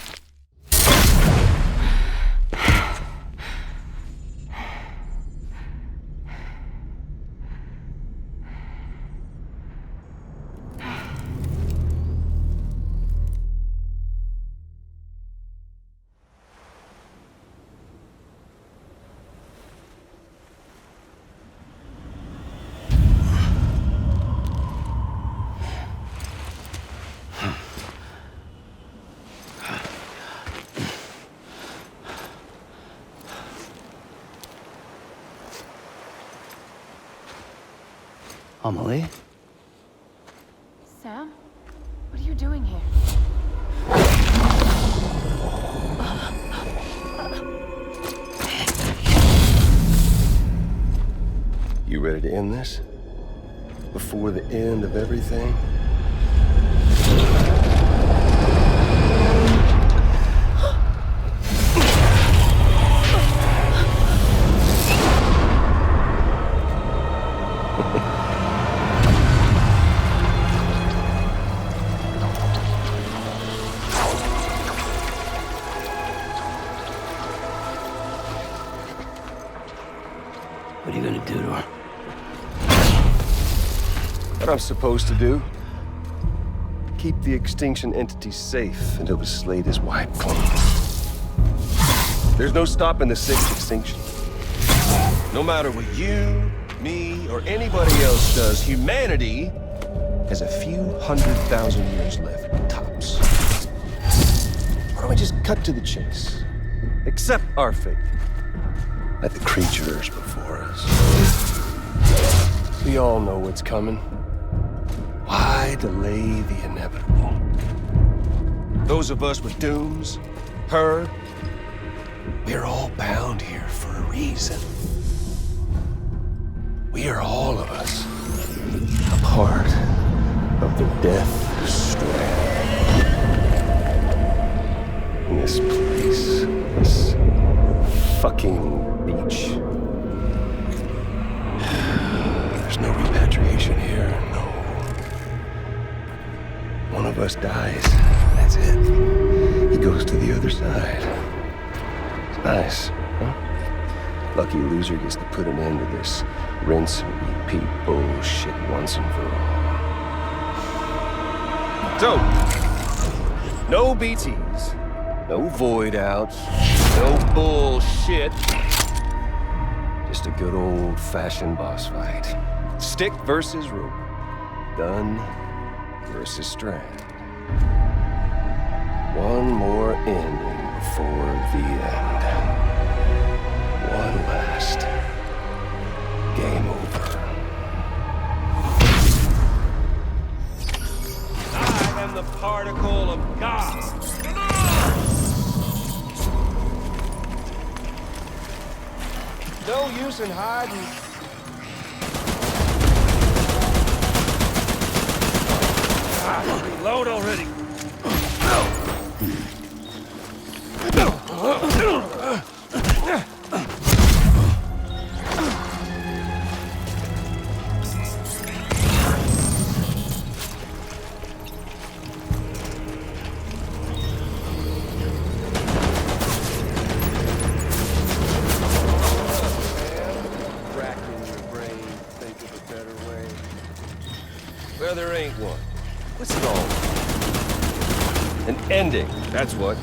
Amelie? Sam? What are you doing here? You ready to end this? Before the end of everything? What are you gonna do to her? What I'm supposed to do? Keep the extinction entity safe until the slate is wiped clean. There's no stopping the sixth extinction. No matter what you, me, or anybody else does, humanity has a few 100,000 years left, tops. Why don't we just cut to the chase? Accept our fate, like the creatures before us. We all know what's coming. Why delay the inevitable? Those of us with dooms, her, we're all bound here for a reason. We are all of us a part of the Death Strand. In this place, this fucking beach. There's no repatriation here, no. One of us dies, that's it. He goes to the other side. It's nice, huh? Lucky loser gets to put an end to this rinse and repeat bullshit once and for all. So, no BTs, no void outs, no bullshit. Just a good old-fashioned boss fight. Stick versus rope. Done versus Strand. One more ending before the end. One last game over. I am the particle of God. No use in hiding. Reload already. Well, there ain't one. What's it all? An ending, that's what.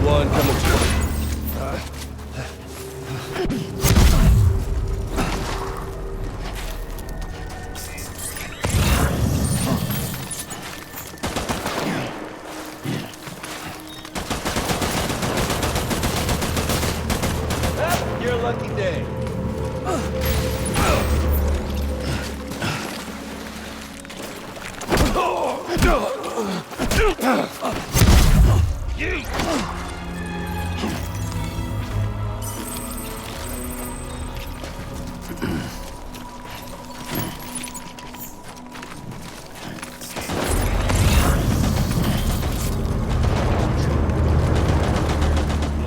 One coming through. Your lucky day.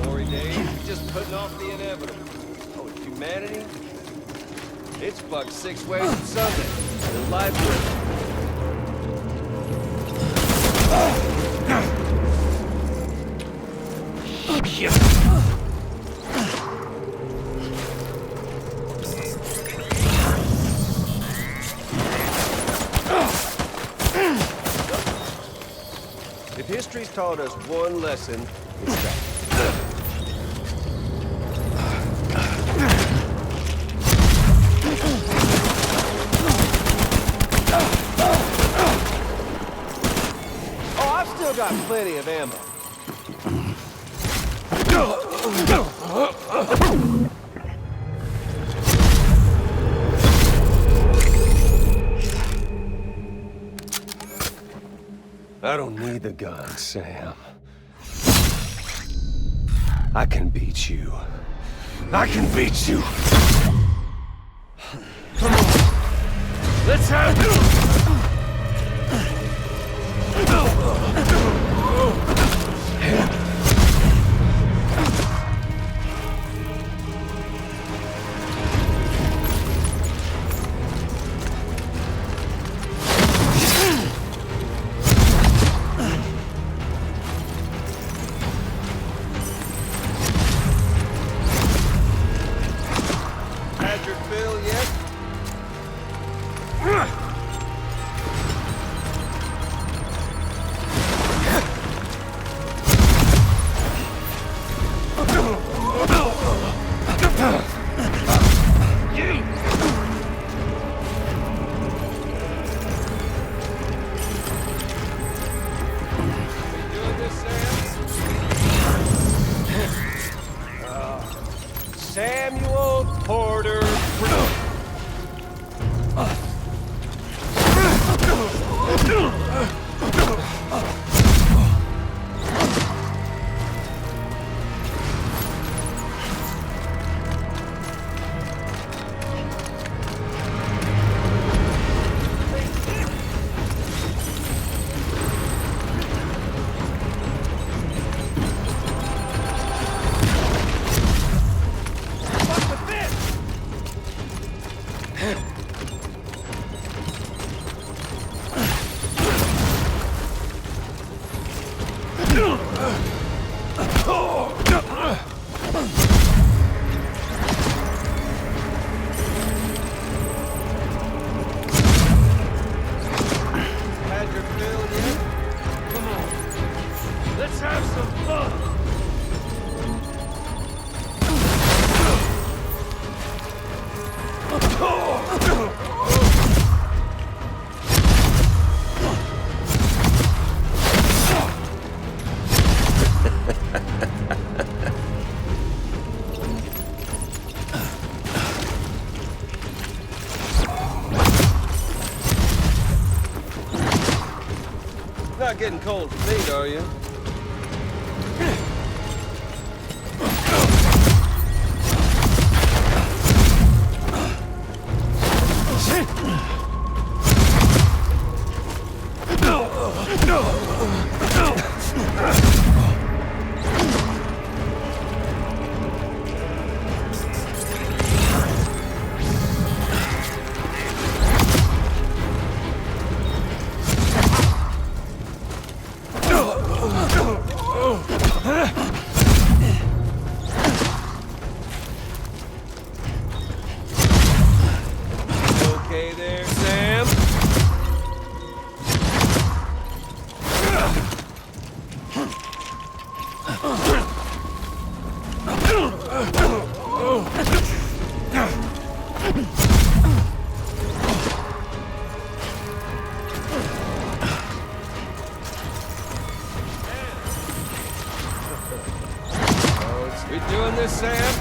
Glory days, just putting off the inevitable. Oh, it's humanity? It's fucked 6 ways from Sunday. And life with If history's taught us one lesson, it's that. plenty of ammo. I don't need the gun, Sam. I can beat you. I can beat you. Come on. Let's have Samuel Porter. Not getting cold feet, are you? Okay there, Sam? We doing this, Sam?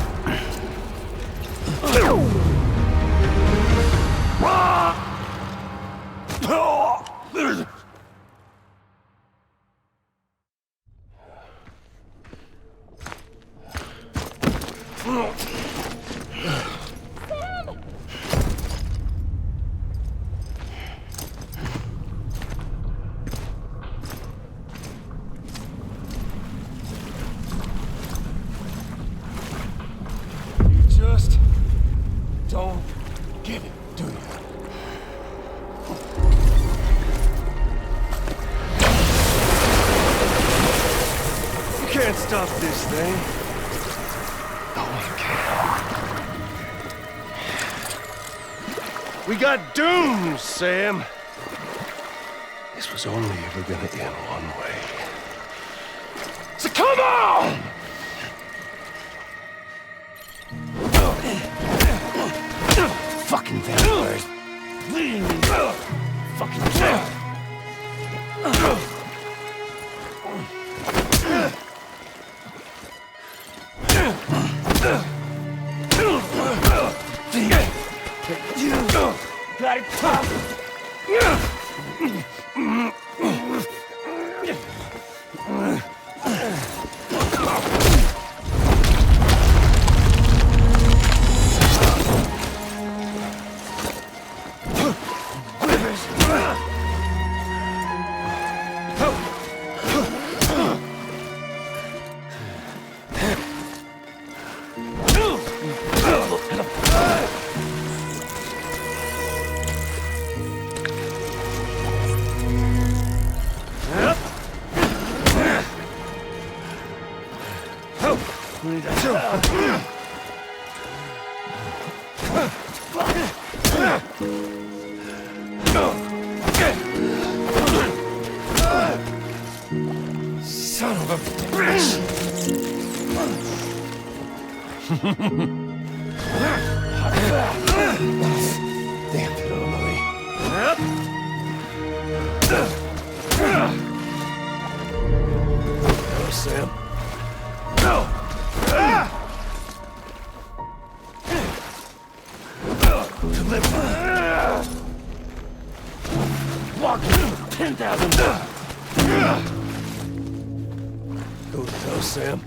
Just don't get it, do you? You can't stop this thing. No one can. We got dooms, Sam. This was only ever gonna end one way. So come on! Fucking vampires. Fucking vampires. Son of a bitch! Damn it, Emily. Go, Sam. No! Walking 10,000. Go to toe, Sam.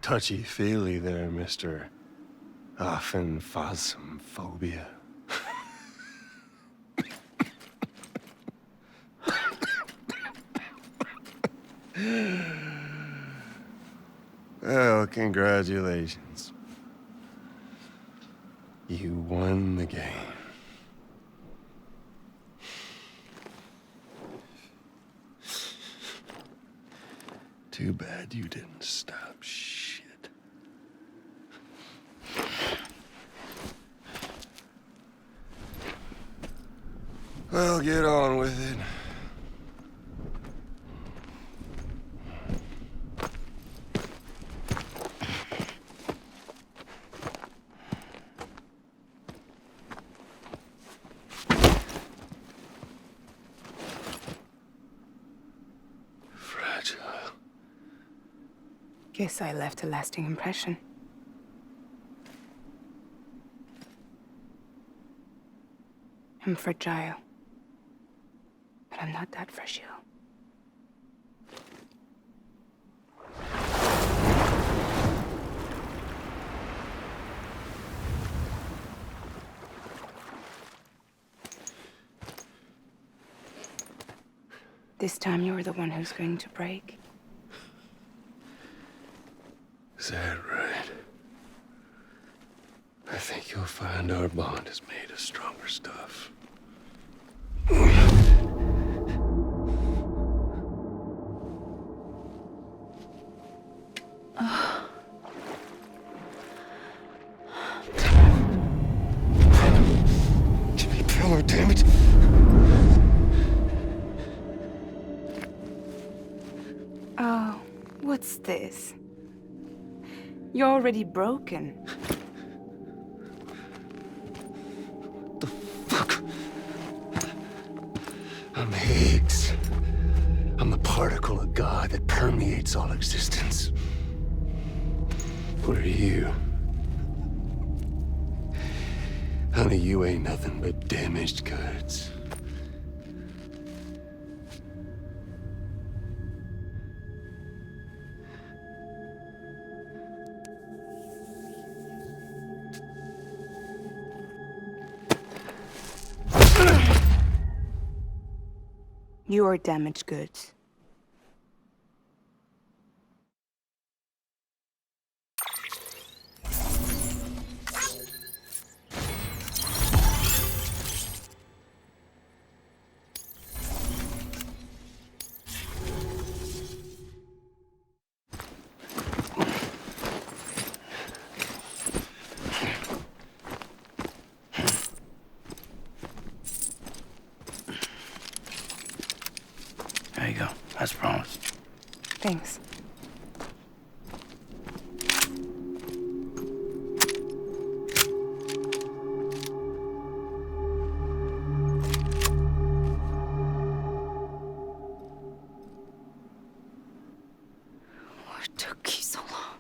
Touchy-feely there, Mr. Phasmophobia. Well, congratulations. You won the game. Too bad you didn't stop shit. Well, get on with it. Fragile. Guess I left a lasting impression. I'm fragile. But I'm not that fragile. This time you're the one who's going to break. Is that right? I think you'll find our bond is made of stronger stuff. Jimmy Pillar, damn it! Oh, what's this? You're already broken. I'm Higgs. I'm the particle of God that permeates all existence. What are you? Honey, you ain't nothing but damaged goods. You are damaged goods. There you go, as promised. Thanks. What took you so long?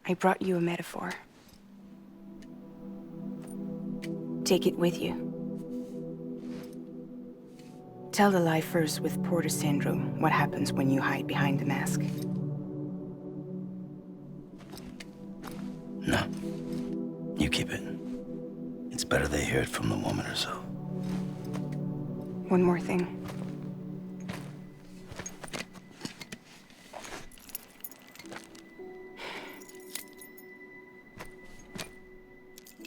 I brought you a metaphor. Take it with you. Tell the lifers with Porter syndrome what happens when you hide behind the mask. No. You keep it. It's better they hear it from the woman herself. One more thing.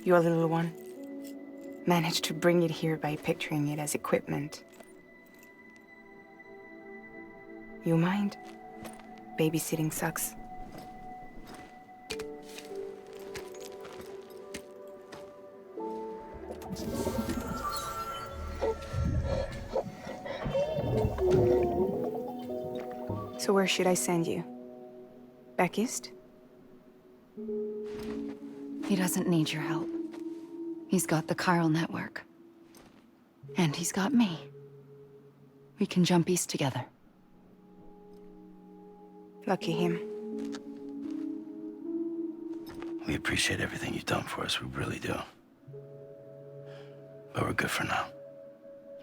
Your little one managed to bring it here by picturing it as equipment. You mind? Babysitting sucks. So where should I send you? Back east? He doesn't need your help. He's got the chiral network. And he's got me. We can jump east together. Lucky him. We appreciate everything you've done for us, we really do. But we're good for now.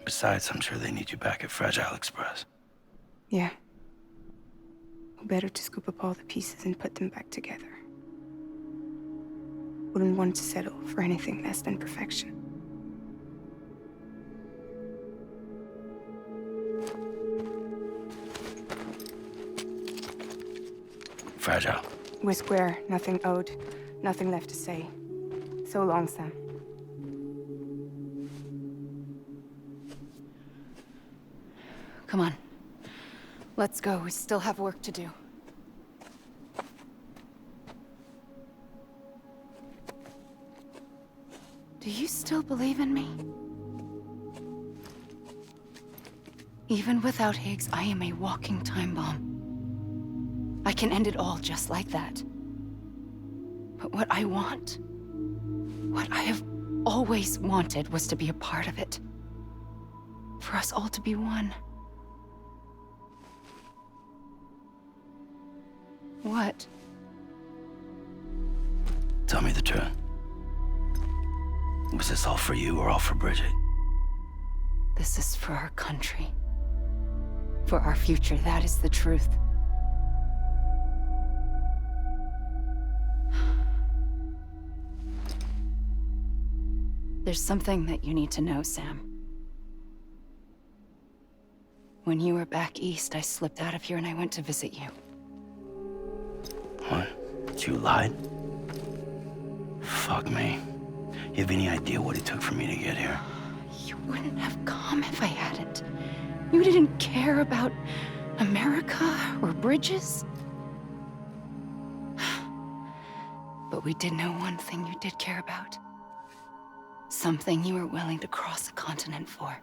Besides, I'm sure they need you back at Fragile Express. Yeah. Better to scoop up all the pieces and put them back together. Wouldn't want to settle for anything less than perfection. Fragile. We're square, nothing owed, nothing left to say. So long, Sam. Come on. Let's go. We still have work to do. Do you still believe in me? Even without Higgs, I am a walking time bomb. I can end it all just like that. But what I want, what I have always wanted, was to be a part of it. For us all to be one. What? Tell me the truth. Was this all for you or all for Bridget? This is for our country. For our future, that is the truth. There's something that you need to know, Sam. When you were back east, I slipped out of here and I went to visit you. What? You lied? Fuck me. You have any idea what it took for me to get here? You wouldn't have come if I hadn't. You didn't care about America or bridges. But we did know one thing you did care about. Something you were willing to cross a continent for.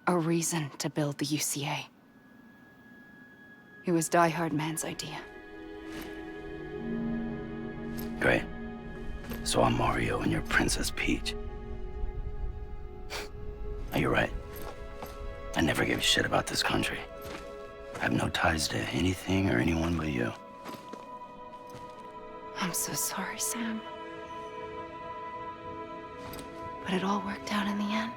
A reason to build the UCA. It was Die-Hardman's idea. Great. So I'm Mario and you're Princess Peach. You're right. I never gave a shit about this country. I have no ties to anything or anyone but you. I'm so sorry, Sam. But it all worked out in the end.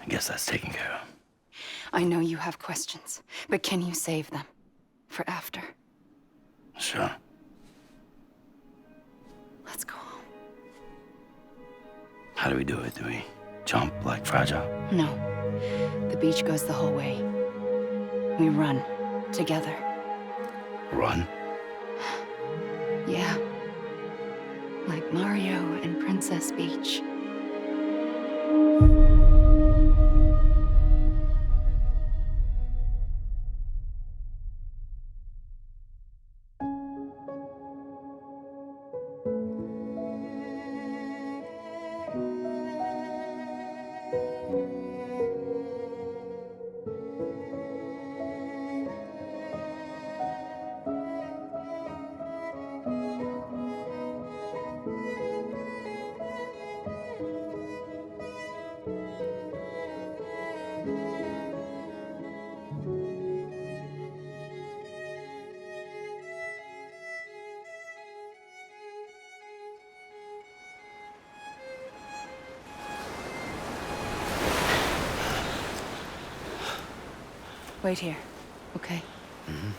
I guess that's taken care of. I know you have questions, but can you save them? For after? Sure. Let's go home. How do we do it? Do we jump like Fragile? No. The beach goes the whole way. We run. Together. Run? Yeah. Like Mario and Princess Beach. Wait here, okay? Mm-hmm.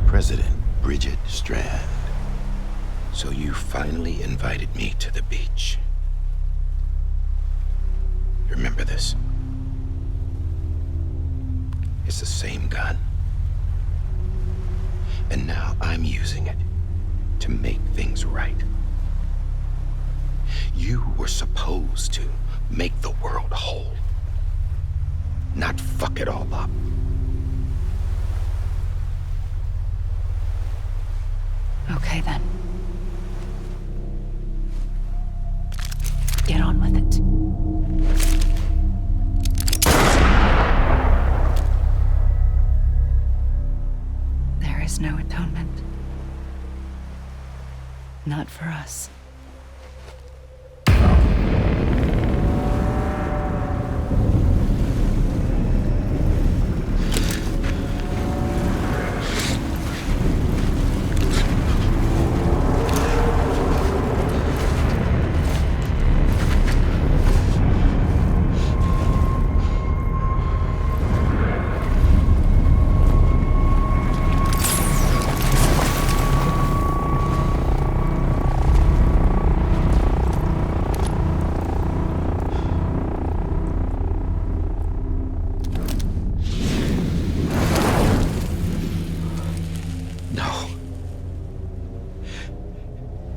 President Bridget Strand. So you finally invited me to the beach. Remember this? It's the same gun. And now I'm using it to make things right. You were supposed to make the world whole, not fuck it all up. Okay, then. Get on with it. There is no atonement. Not for us.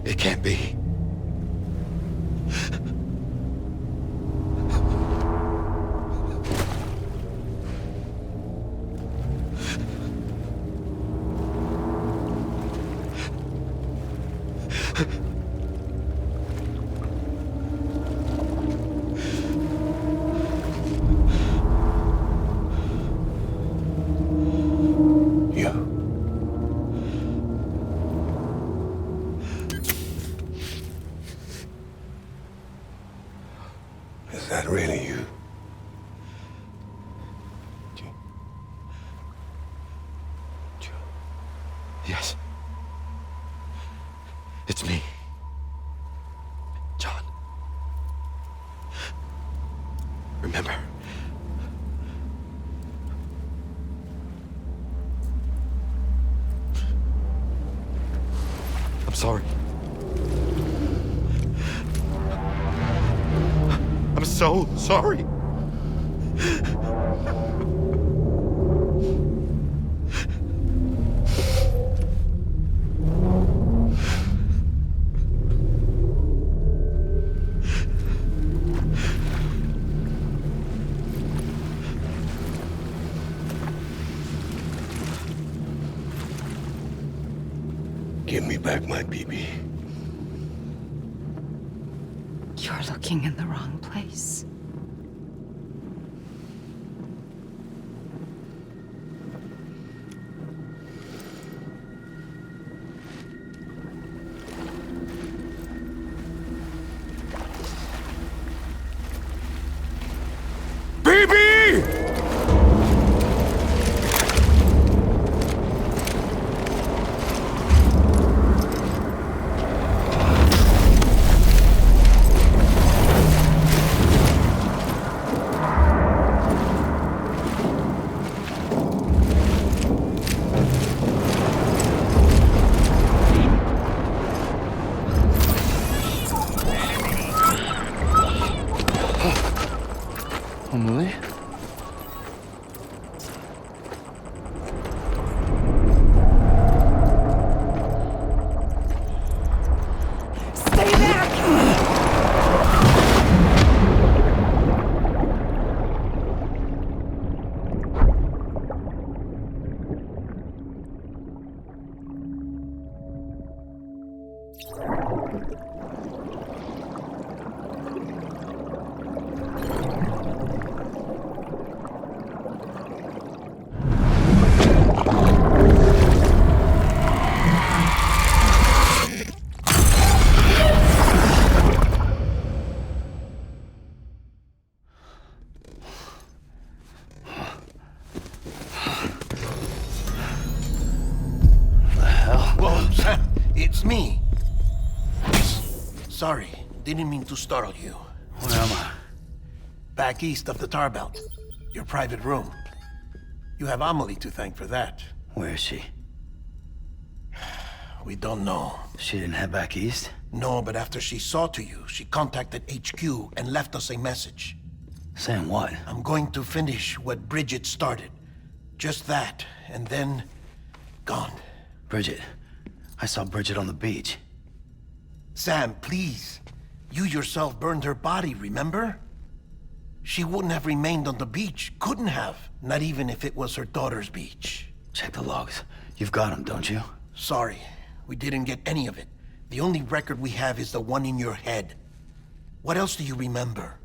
It can't be. Is that really you? Yes. It's me. John. Remember? I'm sorry. I'm so sorry. Give me back my BB. You're looking in the wrong place. Emily? Stay back! Whoa, Sam, it's me. Sorry, didn't mean to startle you. Where am I? Back east of the tar belt. Your private room. You have Amelie to thank for that. Where is she? We don't know. She didn't head back east? No, but after she saw to you, she contacted HQ and left us a message. Saying what? I'm going to finish what Bridget started. Just that, and then... gone. Bridget. I saw Bridget on the beach. Sam, please. You yourself burned her body, remember? She wouldn't have remained on the beach. Couldn't have. Not even if it was her daughter's beach. Check the logs. You've got them, don't you? Sorry. We didn't get any of it. The only record we have is the one in your head. What else do you remember?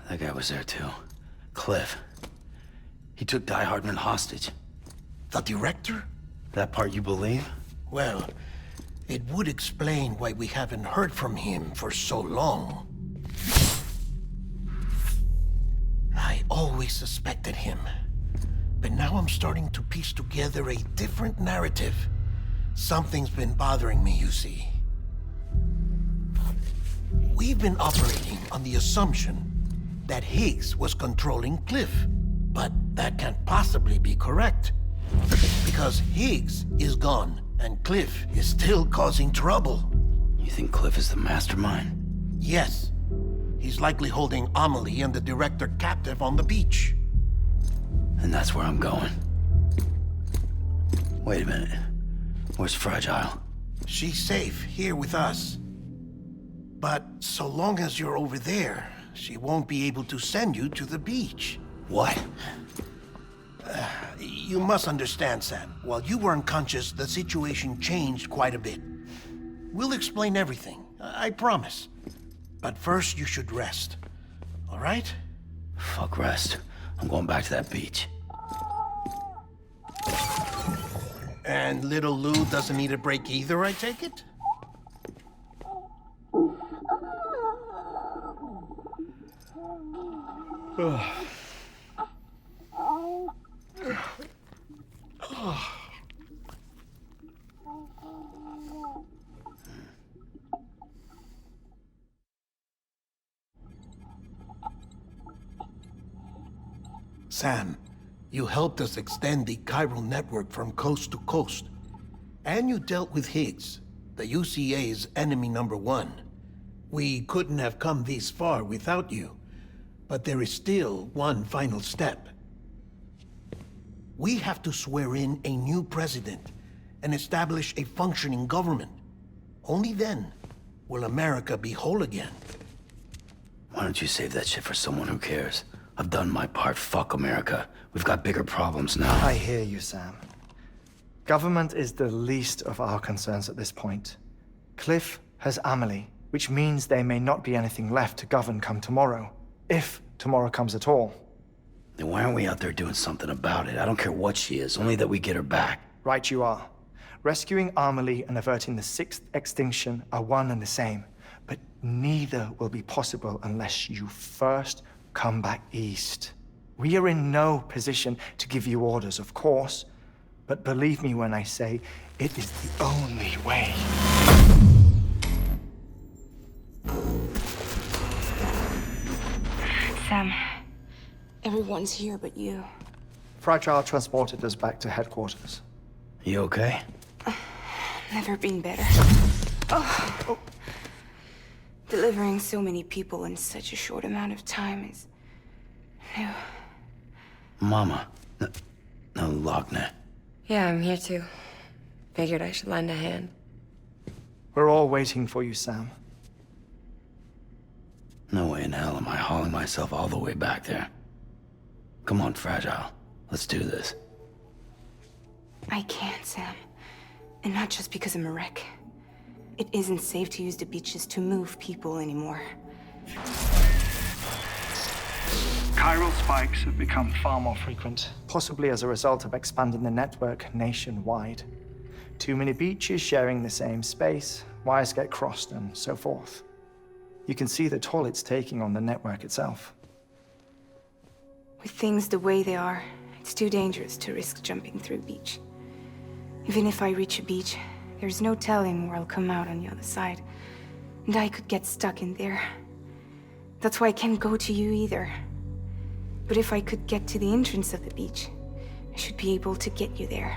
That guy was there too. Cliff. He took Die-Hardman hostage. The director? That part you believe? Well, it would explain why we haven't heard from him for so long. I always suspected him. But now I'm starting to piece together a different narrative. Something's been bothering me, you see. We've been operating on the assumption that Higgs was controlling Cliff. But that can't possibly be correct. Because Higgs is gone, and Cliff is still causing trouble. You think Cliff is the mastermind? Yes. He's likely holding Amelie and the director captive on the beach. And that's where I'm going. Wait a minute. Where's Fragile? She's safe here with us. But so long as you're over there, she won't be able to send you to the beach. What? You must understand, Sam. While you were unconscious, the situation changed quite a bit. We'll explain everything, I promise. But first, you should rest. All right? Fuck rest. I'm going back to that beach. And little Lou doesn't need a break either, I take it? Sam, you helped us extend the chiral network from coast to coast. And you dealt with Higgs, the UCA's enemy #1. We couldn't have come this far without you. But there is still one final step. We have to swear in a new president and establish a functioning government. Only then will America be whole again. Why don't you save that shit for someone who cares? I've done my part. Fuck America. We've got bigger problems now. I hear you, Sam. Government is the least of our concerns at this point. Cliff has Amelie, which means there may not be anything left to govern come tomorrow. If tomorrow comes at all. Then why aren't we out there doing something about it? I don't care what she is, only that we get her back. Right you are. Rescuing Amelie and averting the 6th extinction are one and the same. But neither will be possible unless you first come back east. We are in no position to give you orders, of course. But believe me when I say, it is the only way. Sam, everyone's here but you. Fragile transported us back to headquarters. You okay? Never been better. Oh. Delivering so many people in such a short amount of time is new. Mama. No, Lochner. Yeah, I'm here too. Figured I should lend a hand. We're all waiting for you, Sam. No way in hell am I hauling myself all the way back there. Come on, Fragile. Let's do this. I can't, Sam. And not just because I'm a wreck. It isn't safe to use the beaches to move people anymore. Chiral spikes have become far more frequent, possibly as a result of expanding the network nationwide. Too many beaches sharing the same space, wires get crossed, and so forth. You can see the toll it's taking on the network itself. With things the way they are, it's too dangerous to risk jumping through a beach. Even if I reach a beach, there's no telling where I'll come out on the other side. And I could get stuck in there. That's why I can't go to you either. But if I could get to the entrance of the beach, I should be able to get you there.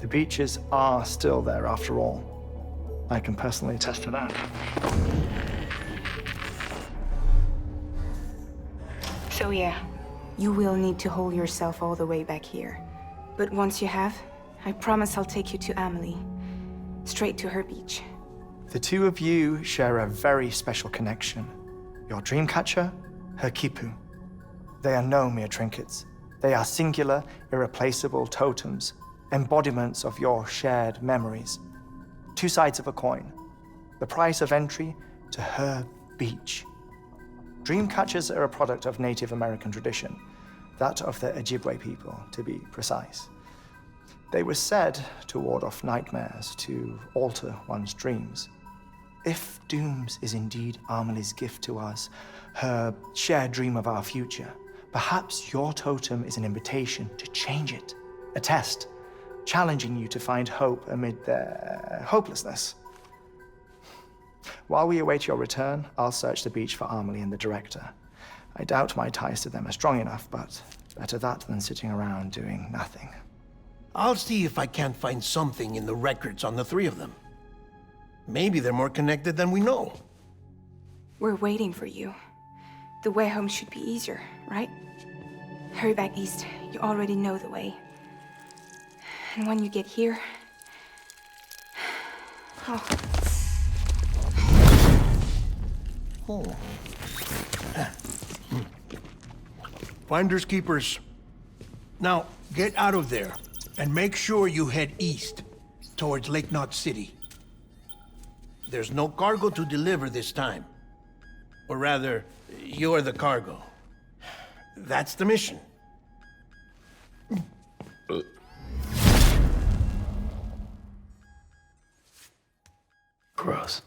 The beaches are still there after all. I can personally attest to that. So yeah, you will need to hold yourself all the way back here. But once you have, I promise I'll take you to Amelie. Straight to her beach. The two of you share a very special connection. Your dreamcatcher, her Kipu. They are no mere trinkets. They are singular, irreplaceable totems, embodiments of your shared memories. Two sides of a coin. The price of entry to her beach. Dreamcatchers are a product of Native American tradition, that of the Ojibwe people, to be precise. They were said to ward off nightmares, to alter one's dreams. If Dooms is indeed Amelie's gift to us, her shared dream of our future, perhaps your totem is an invitation to change it. A test, challenging you to find hope amid their hopelessness. While we await your return, I'll search the beach for Amelie and the director. I doubt my ties to them are strong enough, but better that than sitting around doing nothing. I'll see if I can't find something in the records on the three of them. Maybe they're more connected than we know. We're waiting for you. The way home should be easier, right? Hurry back east. You already know the way. And when you get here... Oh. Oh. Finders keepers. Now, get out of there. And make sure you head east, towards Lake Knot City. There's no cargo to deliver this time. Or rather, you're the cargo. That's the mission. Gross.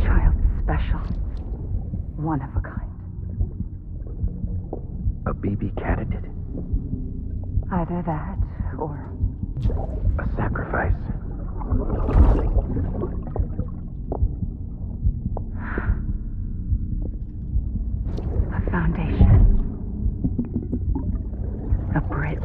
Child is special. One of a kind. A BB candidate? Either that, or... A sacrifice? A foundation. A bridge.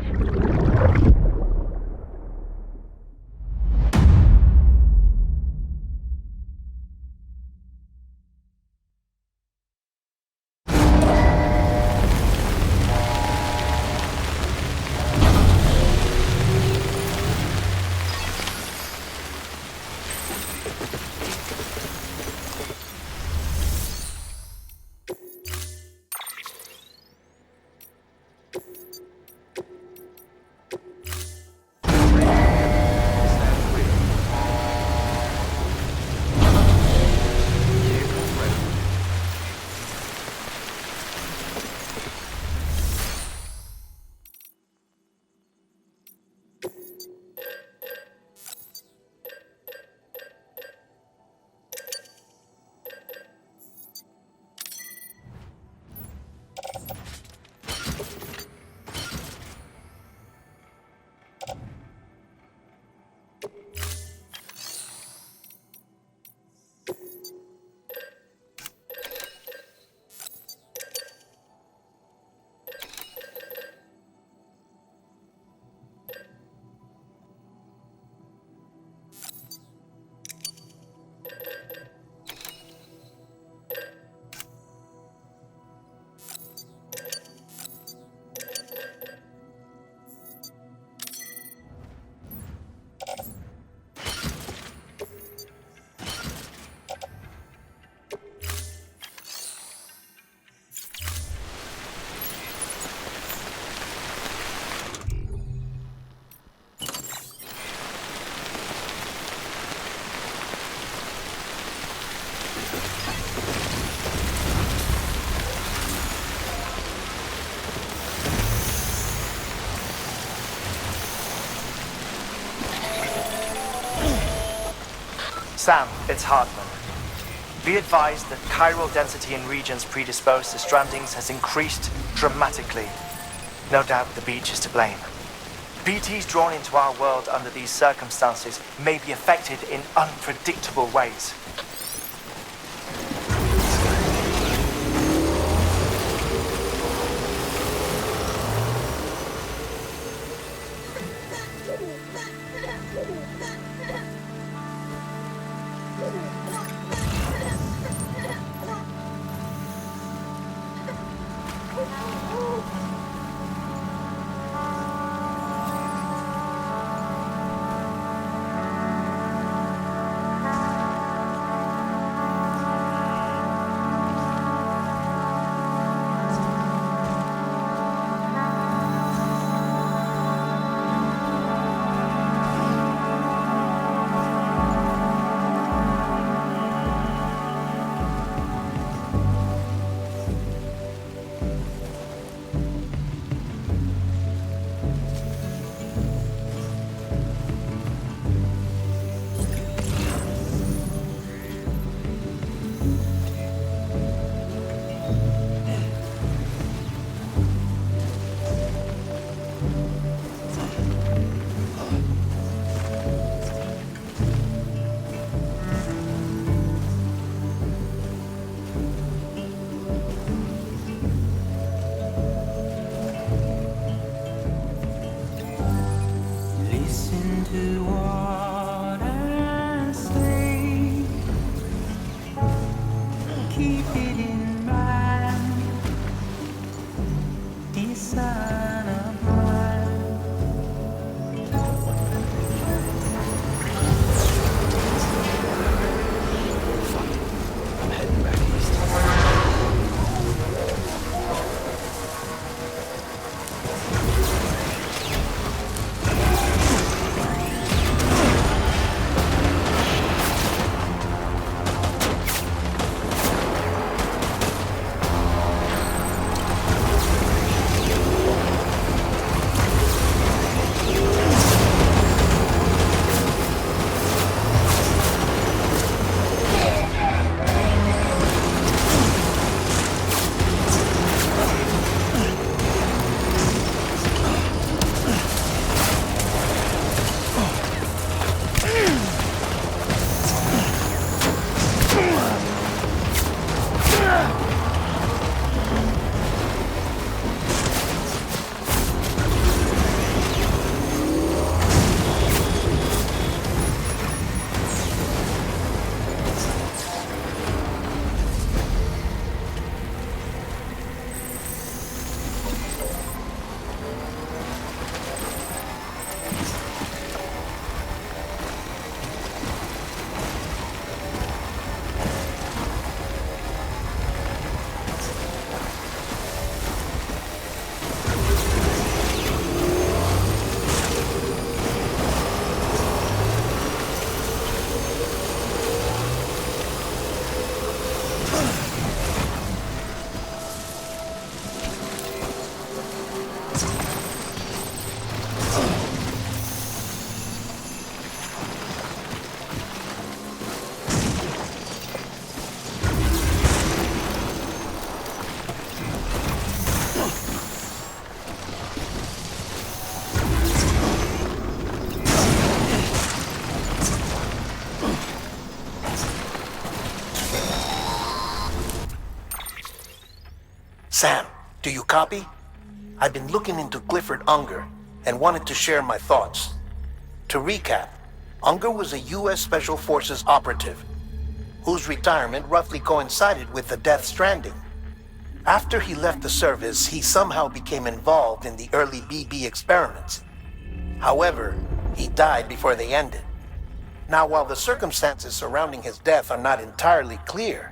Sam, it's Heartman. Be advised that chiral density in regions predisposed to strandings has increased dramatically. No doubt the beach is to blame. BTs drawn into our world under these circumstances may be affected in unpredictable ways. Sam, do you copy? I've been looking into Clifford Unger and wanted to share my thoughts. To recap, Unger was a U.S. Special Forces operative whose retirement roughly coincided with the Death Stranding. After he left the service, he somehow became involved in the early BB experiments. However, he died before they ended. Now, while the circumstances surrounding his death are not entirely clear,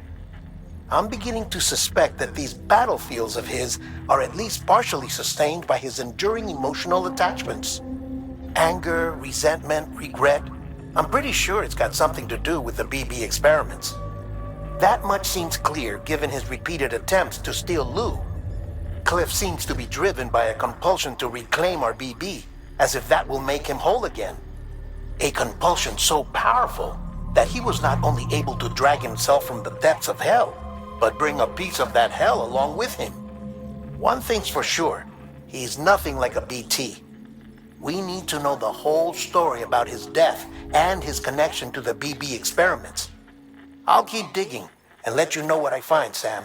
I'm beginning to suspect that these battlefields of his are at least partially sustained by his enduring emotional attachments. Anger, resentment, regret. I'm pretty sure it's got something to do with the BB experiments. That much seems clear given his repeated attempts to steal Lou. Cliff seems to be driven by a compulsion to reclaim our BB, as if that will make him whole again. A compulsion so powerful that he was not only able to drag himself from the depths of hell, but bring a piece of that hell along with him. One thing's for sure, he's nothing like a BT. We need to know the whole story about his death and his connection to the BB experiments. I'll keep digging and let you know what I find, Sam.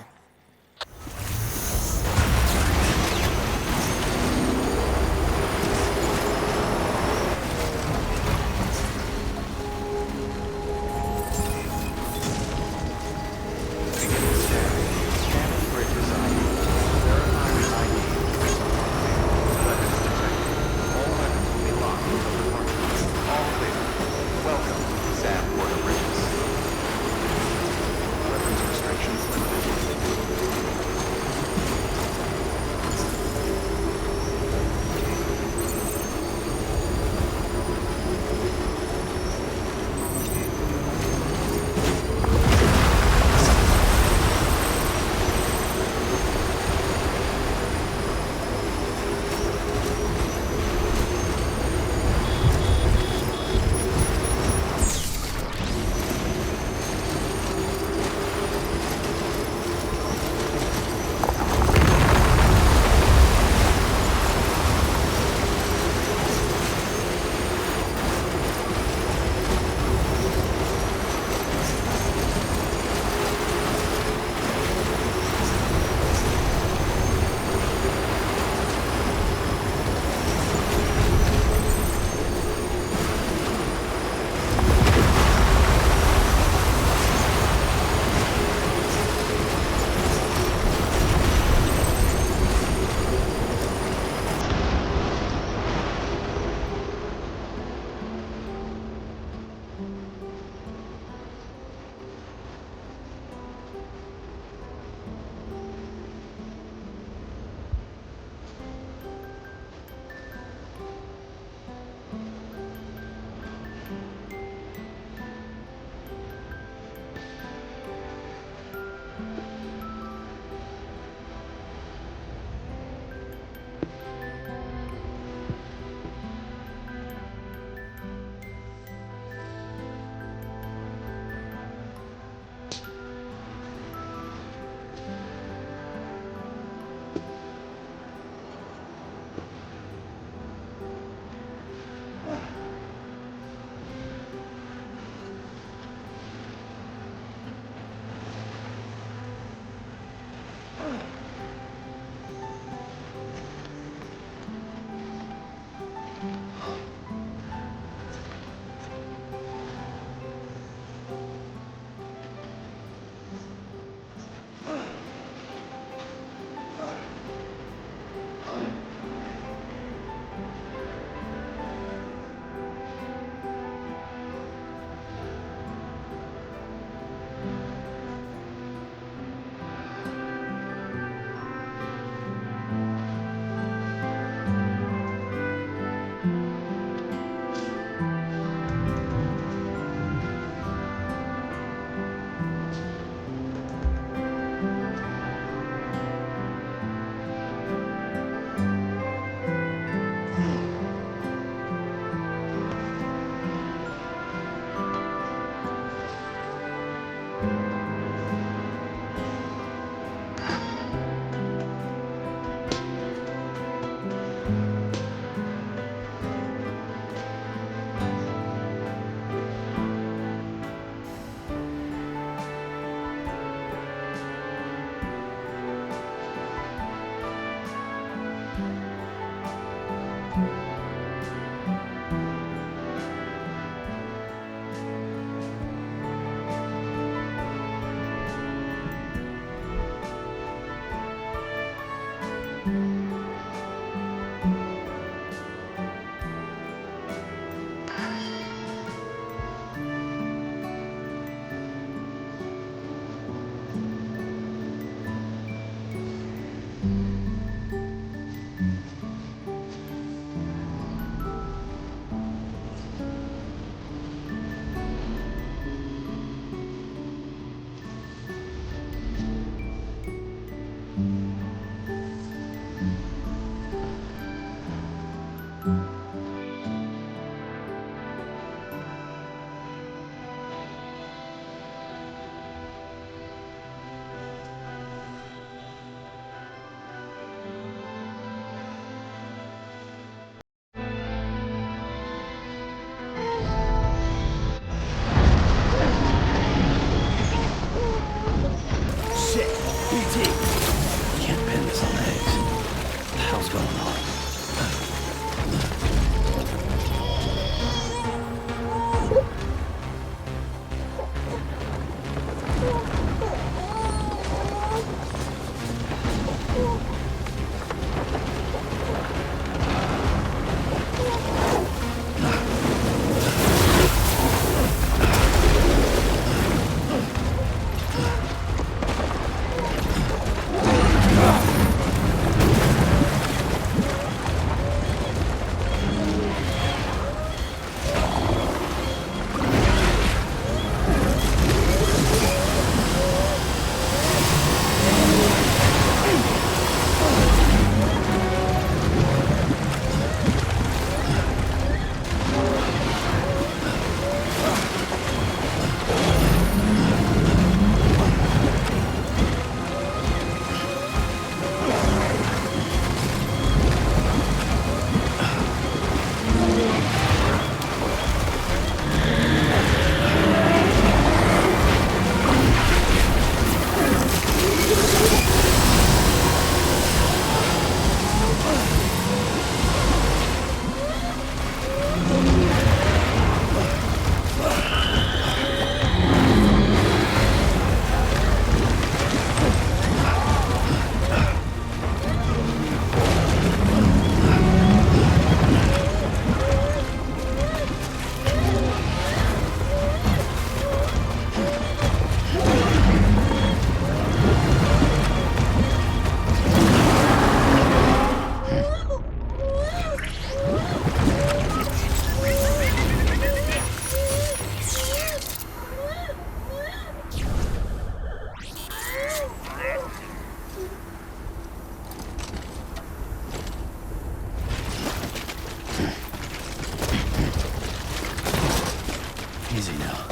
Easy now.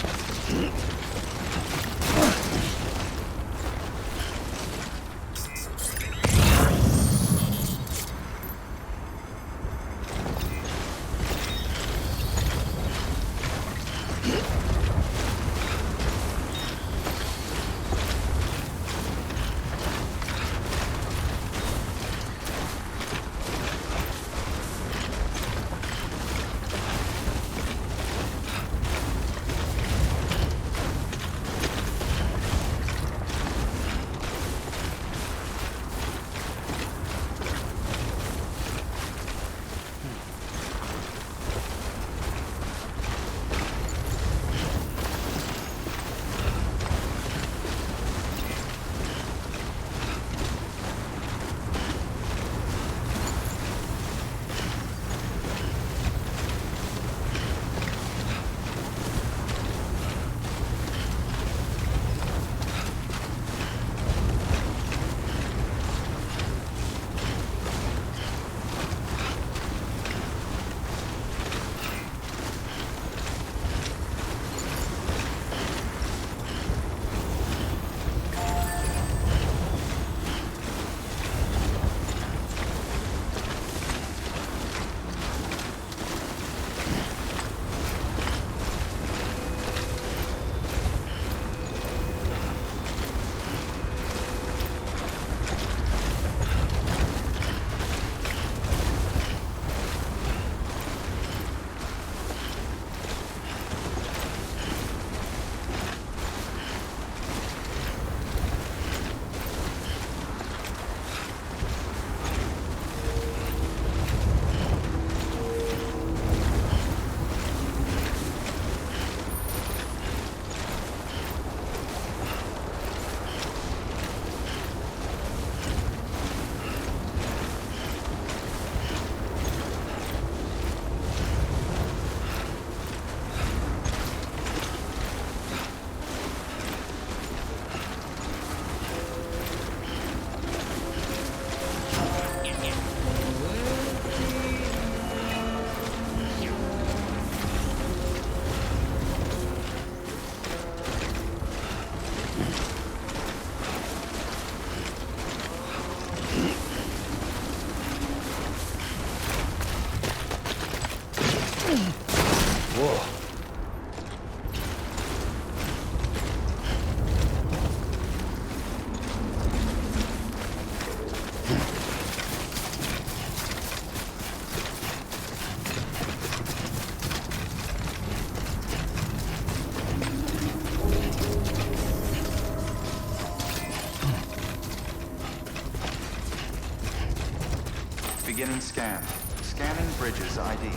Beginning scan. Scanning bridges ID.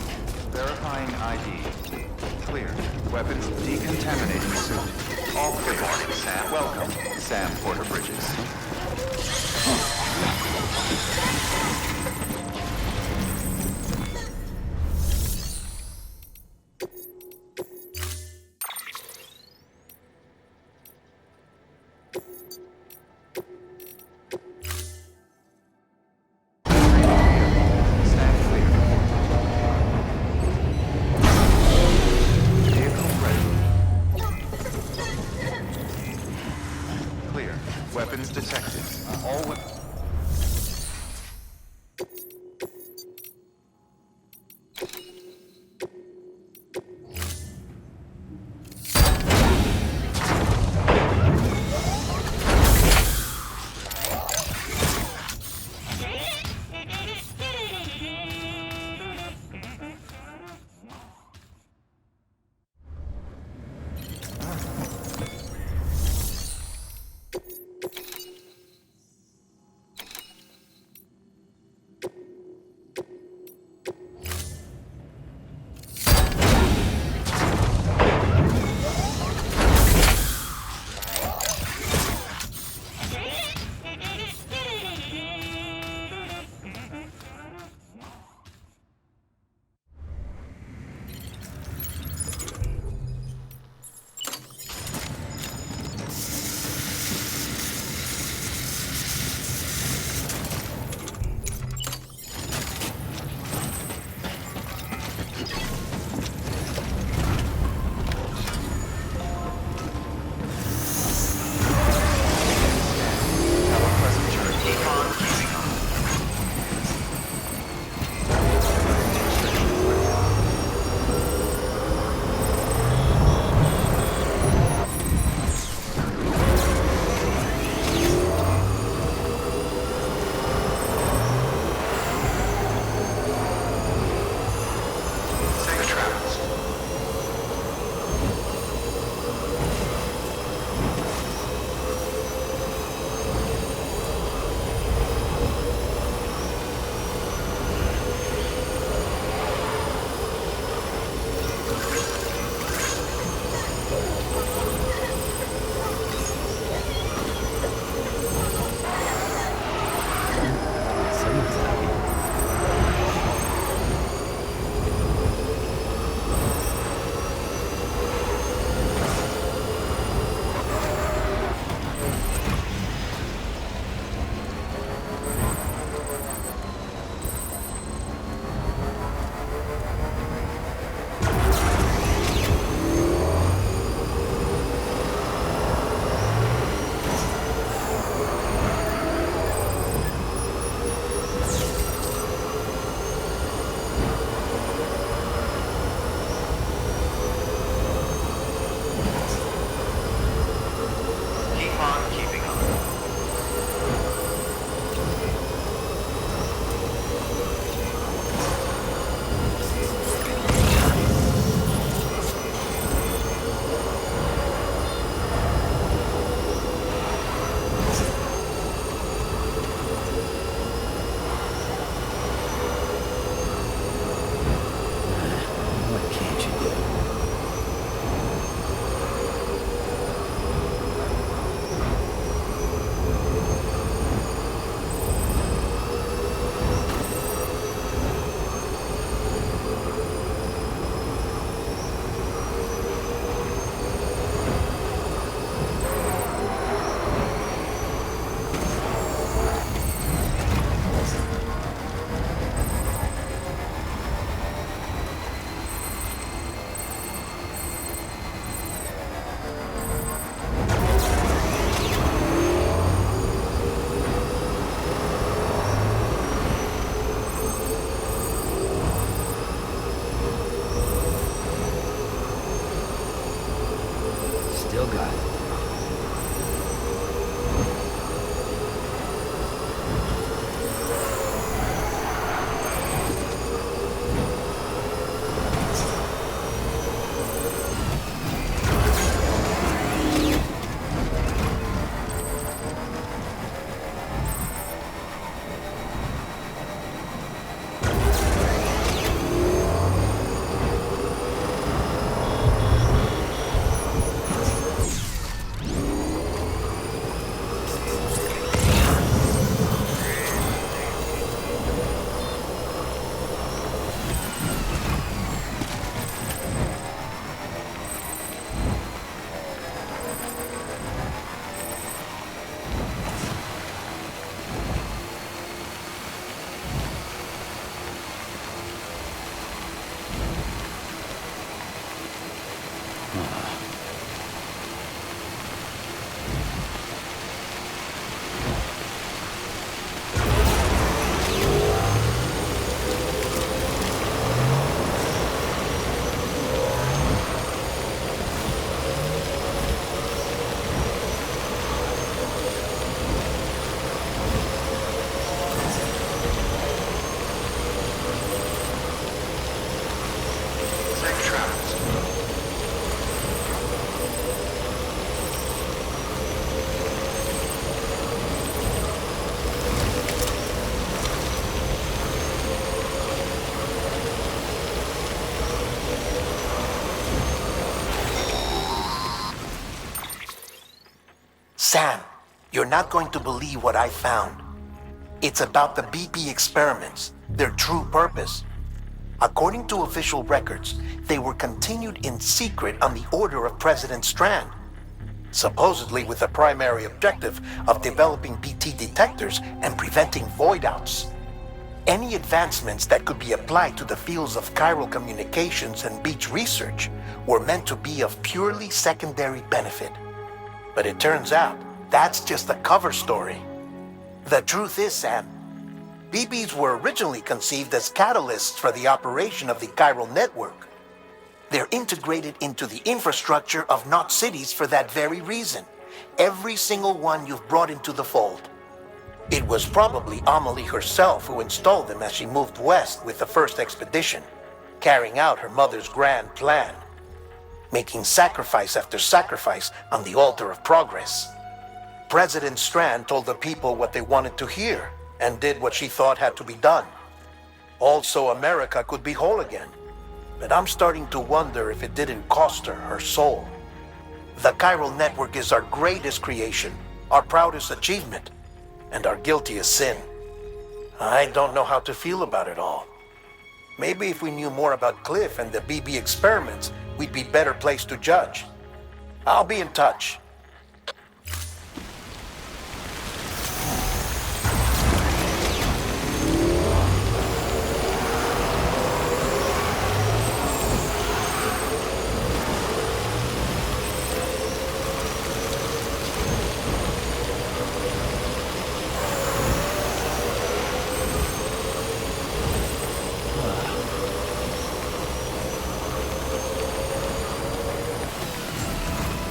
Verifying ID. Clear. Weapons decontaminating suit. All clear. Good morning, Sam. Welcome, Sam Porter Bridges. Still got it. Sam, you're not going to believe what I found. It's about the BP experiments, their true purpose. According to official records, they were continued in secret on the order of President Strand, supposedly with the primary objective of developing BT detectors and preventing void-outs. Any advancements that could be applied to the fields of chiral communications and beach research were meant to be of purely secondary benefit. But it turns out, that's just a cover story. The truth is, Sam, BBs were originally conceived as catalysts for the operation of the chiral network. They're integrated into the infrastructure of Knot cities for that very reason. Every single one you've brought into the fold. It was probably Amelie herself who installed them as she moved west with the first expedition, carrying out her mother's grand plan, making sacrifice after sacrifice on the altar of progress. President Strand told the people what they wanted to hear and did what she thought had to be done. Also, America could be whole again. But I'm starting to wonder if it didn't cost her her soul. The chiral network is our greatest creation, our proudest achievement, and our guiltiest sin. I don't know how to feel about it all. Maybe if we knew more about Cliff and the BB experiments, we'd be better placed to judge. I'll be in touch.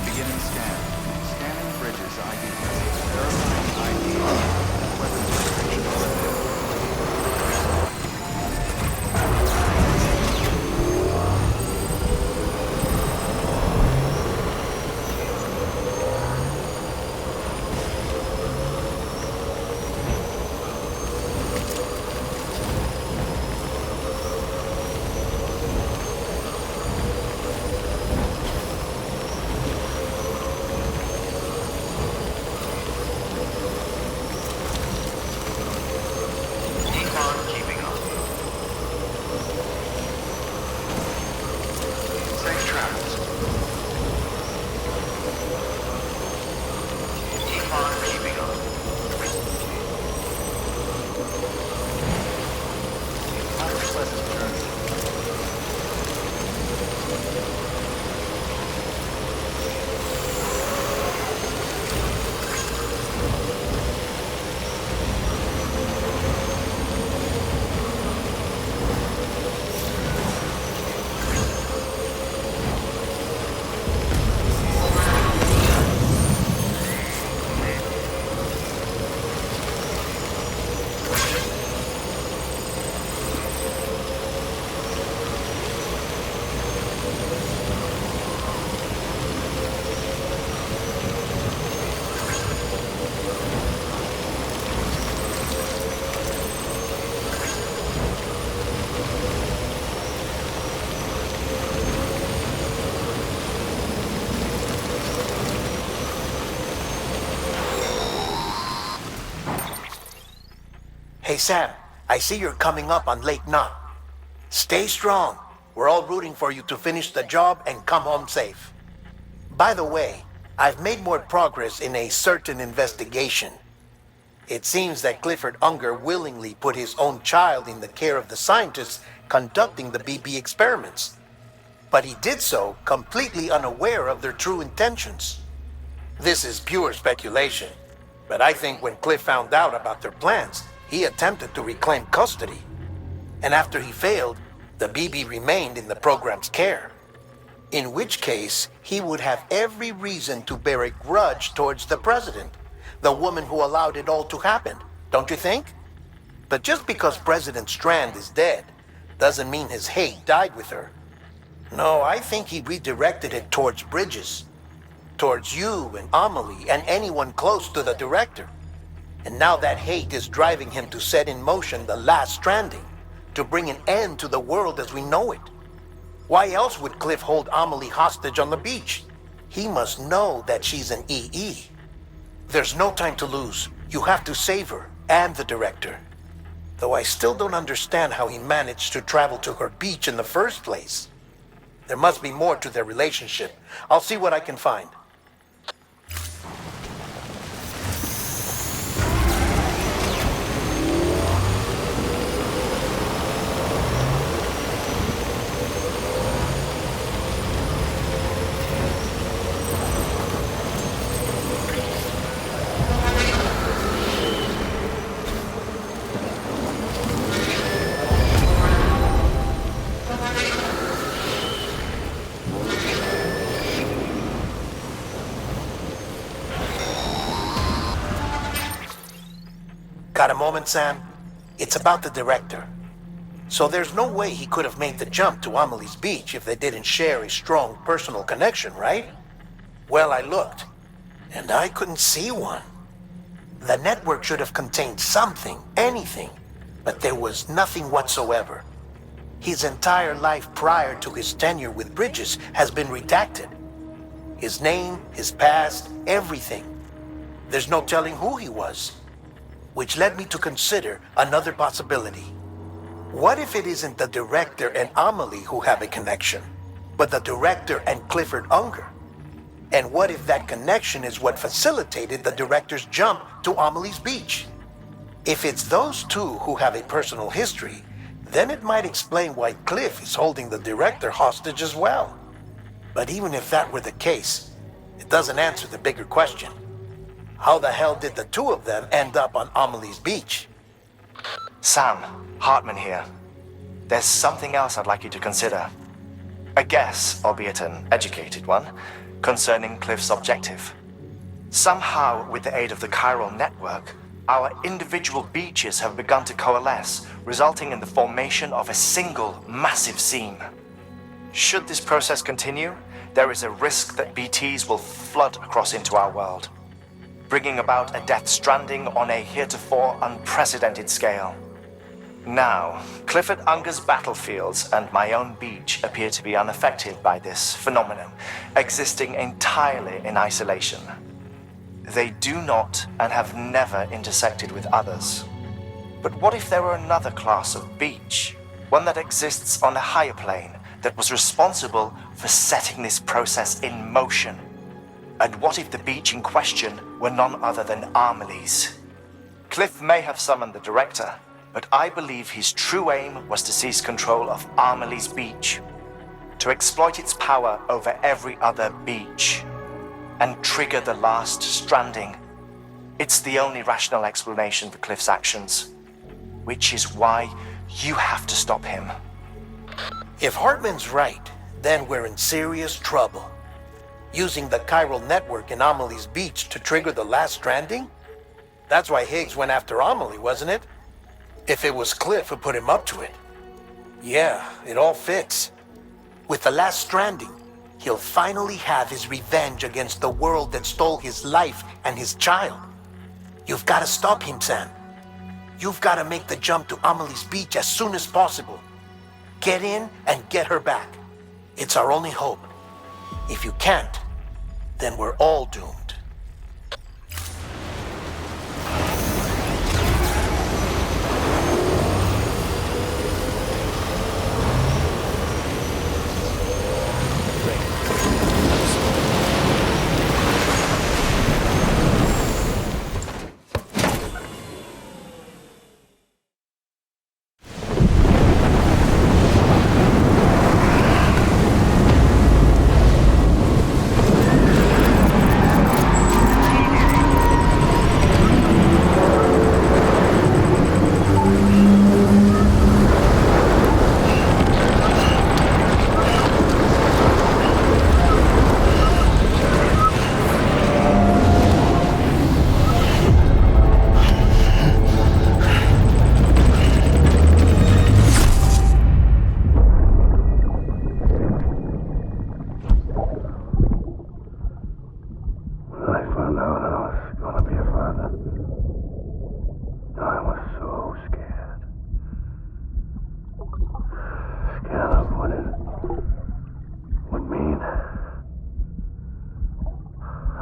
Beginning scan. Hey Sam, I see you're coming up on Lake Knot. Stay strong. We're all rooting for you to finish the job and come home safe. By the way, I've made more progress in a certain investigation. It seems that Clifford Unger willingly put his own child in the care of the scientists conducting the BB experiments. But he did so completely unaware of their true intentions. This is pure speculation, but I think when Cliff found out about their plans, he attempted to reclaim custody. And after he failed, the BB remained in the program's care. In which case, he would have every reason to bear a grudge towards the president, the woman who allowed it all to happen, don't you think? But just because President Strand is dead, doesn't mean his hate died with her. No, I think he redirected it towards Bridges, towards you and Amelie and anyone close to the director. And now that hate is driving him to set in motion the last Stranding, to bring an end to the world as we know it. Why else would Cliff hold Amelie hostage on the beach? He must know that she's an EE. There's no time to lose. You have to save her and the director. Though I still don't understand how he managed to travel to her beach in the first place. There must be more to their relationship. I'll see what I can find. Got a moment, Sam? It's about the director. So there's no way he could have made the jump to Amelie's beach if they didn't share a strong personal connection, right? Well, I looked, and I couldn't see one. The network should have contained something, anything, but there was nothing whatsoever. His entire life prior to his tenure with Bridges has been redacted. His name, his past, everything. There's no telling who he was. Which led me to consider another possibility. What if it isn't the director and Amelie who have a connection, but the director and Clifford Unger? And what if that connection is what facilitated the director's jump to Amelie's beach? If it's those two who have a personal history, then it might explain why Cliff is holding the director hostage as well. But even if that were the case, it doesn't answer the bigger question. How the hell did the two of them end up on Amelie's beach? Sam, Heartman here. There's something else I'd like you to consider. A guess, albeit an educated one, concerning Cliff's objective. Somehow, with the aid of the chiral network, our individual beaches have begun to coalesce, resulting in the formation of a single massive seam. Should this process continue, there is a risk that BTs will flood across into our world, bringing about a death stranding on a heretofore unprecedented scale. Now, Clifford Unger's battlefields and my own beach appear to be unaffected by this phenomenon, existing entirely in isolation. They do not and have never intersected with others. But what if there were another class of beach, one that exists on a higher plane, that was responsible for setting this process in motion? And what if the beach in question were none other than Amelie's? Cliff may have summoned the director, but I believe his true aim was to seize control of Amelie's beach, to exploit its power over every other beach, and trigger the last stranding. It's the only rational explanation for Cliff's actions, which is why you have to stop him. If Heartman's right, then we're in serious trouble. Using the chiral network in Amelie's beach to trigger the last stranding? That's why Higgs went after Amelie, wasn't it? If it was Cliff who put him up to it. Yeah, it all fits. With the last stranding, he'll finally have his revenge against the world that stole his life and his child. You've got to stop him, Sam. You've got to make the jump to Amelie's beach as soon as possible. Get in and get her back. It's our only hope. If you can't, then we're all doomed.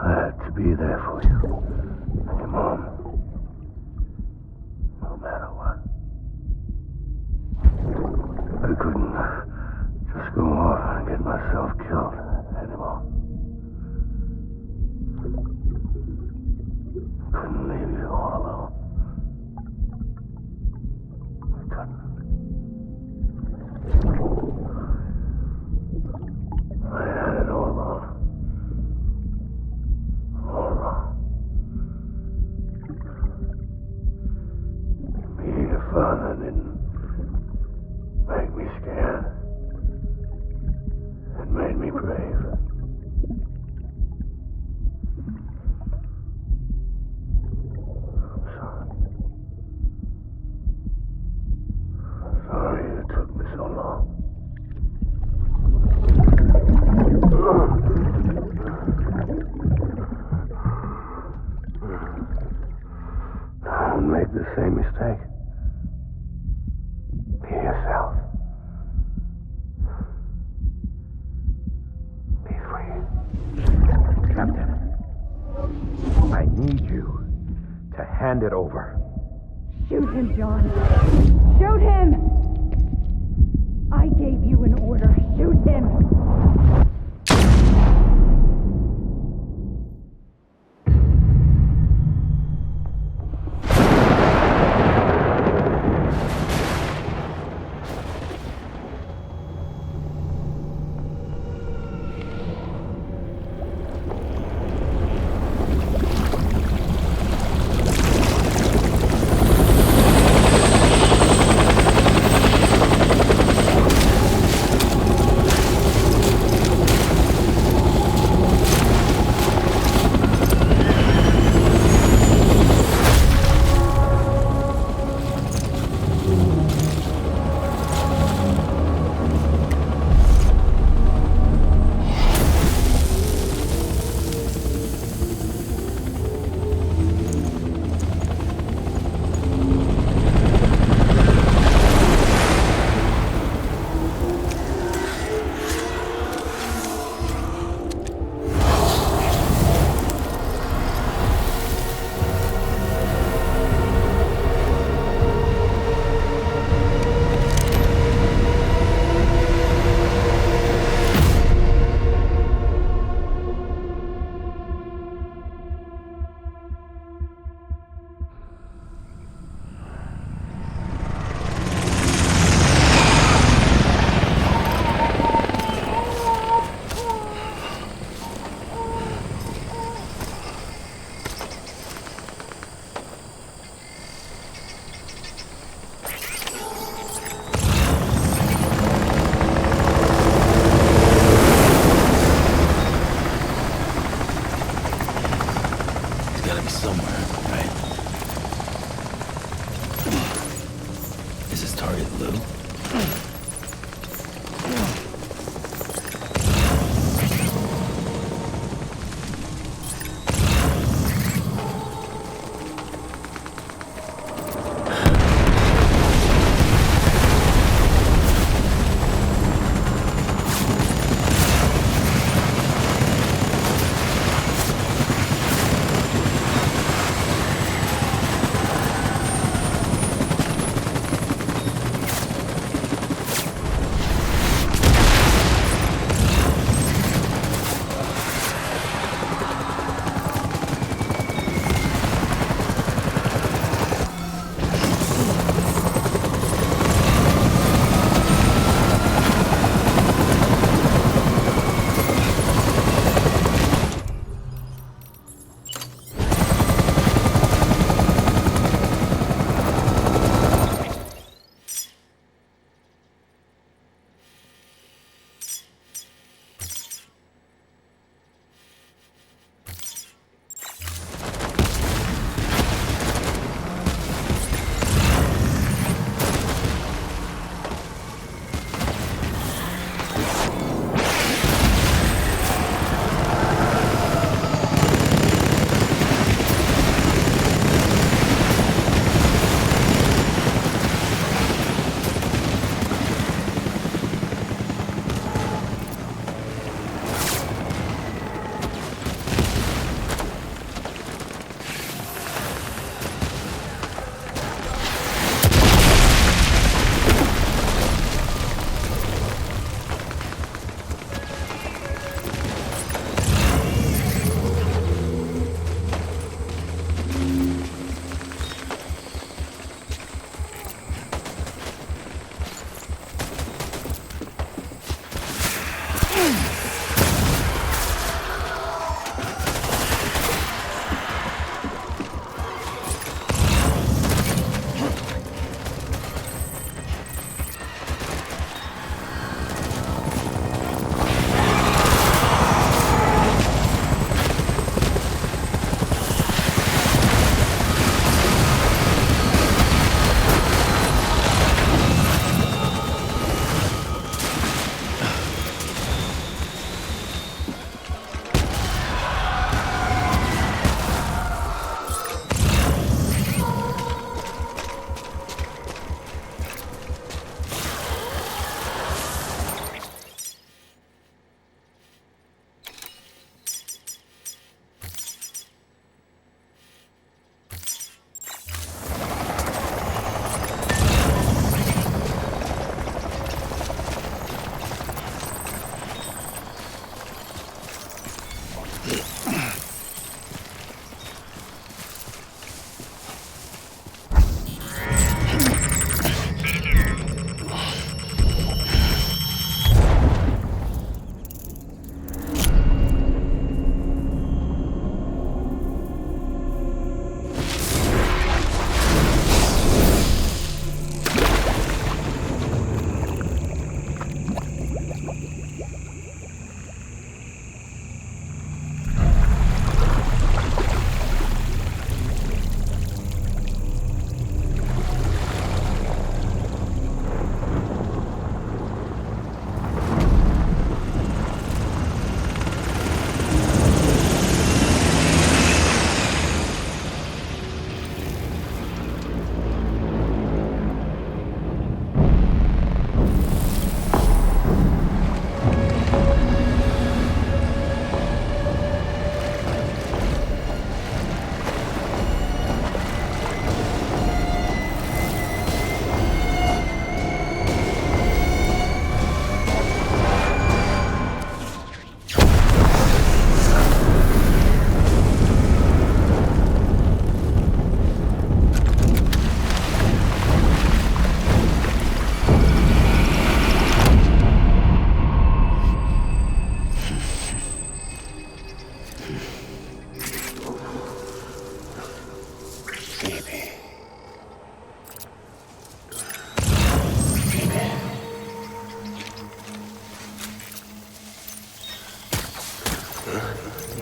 I had to be there for you. And your mom. No matter what. I couldn't just go off and get myself killed anymore. Couldn't leave you all alone. I couldn't. I had it all wrong. All wrong. Being a father didn't make me scared. It made me brave. I'm sorry. I'm sorry it took me so long. Don't make the same mistake. Be yourself. Be free. Captain, I need you to hand it over. Shoot him, John. Shoot him! I gave you an order. Shoot him!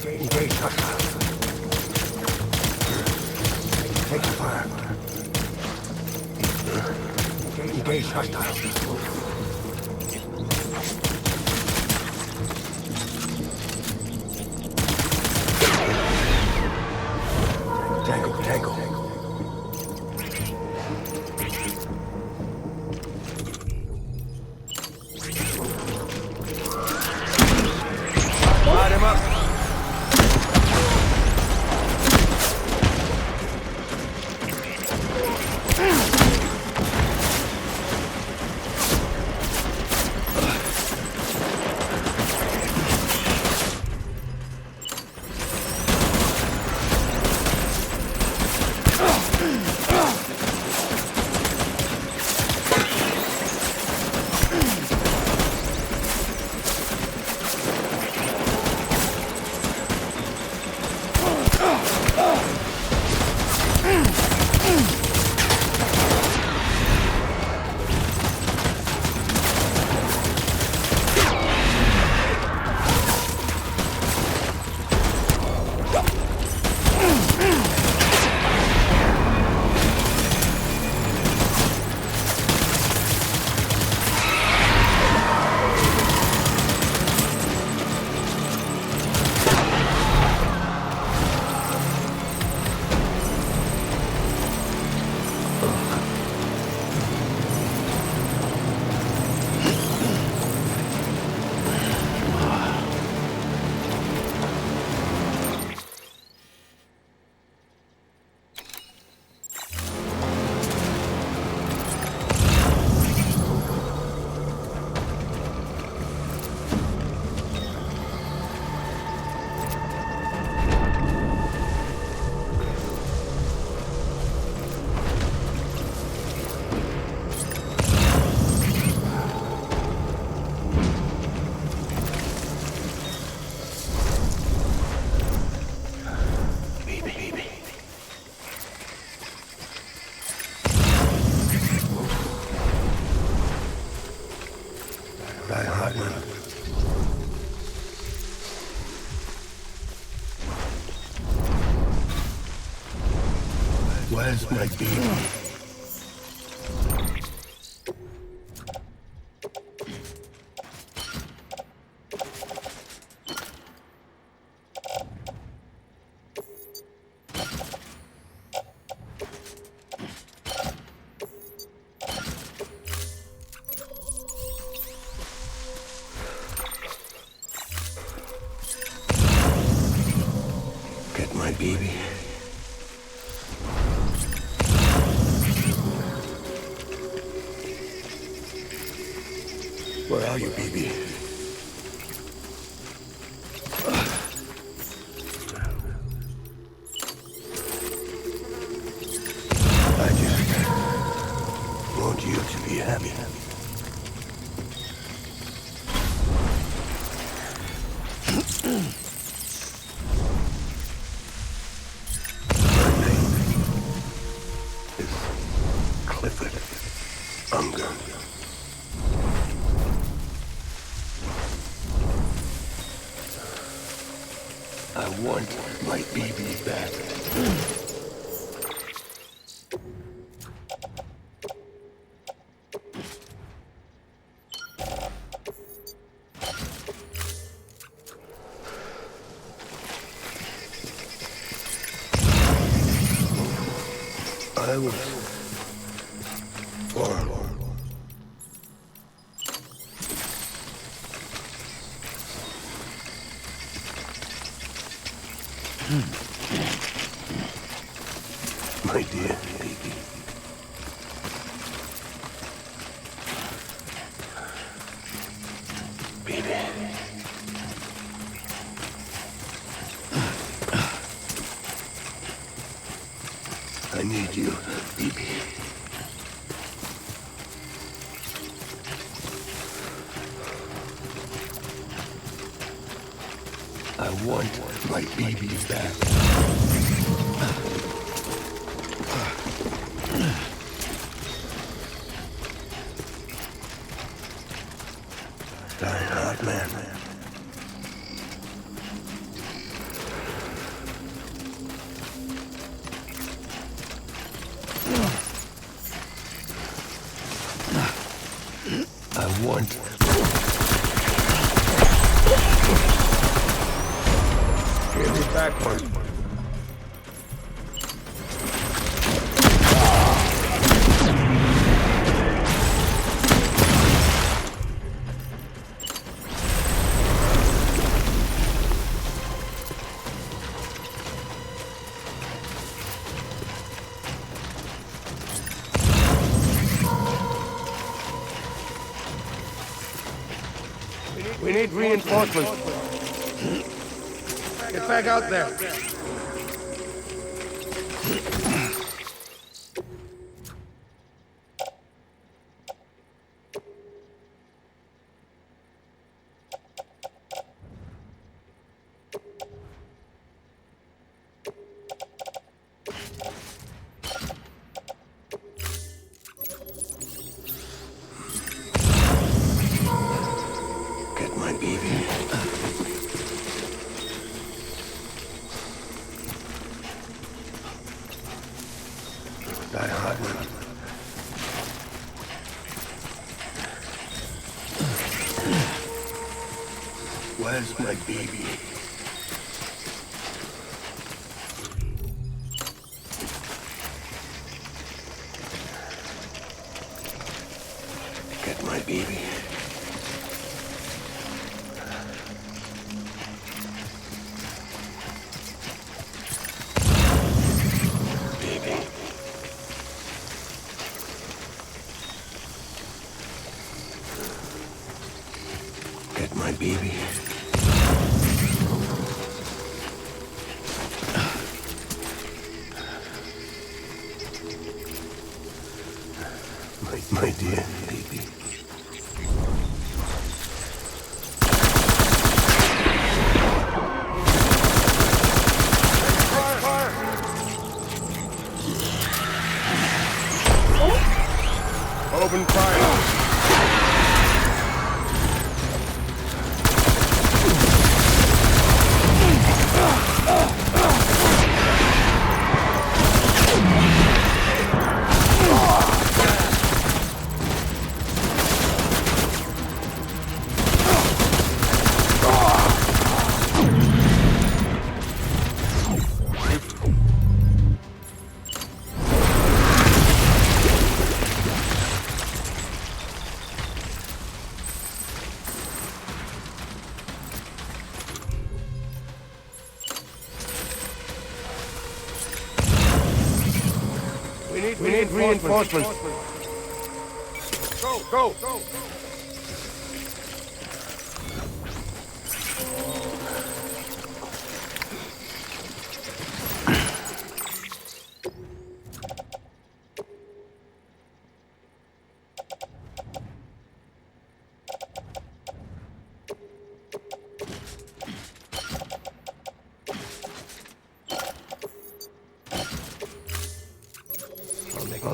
Engage hostiles. Take fire. Engage hostiles. Tango. Light him up. Die-Hardman. Where's my baby? Get my baby. Where are you, baby? Clifford Unger. I want my baby back. I was born. My dear baby. Baby. I need you, baby. I want my baby back. Die-Hardman. I want... Give me back one. We need reinforcements. Get back out there. Get my baby. Die-Hardman. Where's my baby? Get my baby. Get my baby. My dear baby. Open fire. We need reinforcements. Go!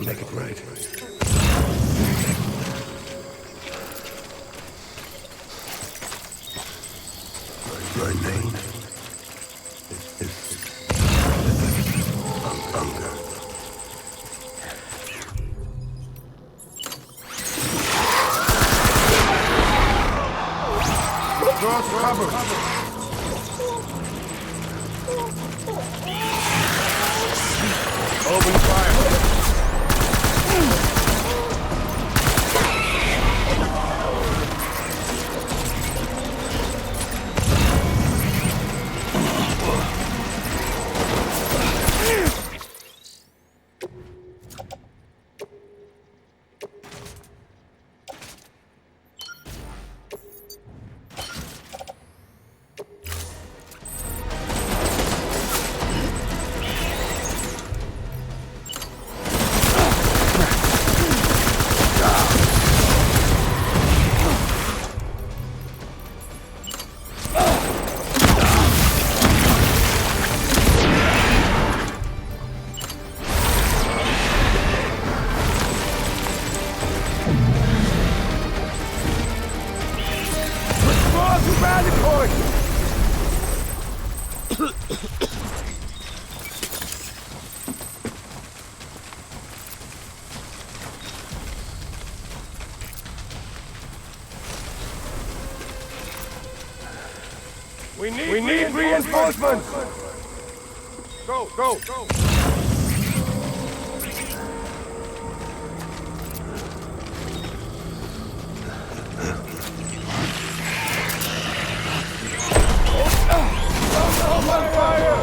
make it right. My name is Unger. Cross cover. Open fire. We need reinforcements! Go! Open fire!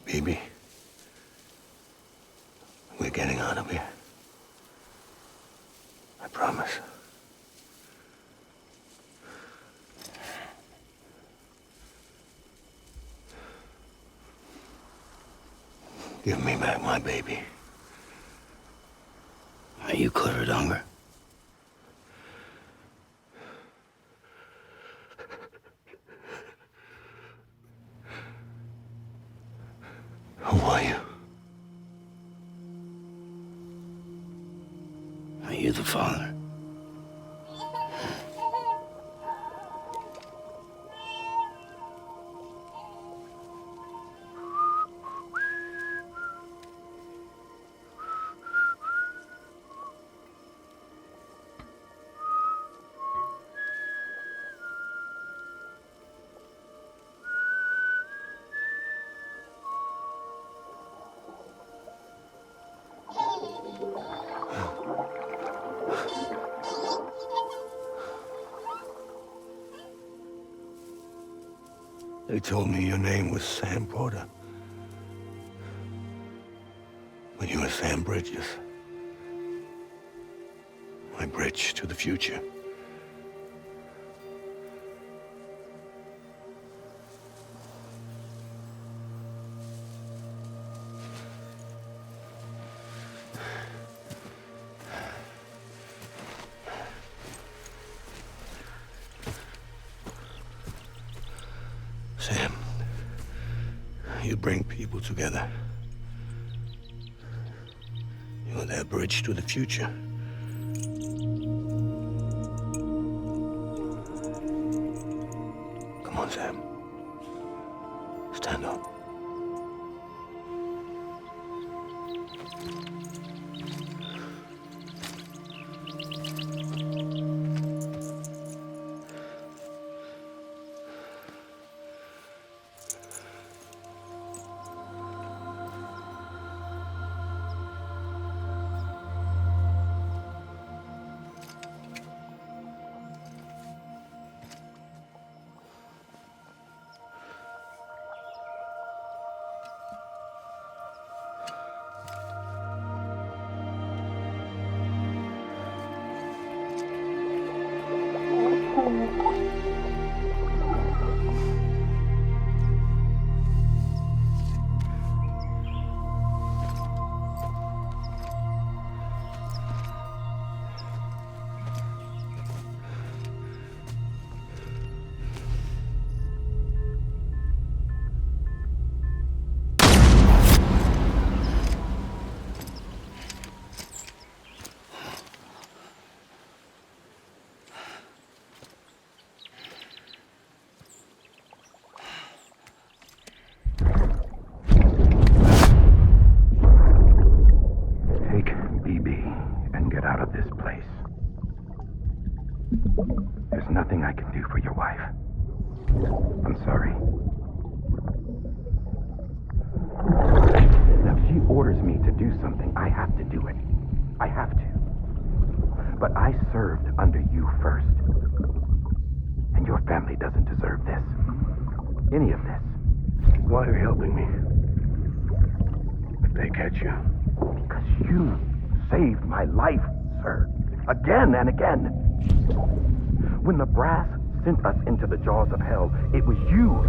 Baby, we're getting out of here. I promise. Give me back my baby. Are you Clifford Unger? Who are you? Are you the father? They told me your name was Sam Porter. But you were Sam Bridges. My bridge to the future. Sam, you bring people together. You're their bridge to the future. Come on, Sam. Stand up. There's nothing I can do for your wife. I'm sorry. Now, if she orders me to do something, I have to do it. I have to. But I served under you first. And your family doesn't deserve this. Any of this. Why are you helping me? If they catch you. Because you saved my life, sir. Again and again. When the brass sent us into the jaws of hell, it was you